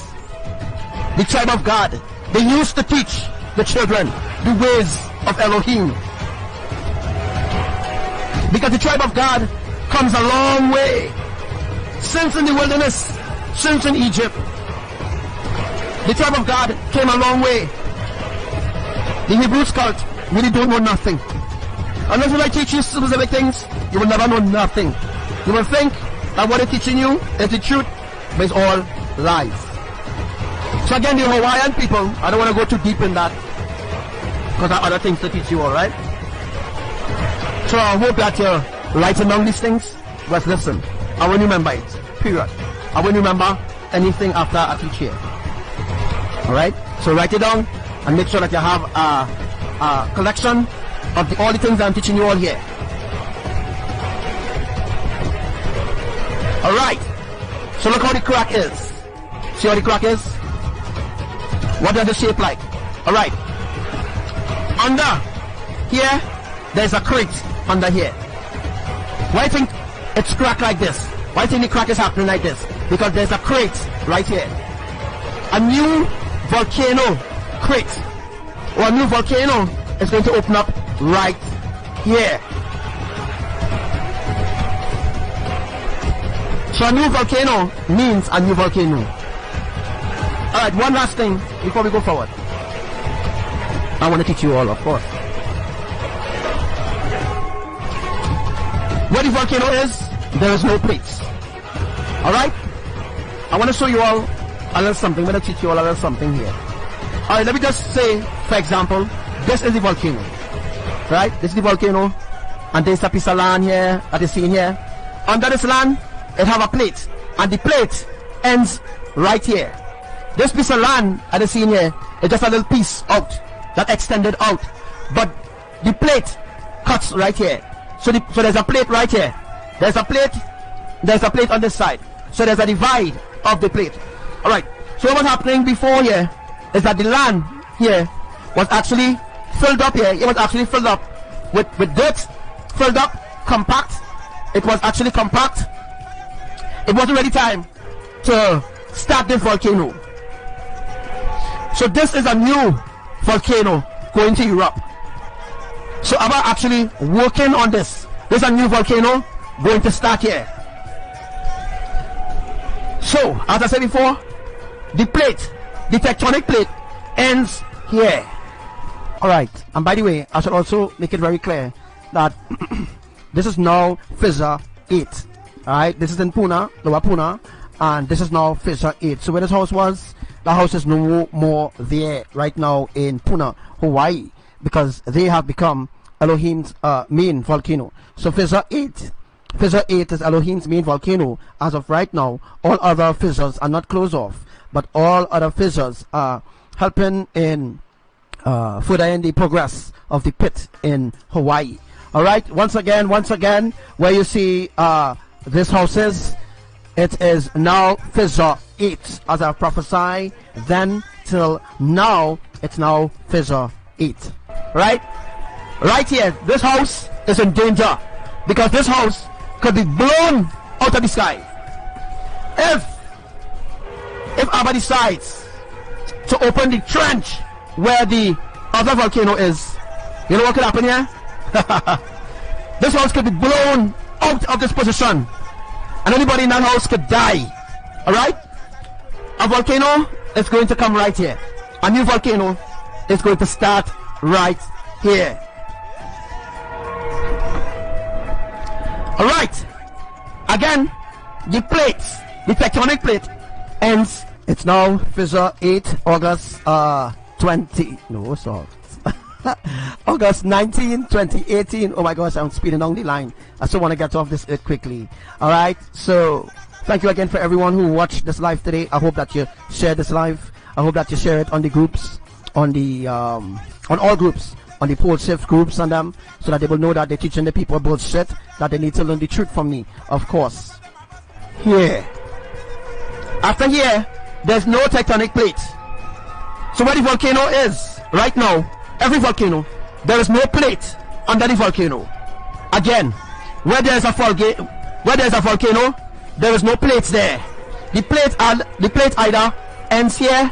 the tribe of God, they used to teach the children the ways of Elohim. Because the tribe of God comes a long way, since in the wilderness, since in Egypt. The tribe of God came a long way. The Hebrew cult really don't know nothing. Unless when I teach you specific things, you will never know nothing. You will think that what they're teaching you is the truth, but it's all lies. So again, the Hawaiian people, I don't want to go too deep in that, because there are other things to teach you, alright? So I hope that you're writing down these things. But listen, I won't remember it, period. I won't remember anything after I teach here. Alright? So write it down and make sure that you have a collection of all the things I'm teaching you all here. Alright. So look how the crack is. See how the crack is? What does the shape like? Alright. Under here, there's a crate under here. Why do you think it's cracked like this? Why do you think the crack is happening like this? Because there's a crate right here. A new volcano crate, or a new volcano is going to open up right here. So a new volcano means a new volcano. Alright, one last thing before we go forward. I want to teach you all, of course. Where the volcano is, there is no place. Alright? I want to show you all a little something. I'm going to teach you all a little something here. Alright, let me just say, for example, this is the volcano. right? This is the volcano, and there's a piece of land here that is seen here. Under this land, it have a plate, and the plate ends right here. This piece of land that is seen here is just a little piece out that extended out, but the plate cuts right here. So there's a plate right here. There's a plate on this side. So there's a divide of the plate. All right. So what's happening before here is that the land here was actually filled up here. It was actually filled up with dirt, filled up, compact. It was actually compact. It wasn't ready time to start this volcano. So this is a new volcano going to Europe. So Abba actually working on this. There's a new volcano going to start here. So, as I said before, the plate, the tectonic plate, ends here. Alright, and by the way, I should also make it very clear that this is now fissure 8. Alright, this is in Pune, Lower Pune, and this is now fissure 8. So where this house was, the house is no more there right now in Pune, Hawaii, because they have become Elohim's main volcano. So fissure 8 is Elohim's main volcano as of right now. All other fissures are not closed off, but all other fissures are helping in furthering the progress of the pit in Hawaii. Alright, once again, where you see this house is, it is now fissure 8, as I prophesied then till now. It's now fissure 8. Right here, this house is in danger, because this house could be blown out of the sky if Abba decides to open the trench where the other volcano is. You know what could happen here? This house could be blown out of this position, and anybody in that house could die. Alright? A volcano is going to come right here. A new volcano is going to start right here. Alright. Again, the plates, the tectonic plate ends. It's now fissure 8, August 20. No, sorry. August 19, 2018. Oh my gosh, I'm speeding down the line. I still want to get off this quickly. Alright, so thank you again for everyone who watched this live today. I hope that you share this live. I hope that you share it on the groups, on the on all groups, on the pole shift groups and them, so that they will know that they're teaching the people bullshit, that they need to learn the truth from me. Of course. Here. After here, there's no tectonic plate. So where the volcano is right now, every volcano, there is no plate under the volcano. Again, where there's a volcano, there is no plates there. The plate either ends here,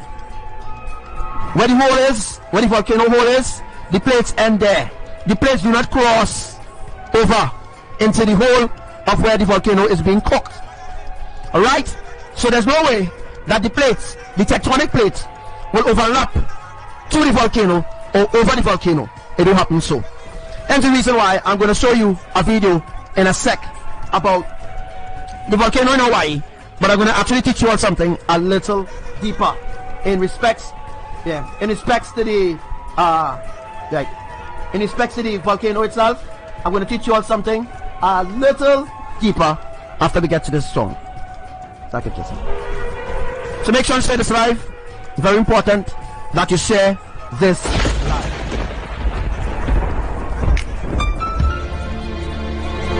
where the hole is, where the volcano hole is, the plates end there. The plates do not cross over into the hole of where the volcano is being cooked. Alright? So there's no way that the plates, the tectonic plates, will overlap to the volcano or over the volcano. It will happen so. And the reason why I'm going to show you a video in a sec about the volcano in Hawaii, but I'm going to actually teach you all something a little deeper in respects to the volcano itself. I'm going to teach you all something a little deeper after we get to this song. So make sure you share this live. Very important that you share this live.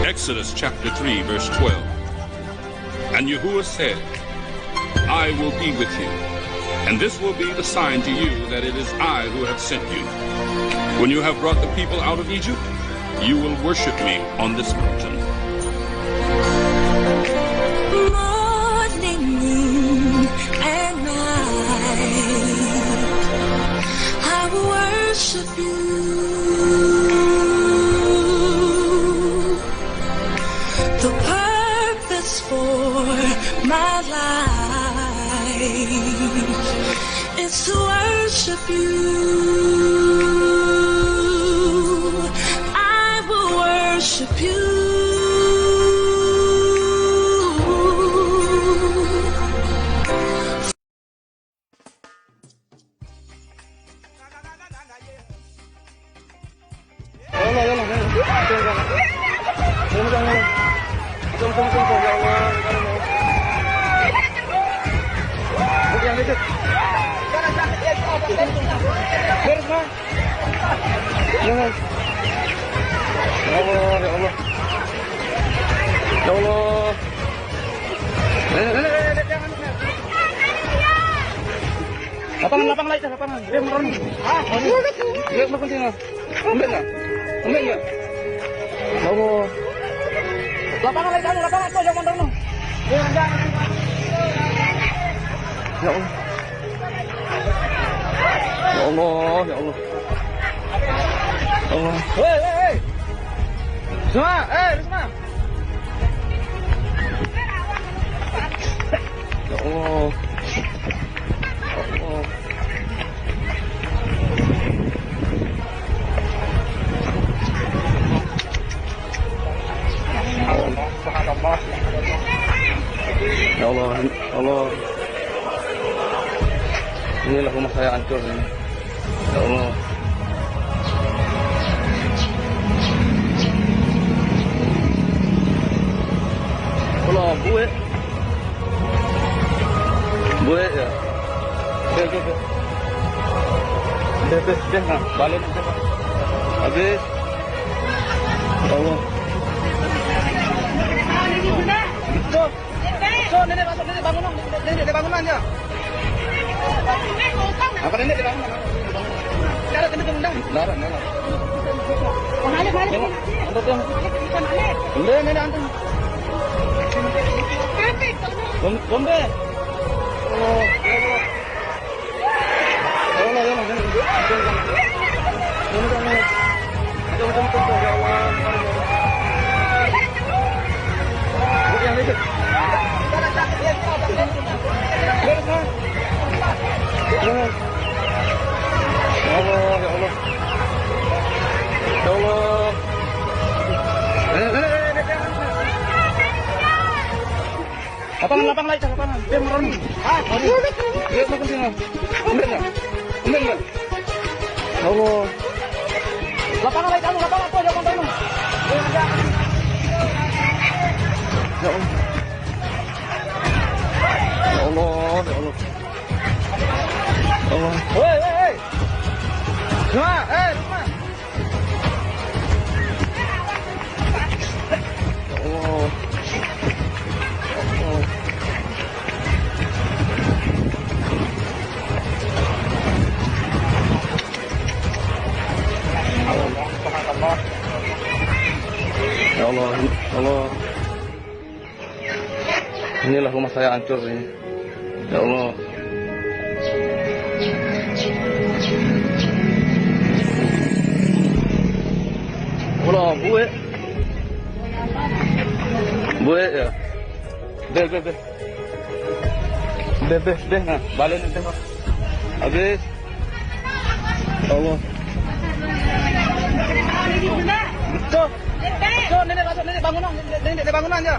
Exodus chapter 3 verse 12. And Yahuwah said, I will be with you, and this will be the sign to you that it is I who have sent you. When you have brought the people out of Egypt, you will worship me on this mountain. Morning, noon, and night, I will worship you. The purpose for my life is to worship you. I will worship you. Lapangan lagi, lapangan. Dia merem. Dia makan sini. Ambil enggak? Ambil enggak? Allah. Lapangan lagi, lapangan tuh jangan dorong. Ya Allah. Ya Allah, ya Allah. Allah. Hei. Semua, semua. Ya Allah. Ya Allah, Allah. Inilah rumah saya hancur ini. Ya Allah. Allah, buat. Buat ya. Deh, nah, balik nanti. Habis. Ya Allah. So, nenek masuk, nenek bangunan, nenek bangunan ya. Apa nenek di bangunan? Cara nenek bangunan. Darah. Balik. Antar dia. Nenek antar. Bombe. Oh, ya Allah. Ya Allah. Lapang lagi, lapangan. Dia merem. Dia makan sini. Ambil enggak? Allah. Lapangan lagi, lapangan tuh jangan dorong. Ya Allah. Ya Allah, ya Allah. Allah. Hei. Semua, semua. Ya Allah. Ya Allah, Allah. Inilah rumah saya hancur ini. Ya Allah. Allah, buat. Buat ya. Deh, nah, balik nanti. Habis. Allah. So, nenek masuk, nenek bangunan, nenek di bangunan ya.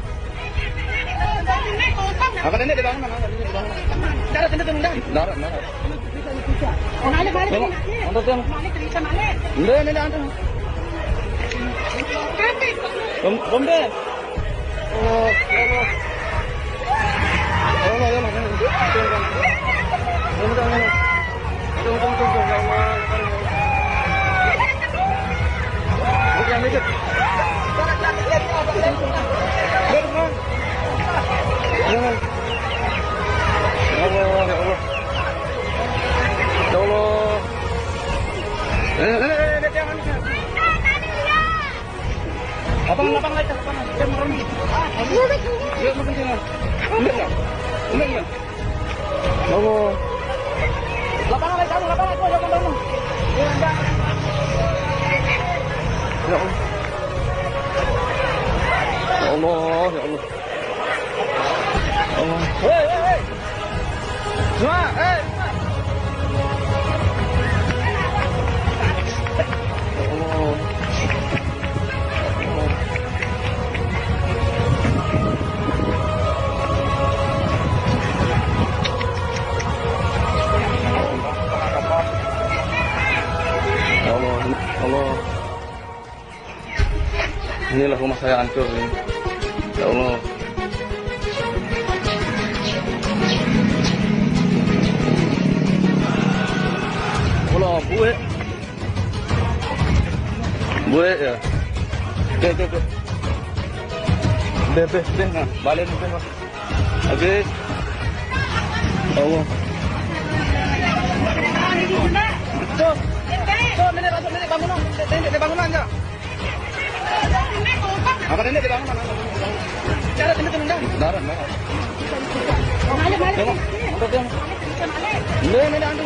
Apa nenek di bangunan? Cara nenek bangunan. Darah. Balik. Antar dia. Nenek antar. Bombe. Oh, ya Allah. Allah, ya Allah. Tunggu, ya Allah. Bukan dikit. Lapang lagi, lapangan. Dia merem. Dia makan sini. Ambil enggak? Ya Allah. Lapangan lagi, lapangan tuh jangan dorong. Ya Allah. Ya Allah, ya Allah. Allah. Hei. Semua, semua. Ya Allah. Ya Allah. Inilah rumah saya hancur ini. Ya Allah. Allah, buat. Buat ya. Oke. Beh, nah, balik nih, Pak. Oke. Allah. Tuh, Nenek bangunan, Nenek bangunan aja. Apa Nenek di bangunan? Cara Nenek tendang. Darah. Tengok, tengok. Nenek andu.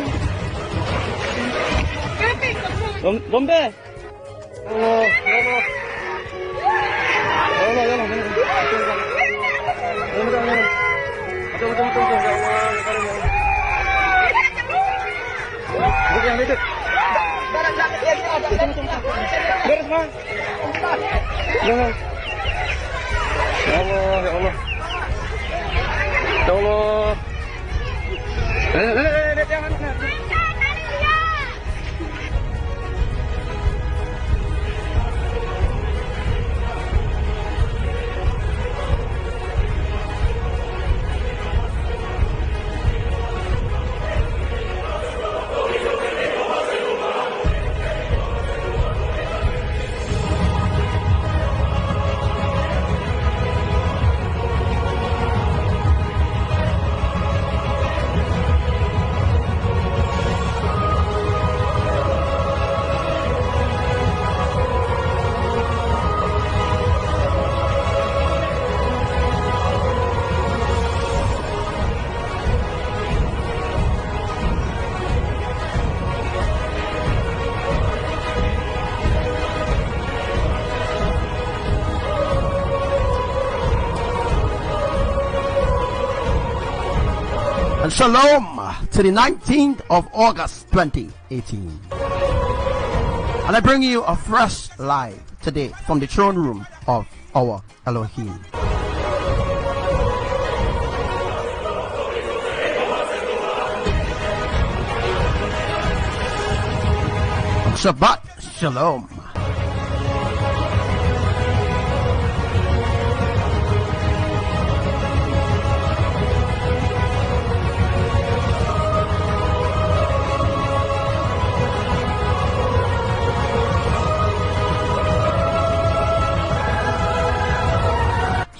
Bombe. Allah. And shalom to the 19th of August 2018. And I bring you a fresh live today from the throne room of our Elohim. Shabbat Shalom.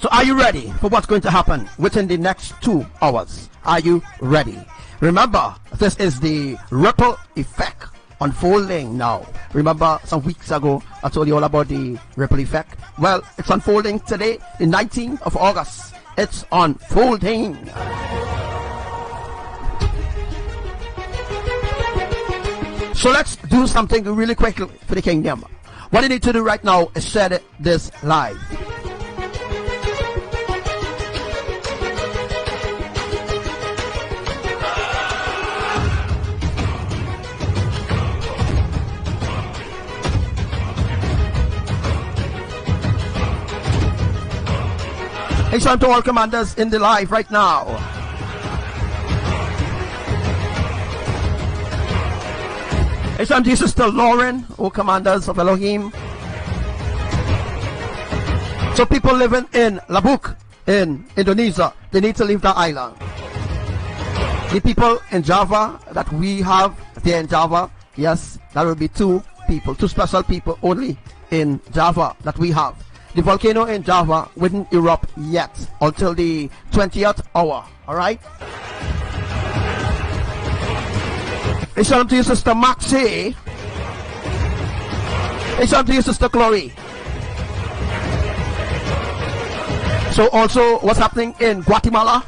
So are you ready for what's going to happen within the next 2 hours? Are you ready? Remember, this is the ripple effect unfolding now. Remember some weeks ago I told you all about the ripple effect? Well, it's unfolding today, the 19th of August. It's unfolding. So let's do something really quickly for the kingdom. What you need to do right now is share this live. Hey, Sharon, to all commanders in the live right now. Hey, Sharon, to Sister Lauren, all commanders of Elohim. So people living in Labuk, in Indonesia, they need to leave the island. The people in Java that we have there in Java, yes, that will be 2 people, 2 special people only in Java that we have. The volcano in Java wouldn't erupt yet until the 20th hour. Alright? It's on to you, Sister Maxie. It's on to you, Sister Chloe. So also, what's happening in Guatemala?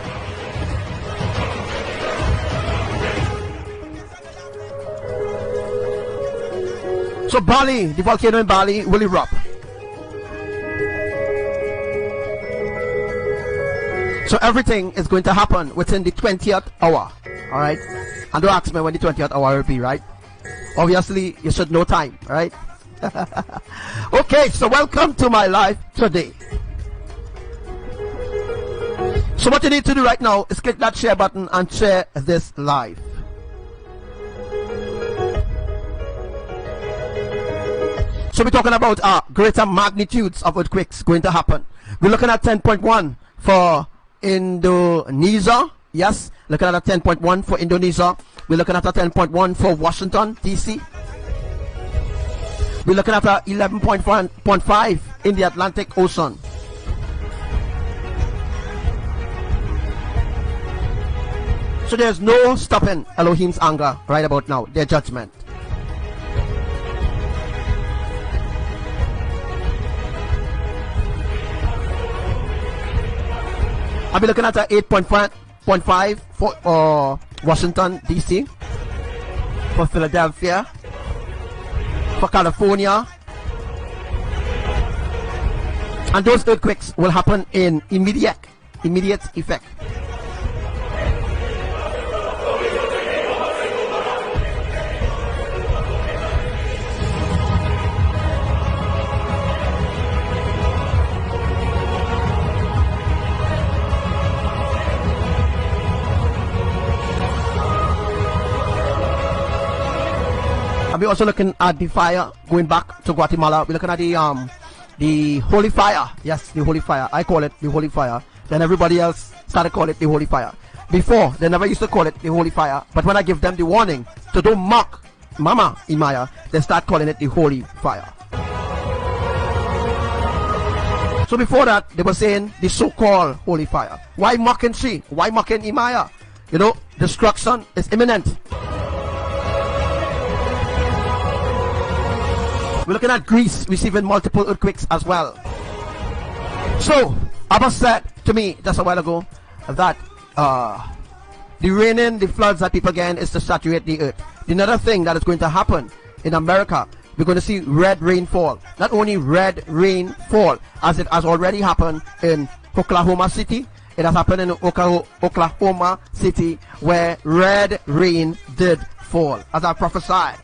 So Bali, the volcano in Bali will erupt. So everything is going to happen within the 20th hour. Alright? And don't ask me when the 20th hour will be, right? Obviously, you should know time, right? Okay, so welcome to my live today. So what you need to do right now is click that share button and share this live. So we're talking about greater magnitudes of earthquakes going to happen. We're looking at 10.1 for Indonesia. Yes, looking at a 10.1 for Indonesia. We're looking at a 10.1 for Washington, D.C. We're looking at a 11.5 in the Atlantic Ocean. So there's no stopping Elohim's anger right about now, their judgment. I'll be looking at a 8.5 for Washington, D.C., for Philadelphia, for California. And those earthquakes will happen in immediate effect. We're also looking at the fire going back to Guatemala. We're looking at the holy fire. Yes, the holy fire. I call it the holy fire. Then everybody else started calling it the holy fire. Before, they never used to call it the holy fire. But when I give them the warning to don't mock Mama IMAYAH, they start calling it the holy fire. So before that, they were saying the so-called holy fire. Why mocking she? Why mocking IMAYAH? You know, destruction is imminent. We're looking at Greece receiving multiple earthquakes as well. So, Abba said to me just a while ago that the raining, the floods that people get is to saturate the earth. Another thing that is going to happen in America, we're going to see red rainfall. Not only red rainfall, as it has already happened in Oklahoma City, it has happened in Oklahoma City where red rain did fall, as I prophesied.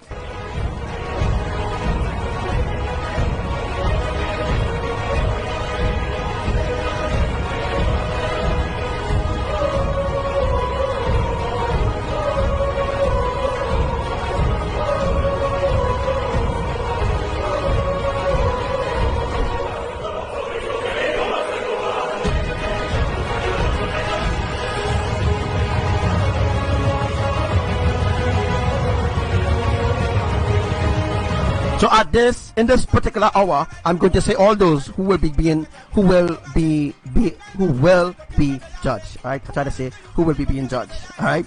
So at in this particular hour, I'm going to say all those who will be judged. All right, I try to say who will be being judged. All right.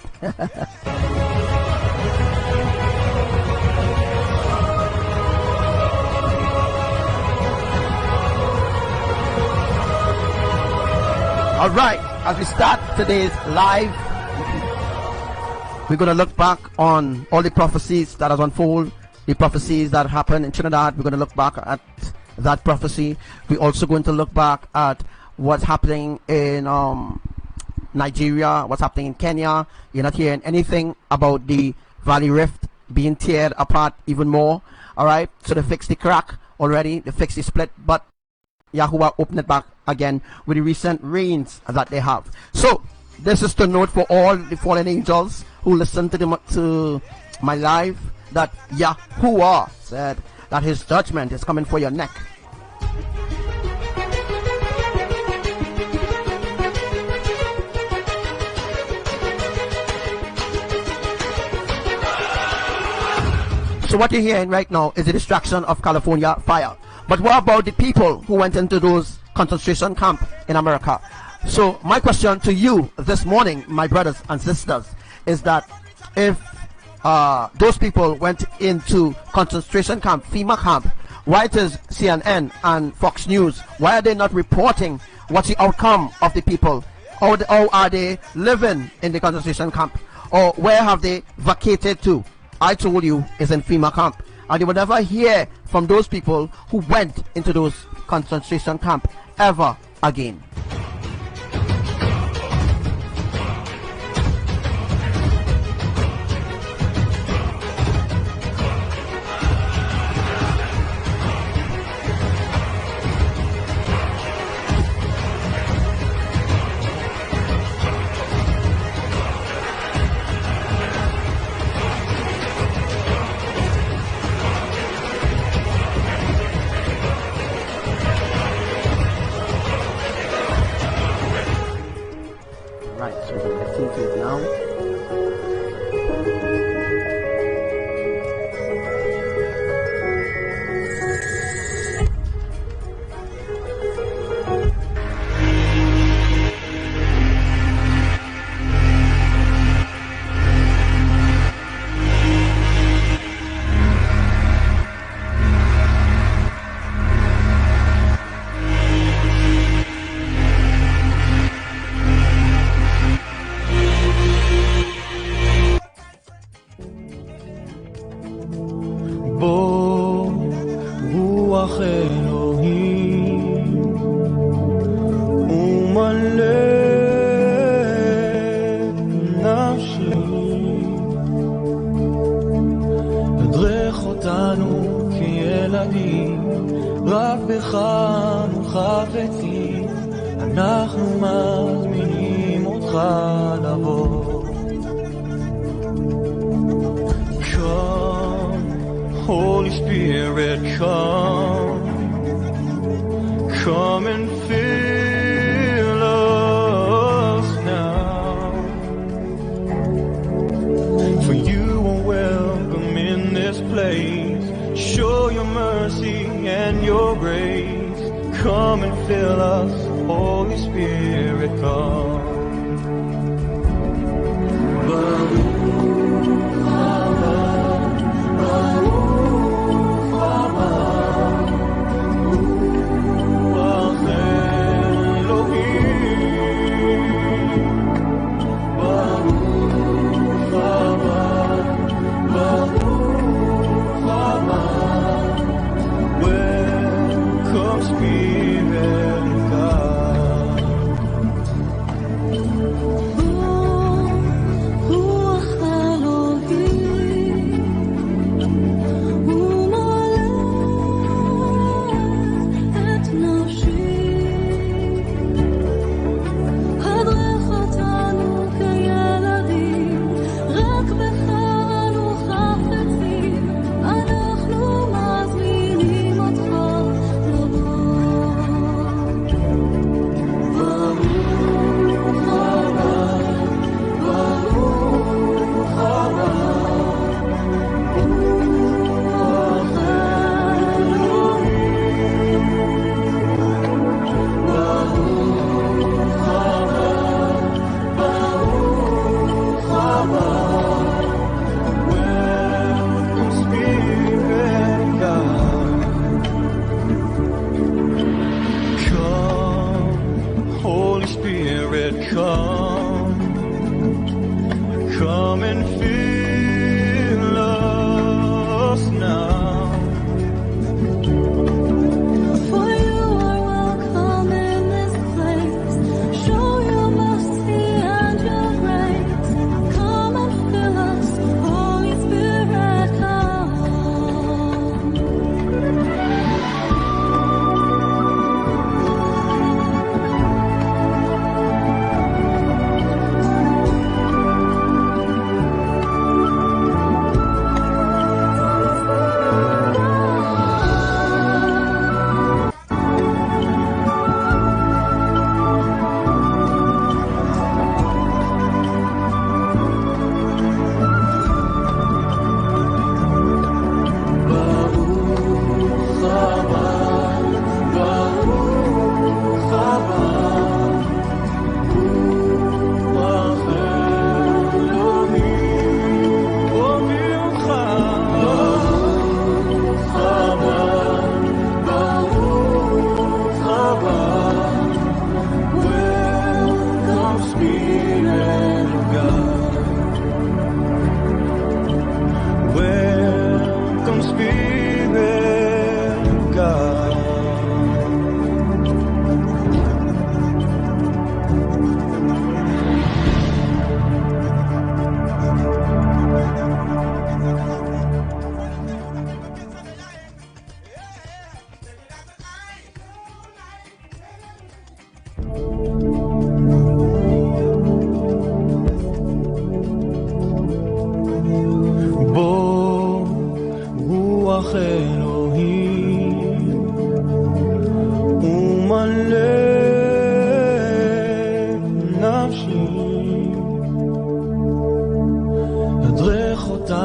All right. As we start today's live, we're going to look back on all the prophecies that has unfolded. The prophecies that happened in Trinidad, we're going to look back at that prophecy. We're also going to look back at what's happening in Nigeria, what's happening in Kenya. You're not hearing anything about the Valley Rift being teared apart even more. All right, so they fixed the crack already, they fixed the split, but Yahuwah opened it back again with the recent rains that they have. So this is to note for all the fallen angels who listen to my live, that Yahuwah said that his judgment is coming for your neck. So what you're hearing right now is the destruction of California fire. But what about the people who went into those concentration camps in America? So my question to you this morning, my brothers and sisters, is that if those people went into concentration camp, FEMA camp, why is CNN and Fox News, why are they not reporting what's the outcome of the people? How are they living in the concentration camp? Or where have they vacated to? I told you it's in FEMA camp. And you will never hear from those people who went into those concentration camp ever again.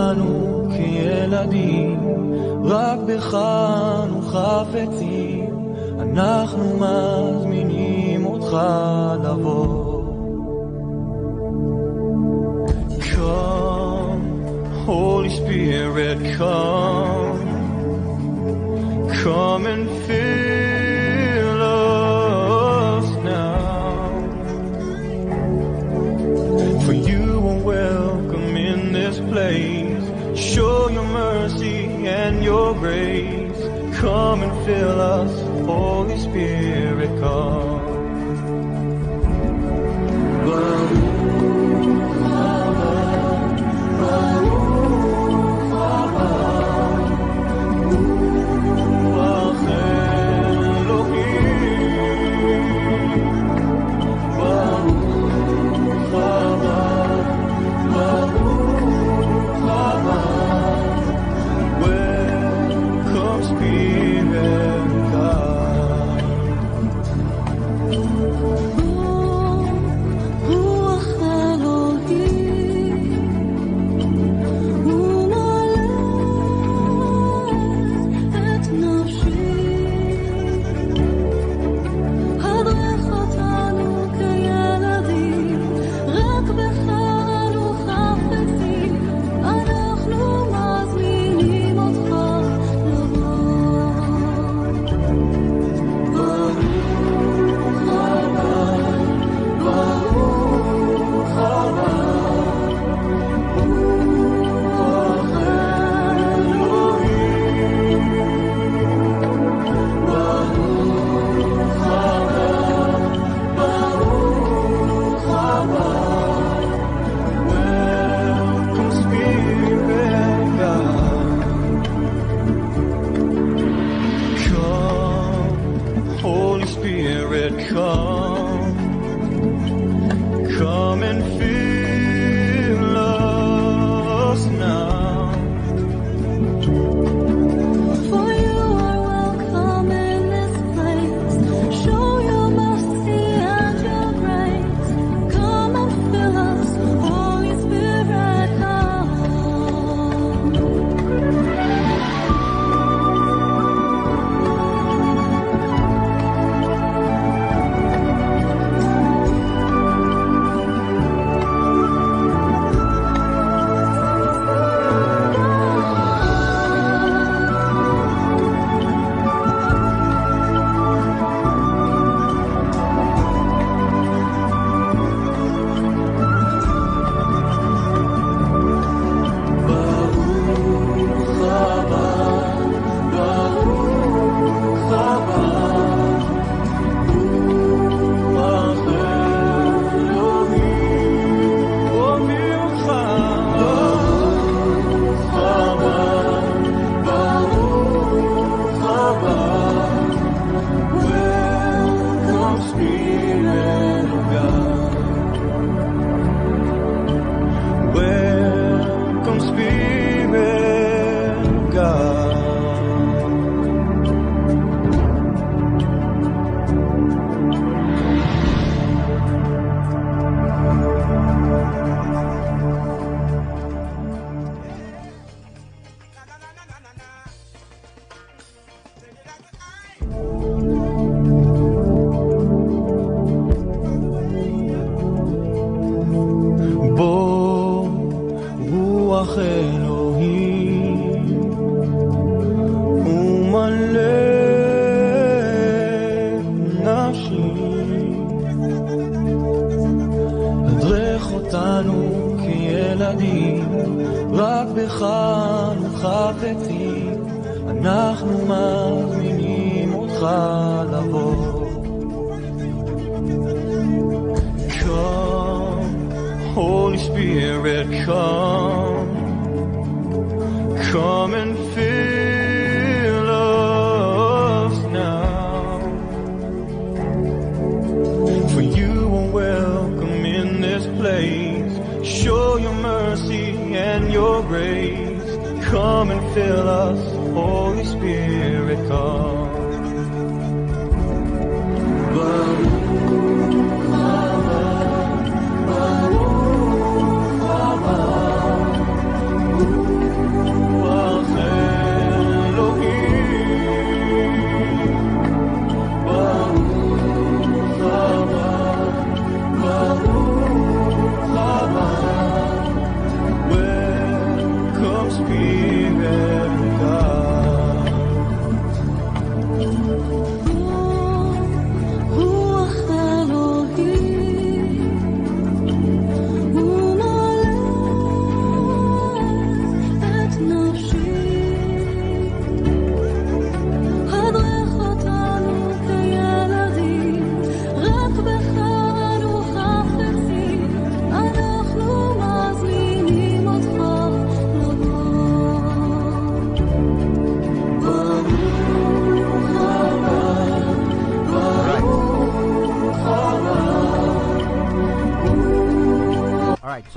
אותנו כילדים, רק בך אנו חפצים, אנחנו מזמינים אותך לבוא. Come, Holy Spirit, come and fill us now. For you are welcome in this place. Show your mercy and your grace. Come and fill us, Holy Spirit, come. Ooh.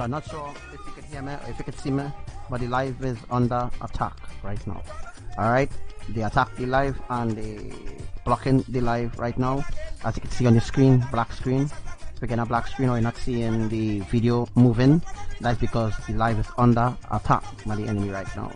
So I'm not sure if you can hear me or if you can see me, but the live is under attack right now. Alright, they attack the live and they blocking the live right now. As you can see on the screen, black screen. If you're getting a black screen or you're not seeing the video moving, that's because the live is under attack by the enemy right now.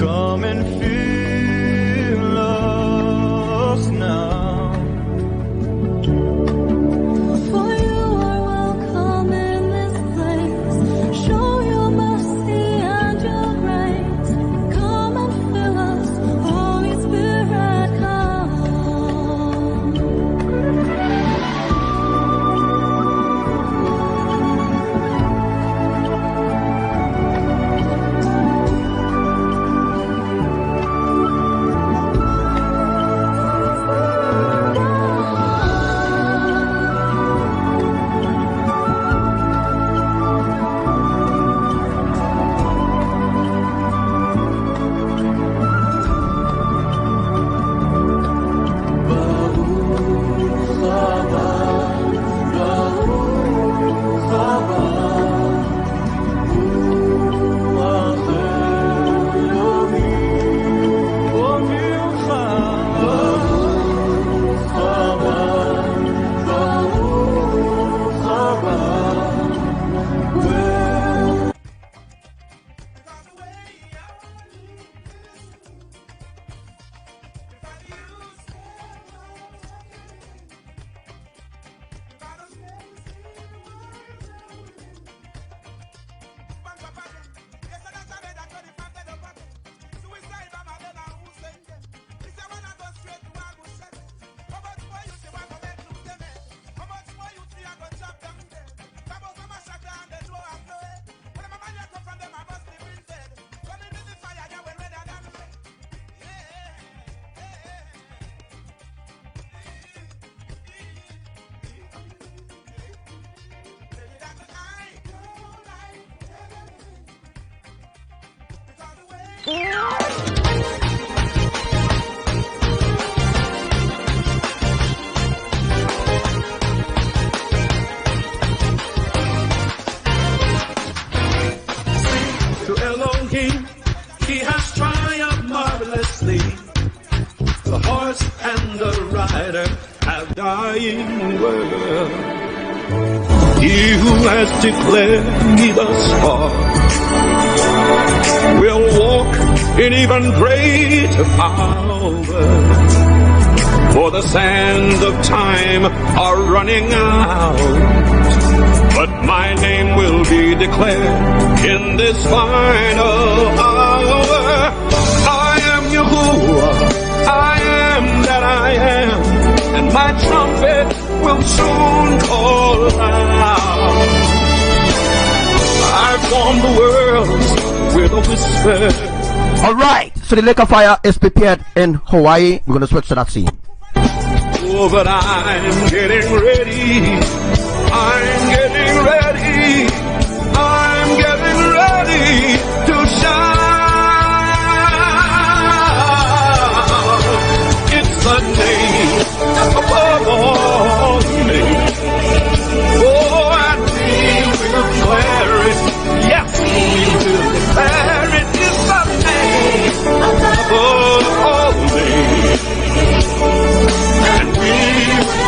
Come and fill us now. For you are welcome in this place. Show your mercy and your grace. Come and fill us, Holy Spirit, come. To Elohim, he has triumphed marvelously. The horse and the rider have dying word. He who has declared me thus far will walk in even greater power. For the sands of time are running out, but my name will be declared in this final hour. I am Yahuwah, I am that I am, and my trumpet will soon call out. I formed the worlds with a whisper. Alright, so the lake of fire is prepared in Hawaii. We're gonna switch to that scene. Oh, but I'm getting ready. I'm getting ready. I'm getting ready to shine. It's the name above all names. Oh, and we will declare it. Yes, we will declare it. It's the name above all names. And we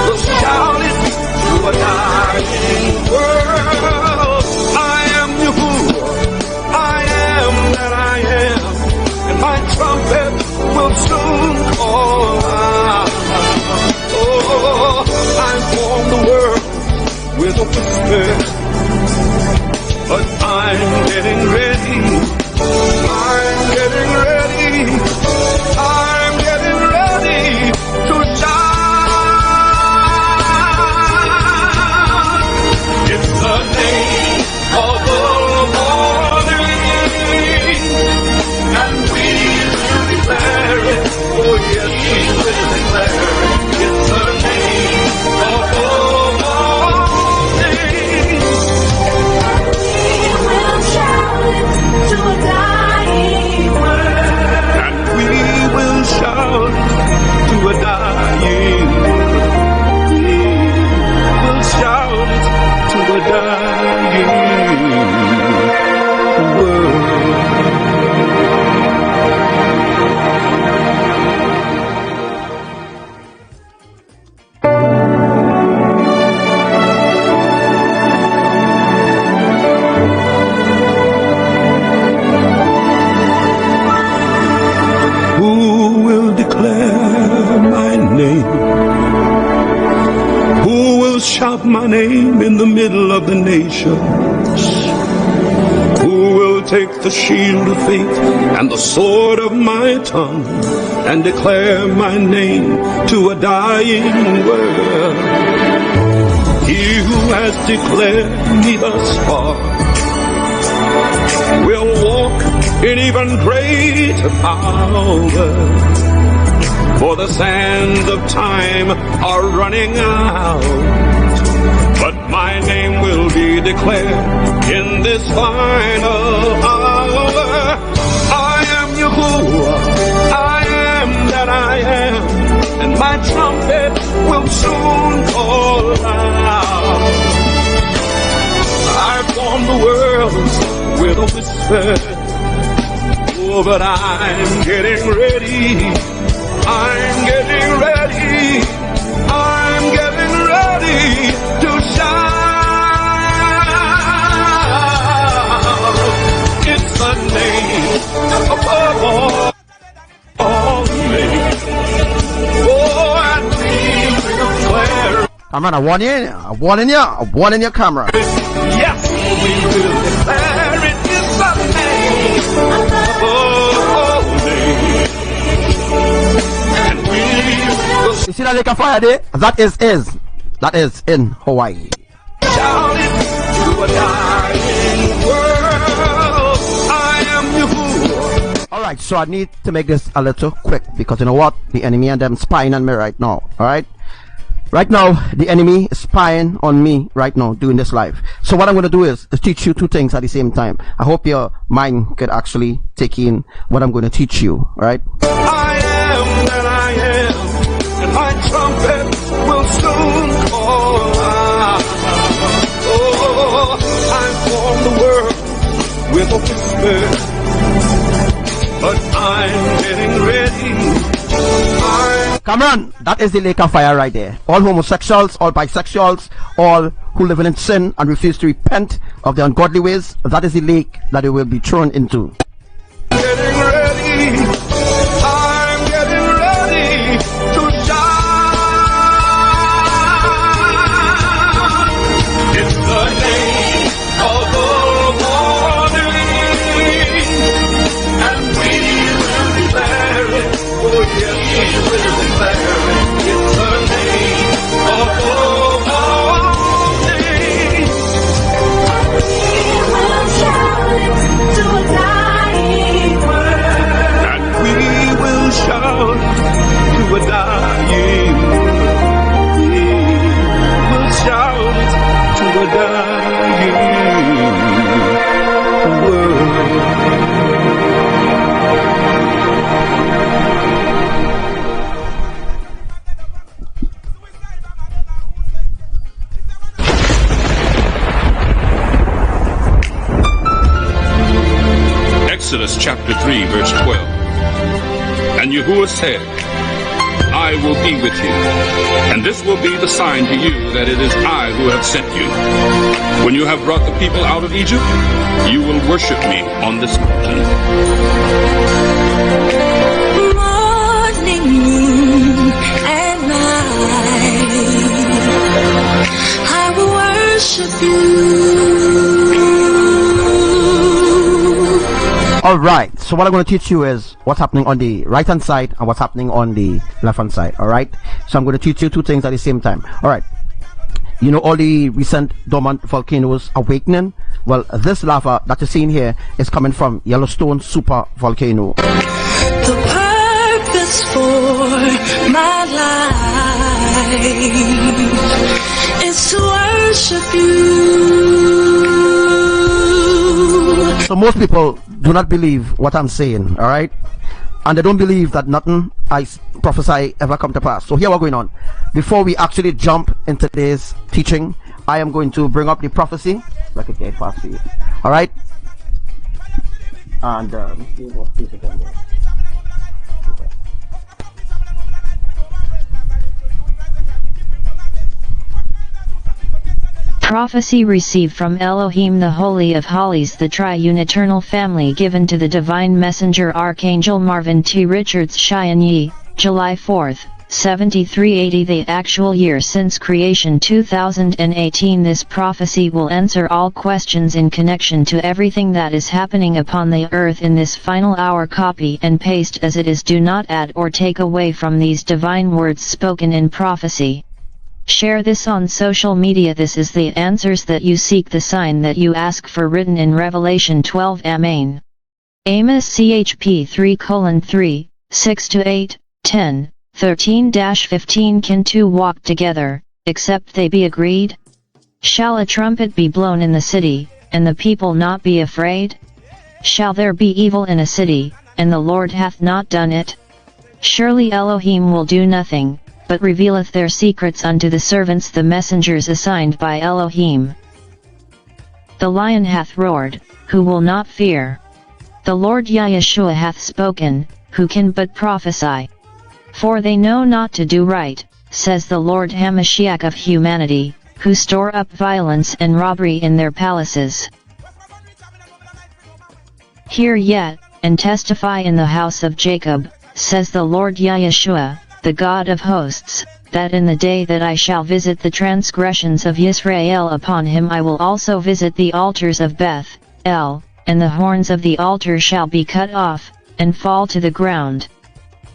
will shout it to a dying world. my name in the middle of the nations? Who will take the shield of faith and the sword of my tongue and declare my name to a dying world? He who has declared me thus far will walk in even greater power. For the sands of time are running out, but my name will be declared in this final hour. I am Yahuwah, I am that I am, and my trumpet will soon call out. I formed the worlds with a whisper, oh, but I'm getting ready. I'm getting ready, I'm getting ready to shout. It's the name above all names. Oh, and we will declare. I'm on a one in your camera. Yes, we will declare it is the name above all names. You see that lake of fire there? That is in Hawaii. Shout it to a dying world. I am Yahuwah. Alright, so I need to make this a little quick because you know what? The enemy and them spying on me right now. Alright? Right now, the enemy is spying on me right now doing this live. So what I'm going to do is teach you two things at the same time. I hope your mind could actually take in what I'm going to teach you. Alright? I am that I am, and my trumpet will soon call out. Oh, I formed the world with a whisper, but I'm getting ready. Cameron, that is the lake of fire right there. All homosexuals, all bisexuals, all who live in sin and refuse to repent of their ungodly ways, that is the lake that they will be thrown into. Getting ready, I'm getting ready to shout. It's the name of the morning, and we will declare it. Oh yes, we will declare it. It's the name of the morning. We will shout it to a dying world. And we will shout to a dying world. We will shout to a dying world. Exodus chapter 3 verse 12. And Yahuwah said, I will be with you, and this will be the sign to you that it is I who have sent you. When you have brought the people out of Egypt, you will worship me on this mountain. Morning, noon, and night, I will worship you. Alright, so what I'm going to teach you is what's happening on the right hand side and what's happening on the left hand side. Alright, so I'm going to teach you two things at the same time. Alright, you know all the recent dormant volcanoes awakening? Well, this lava that you're seeing here is coming from Yellowstone super volcano. The purpose for my life is to worship you. So most people do not believe what I'm saying, alright? And they don't believe that nothing I prophesy ever come to pass. So here what's going on. Before we actually jump into today's teaching, I am going to bring up the prophecy. Like a get fast for you. Alright? And let's see what piece again there. Prophecy received from Elohim, the Holy of Holies, the Triune Eternal Family, given to the Divine Messenger Archangel Marvin T. Richards, Shyonye, July 4, 7380, the actual year since creation 2018. This prophecy will answer all questions in connection to everything that is happening upon the earth in this final hour. Copy and paste as it is. Do not add or take away from these divine words spoken in prophecy. Share this on social media. This is the answers that you seek, the sign that you ask for, written in Revelation 12. Amen. Amos chp 3:3, 6-8, 10, 13-15. Can two walk together, except they be agreed? Shall a trumpet be blown in the city, and the people not be afraid? Shall there be evil in a city, and the Lord hath not done it? Surely Elohim will do nothing, but revealeth their secrets unto the servants, the messengers assigned by Elohim. The lion hath roared, who will not fear? The Lord YAHUSHUA hath spoken, who can but prophesy? For they know not to do right, says the Lord Hamashiach of humanity, who store up violence and robbery in their palaces. Hear yet, and testify in the house of Jacob, says the Lord YAHUSHUA, the God of hosts, that in the day that I shall visit the transgressions of Israel, upon him I will also visit the altars of Beth El, and the horns of the altar shall be cut off, and fall to the ground.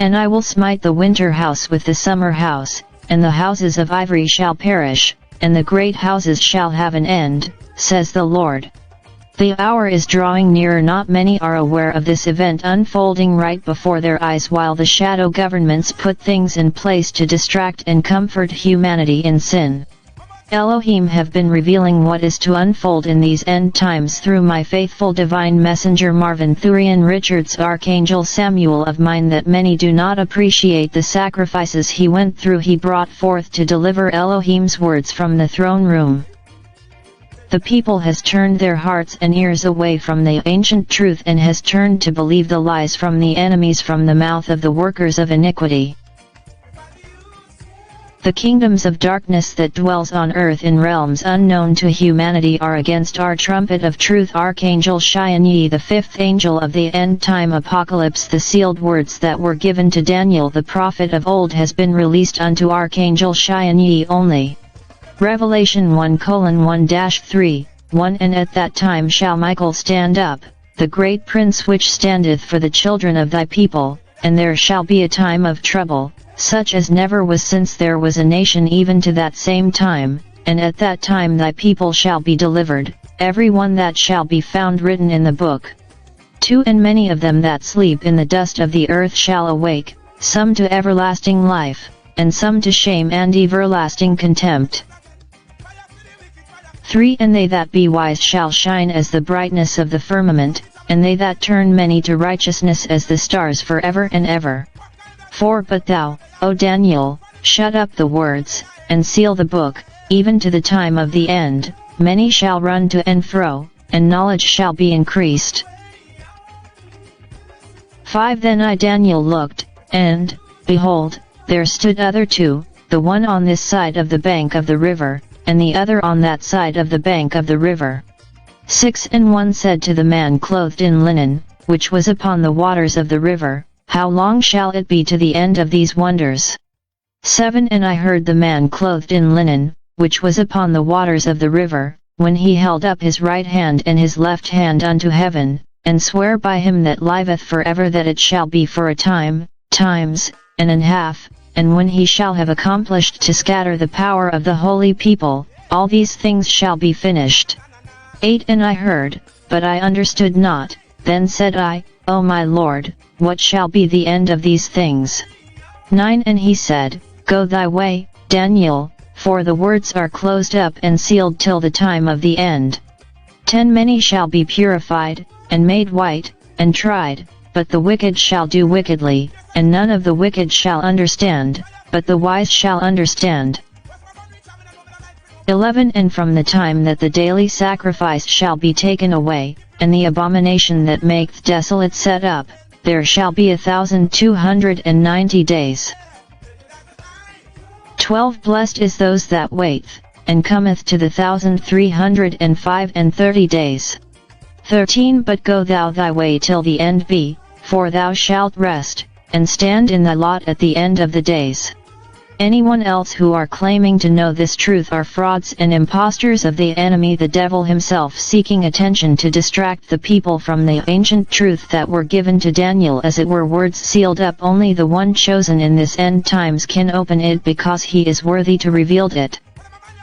And I will smite the winter house with the summer house, and the houses of ivory shall perish, and the great houses shall have an end, says the Lord. The hour is drawing nearer. Not many are aware of this event unfolding right before their eyes, while the shadow governments put things in place to distract and comfort humanity in sin. Elohim have been revealing what is to unfold in these end times through my faithful divine messenger Marvin, Thurian, Richard's Archangel Samuel of mine, that many do not appreciate the sacrifices he went through. He brought forth to deliver Elohim's words from the throne room. The people has turned their hearts and ears away from the ancient truth and has turned to believe the lies from the enemies, from the mouth of the workers of iniquity. The kingdoms of darkness that dwells on earth in realms unknown to humanity are against our trumpet of truth. Archangel Shyonye, the fifth angel of the end-time apocalypse, the sealed words that were given to Daniel the prophet of old has been released unto Archangel Shyonye only. Revelation 1:1-3, 1. And at that time shall Michael stand up, the great prince which standeth for the children of thy people, and there shall be a time of trouble, such as never was since there was a nation even to that same time, and at that time thy people shall be delivered, every one that shall be found written in the book. 2. And many of them that sleep in the dust of the earth shall awake, some to everlasting life, and some to shame and everlasting contempt. 3. And they that be wise shall shine as the brightness of the firmament, and they that turn many to righteousness as the stars forever and ever. 4. But thou, O Daniel, shut up the words, and seal the book, even to the time of the end. Many shall run to and fro, and knowledge shall be increased. 5. Then I Daniel looked, and, behold, there stood other two, the one on this side of the bank of the river, and the other on that side of the bank of the river. 6. And one said to the man clothed in linen, which was upon the waters of the river, how long shall it be to the end of these wonders? 7. And I heard the man clothed in linen, which was upon the waters of the river, when he held up his right hand and his left hand unto heaven, and sware by him that liveth forever that it shall be for a time, times, and an half, and when he shall have accomplished to scatter the power of the holy people, all these things shall be finished. 8. And I heard, but I understood not. Then said I, O my Lord, what shall be the end of these things? 9. And he said, Go thy way, Daniel, for the words are closed up and sealed till the time of the end. 10. Many shall be purified, and made white, and tried, but the wicked shall do wickedly, and none of the wicked shall understand, but the wise shall understand. 11. And from the time that the daily sacrifice shall be taken away, and the abomination that maketh desolate set up, there shall be 1,290 days. 12. Blessed is those that waiteth, and cometh to the 1,330 days. 13. But go thou thy way till the end be, for thou shalt rest, and stand in thy lot at the end of the days. Anyone else who are claiming to know this truth are frauds and impostors of the enemy, the devil himself, seeking attention to distract the people from the ancient truth that were given to Daniel, as it were words sealed up. Only the one chosen in this end times can open it, because he is worthy to reveal it,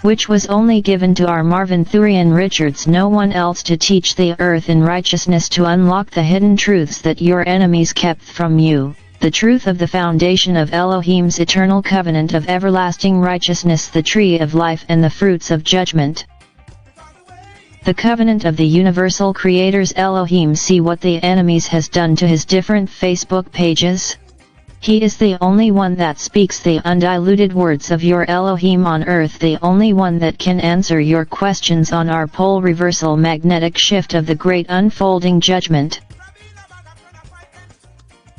which was only given to our Marvin Thurian Richards, no one else, to teach the earth in righteousness, to unlock the hidden truths that your enemies kept from you. The truth of the foundation of Elohim's eternal covenant of everlasting righteousness, the tree of life and the fruits of judgment. The covenant of the universal creators Elohim. See what the enemies has done to his different Facebook pages. He is the only one that speaks the undiluted words of your Elohim on earth, the only one that can answer your questions on our pole reversal magnetic shift of the great unfolding judgment.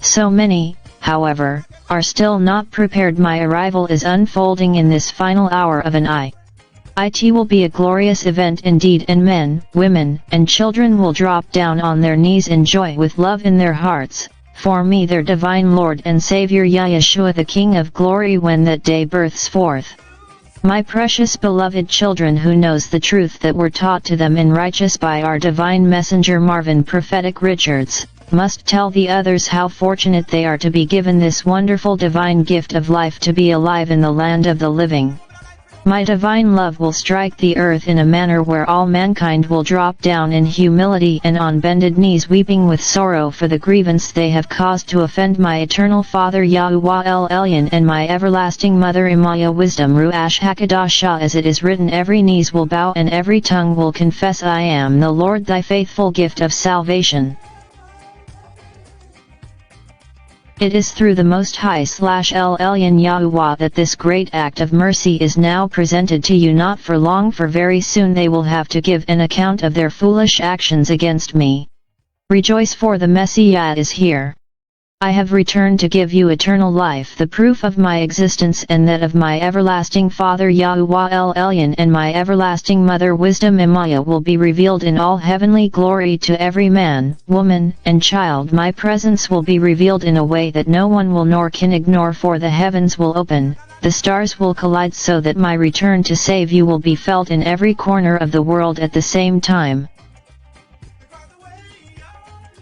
So many, however, are still not prepared. My arrival is unfolding in this final hour of an it will be a glorious event indeed, and men, women, and children will drop down on their knees in joy with love in their hearts, for me, their divine Lord and Savior Yahushua, the King of glory, when that day births forth. My precious beloved children, who knows the truth that were taught to them in righteous by our divine messenger Marvin Prophetic Richards, must tell the others how fortunate they are to be given this wonderful divine gift of life, to be alive in the land of the living. My divine love will strike the earth in a manner where all mankind will drop down in humility and on bended knees, weeping with sorrow for the grievance they have caused to offend my eternal Father YAHUWAH Elyon and my everlasting Mother IMAYAH Wisdom Ruach HaKadosh. As it is written, every knees will bow and every tongue will confess, I am the Lord, thy faithful gift of salvation. It is through the Most High Elyon Yahuwah that this great act of mercy is now presented to you. Not for long, for very soon they will have to give an account of their foolish actions against me. Rejoice, for the Messiah is here. I have returned to give you eternal life, the proof of my existence and that of my everlasting Father YAHUWAH Elyon and my everlasting Mother Wisdom IMAYAH will be revealed in all heavenly glory to every man, woman, and child. My presence will be revealed in a way that no one will nor can ignore, for the heavens will open, the stars will collide, so that my return to save you will be felt in every corner of the world at the same time.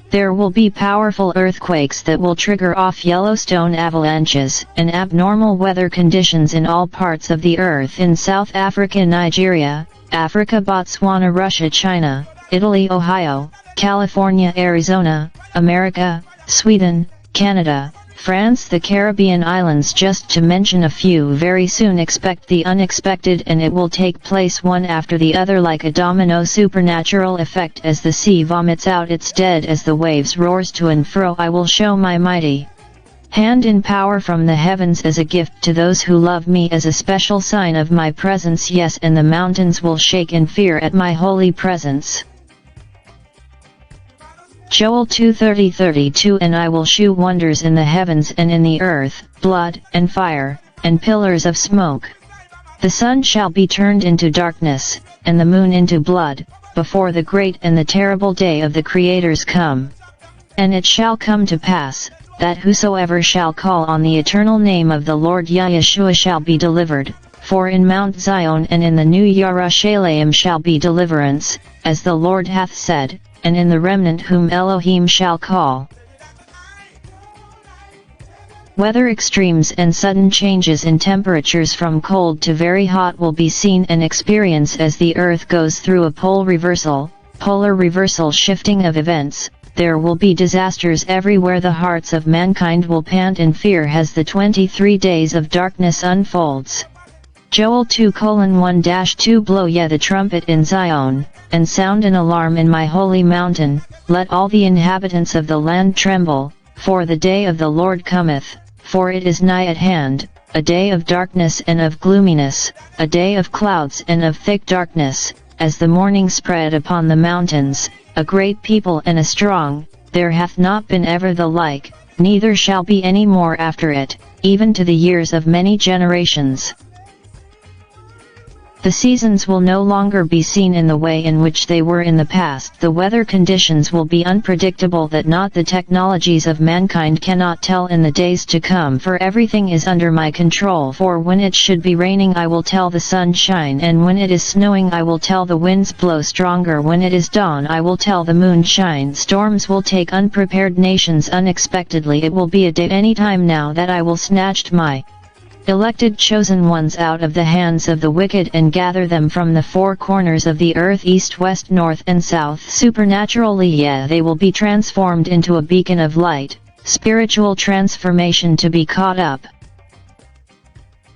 There will be powerful earthquakes that will trigger off Yellowstone avalanches, and abnormal weather conditions in all parts of the earth, in South Africa, Nigeria, Africa, Botswana, Russia, China, Italy, Ohio, California, Arizona, America, Sweden, Canada, France, the Caribbean islands, just to mention a few. Very soon expect the unexpected, and it will take place one after the other like a domino supernatural effect, as the sea vomits out its dead, as the waves roars to and fro. I will show my mighty hand in power from the heavens as a gift to those who love me, as a special sign of my presence. Yes, and the mountains will shake in fear at my holy presence. Joel 2:30-32 And I will shew wonders in the heavens and in the earth, blood, and fire, and pillars of smoke. The sun shall be turned into darkness, and the moon into blood, before the great and the terrible day of the Creators come. And it shall come to pass, that whosoever shall call on the eternal name of the Lord Yahushua shall be delivered, for in Mount Zion and in the new Yahrushalayim shall be deliverance, as the Lord hath said, and in the remnant whom Elohim shall call. Weather extremes and sudden changes in temperatures from cold to very hot will be seen and experienced as the earth goes through a polar reversal shifting of events. There will be disasters everywhere. The hearts of mankind will pant in fear as the 23 days of darkness unfolds. Joel 2:1-2 Blow ye the trumpet in Zion, and sound an alarm in my holy mountain, let all the inhabitants of the land tremble, for the day of the Lord cometh, for it is nigh at hand, a day of darkness and of gloominess, a day of clouds and of thick darkness, as the morning spread upon the mountains, a great people and a strong, there hath not been ever the like, neither shall be any more after it, even to the years of many generations. The seasons will no longer be seen in the way in which they were in the past. The weather conditions will be unpredictable that not the technologies of mankind cannot tell in the days to come, for everything is under my control. For when it should be raining I will tell the sun shine, and when it is snowing I will tell the winds blow stronger. When it is dawn I will tell the moon shine. Storms will take unprepared nations unexpectedly. It will be a day any time now that I will snatch my elected chosen ones out of the hands of the wicked and gather them from the four corners of the earth, east, west, north and south. Supernaturally, yeah, they will be transformed into a beacon of light, spiritual transformation to be caught up.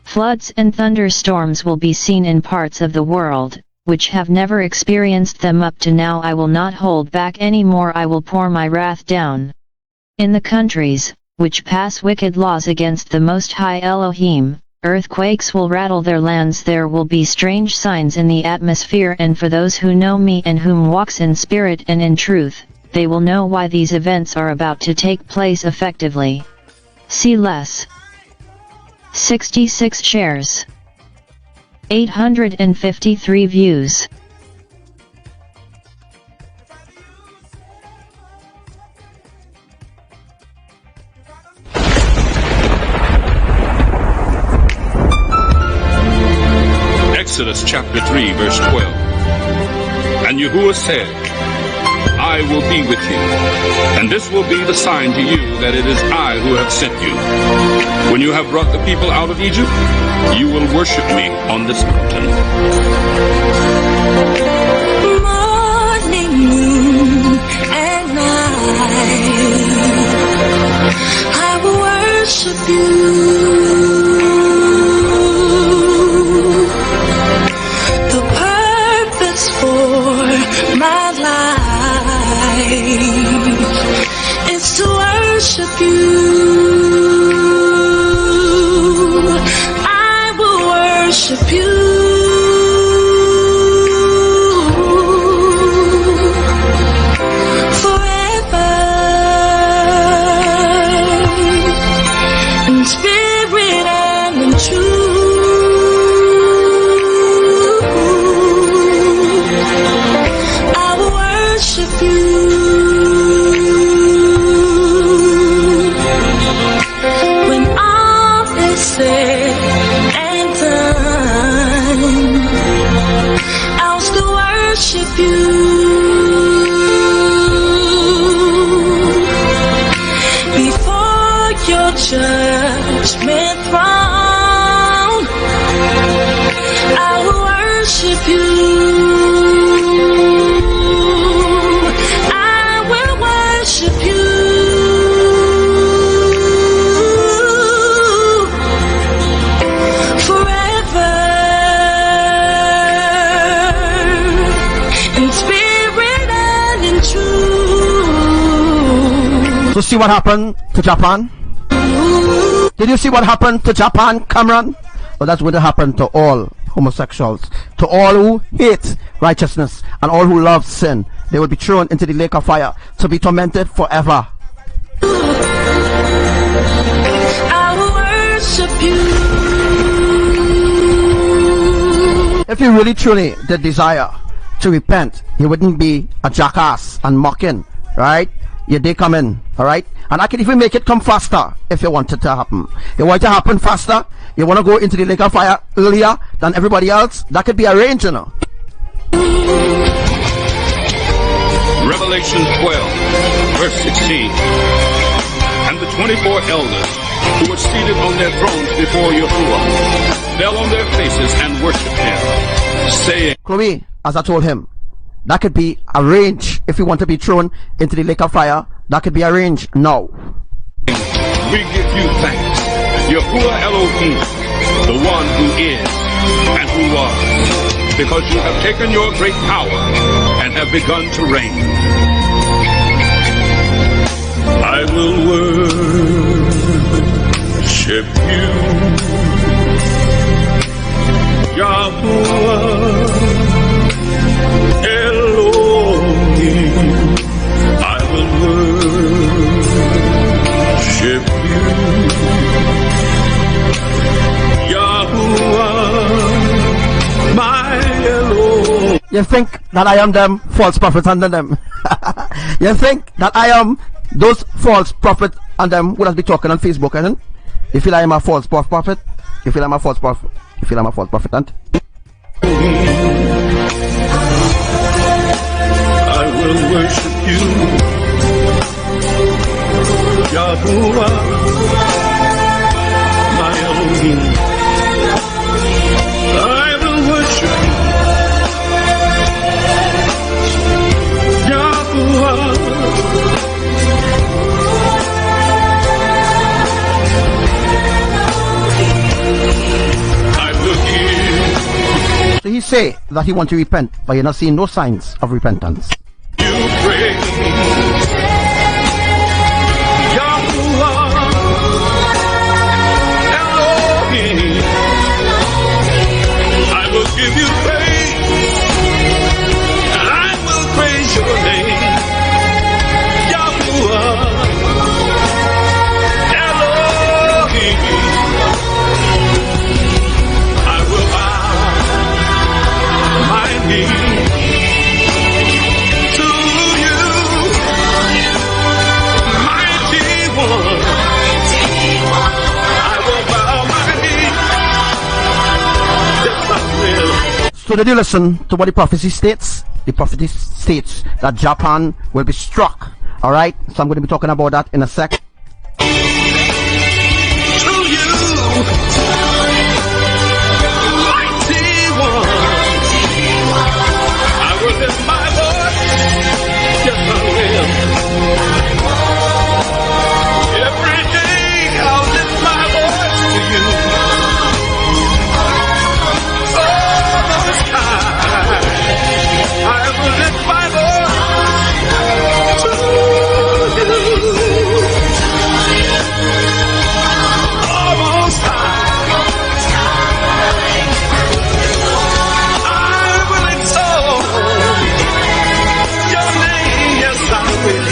Floods and thunderstorms will be seen in parts of the world, which have never experienced them up to now. I will not hold back any more. I will pour my wrath down. In the countries which pass wicked laws against the Most High Elohim, earthquakes will rattle their lands. There will be strange signs in the atmosphere, and for those who know me and whom walks in spirit and in truth, they will know why these events are about to take place effectively. See less. 66 shares. 853 views. Exodus chapter 3 verse 12. And Yahuwah said, I will be with you, and this will be the sign to you that it is I who have sent you. When you have brought the people out of Egypt, you will worship me on this mountain. Morning, noon, and night, I will worship you. My life is to worship you. I will worship you forever in spirit and in truth. When all is said and done, I'll still worship you. Before your judgment throne, I will worship you. So see what happened to Japan? Did you see what happened to Japan, Cameron? Well, that's going to happen to all homosexuals, to all who hate righteousness and all who love sin. They will be thrown into the lake of fire to be tormented forever. I will worship you. If you really truly did desire to repent, you wouldn't be a jackass and mocking, right? Your day come in, alright? And I can even make it come faster if you want it to happen. You want it to happen faster? You want to go into the lake of fire earlier than everybody else? That could be arranged, you know. Revelation 12, verse 16. And the 24 elders who were seated on their thrones before Yahuwah fell on their faces and worshipped him, saying, Chloe, as I told him, that could be arranged. If you want to be thrown into the lake of fire, that could be arranged now. We give you thanks, Yahuwah Elohim, the one who is and who was, because you have taken your great power and have begun to reign. I will worship you, Yahuwah Elohim. I will worship you, Yahuwah, my You think that I am them false prophets under them? You think that I am those false prophets and them would have been talking on Facebook, isn't? You feel I am a false prophet? You feel I'm a false prophet? You feel I'm a false prophet, and I will worship you, Yahuwah, my Elohim. I will worship you, Yahuwah. so he say that he want to repent, but you're not seeing no signs of repentance. You pray, Yahuwah, Elohim. I will give you praise, and I will praise your name, Yahuwah, Elohim. I will bow my knee to you, mighty one. I will bow my knee. Yes, I will. So did you listen to what the prophecy states? The prophecy states that Japan will be struck. Alright, so I'm going to be talking about that in a sec. To you, mighty one. I will lift my voice. Yes, I will. Every day I'll lift my voice to you. Oh, Most High, I will lift my voice to you. Oh, Most High, I will exalt your name. Yes, I will.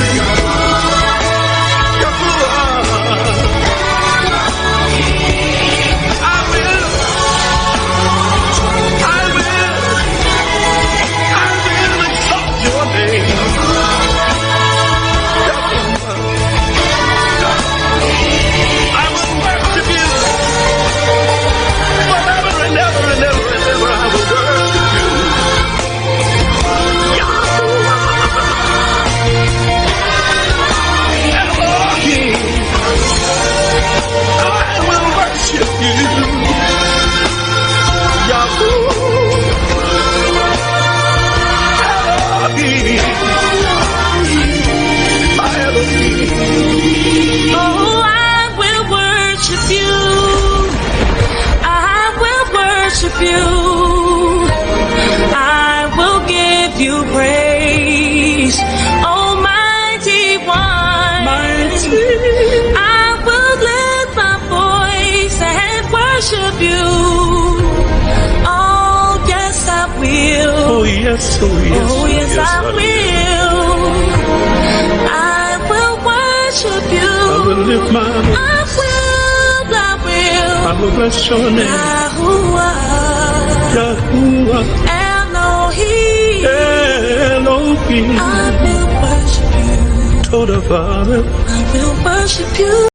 yes, oh yes, oh yes, I will worship you. I will lift my voice. I will bless your name. Yahuwah, Yahuwah, Elohim, Elohim. I will worship you. Toda Father, I will worship you.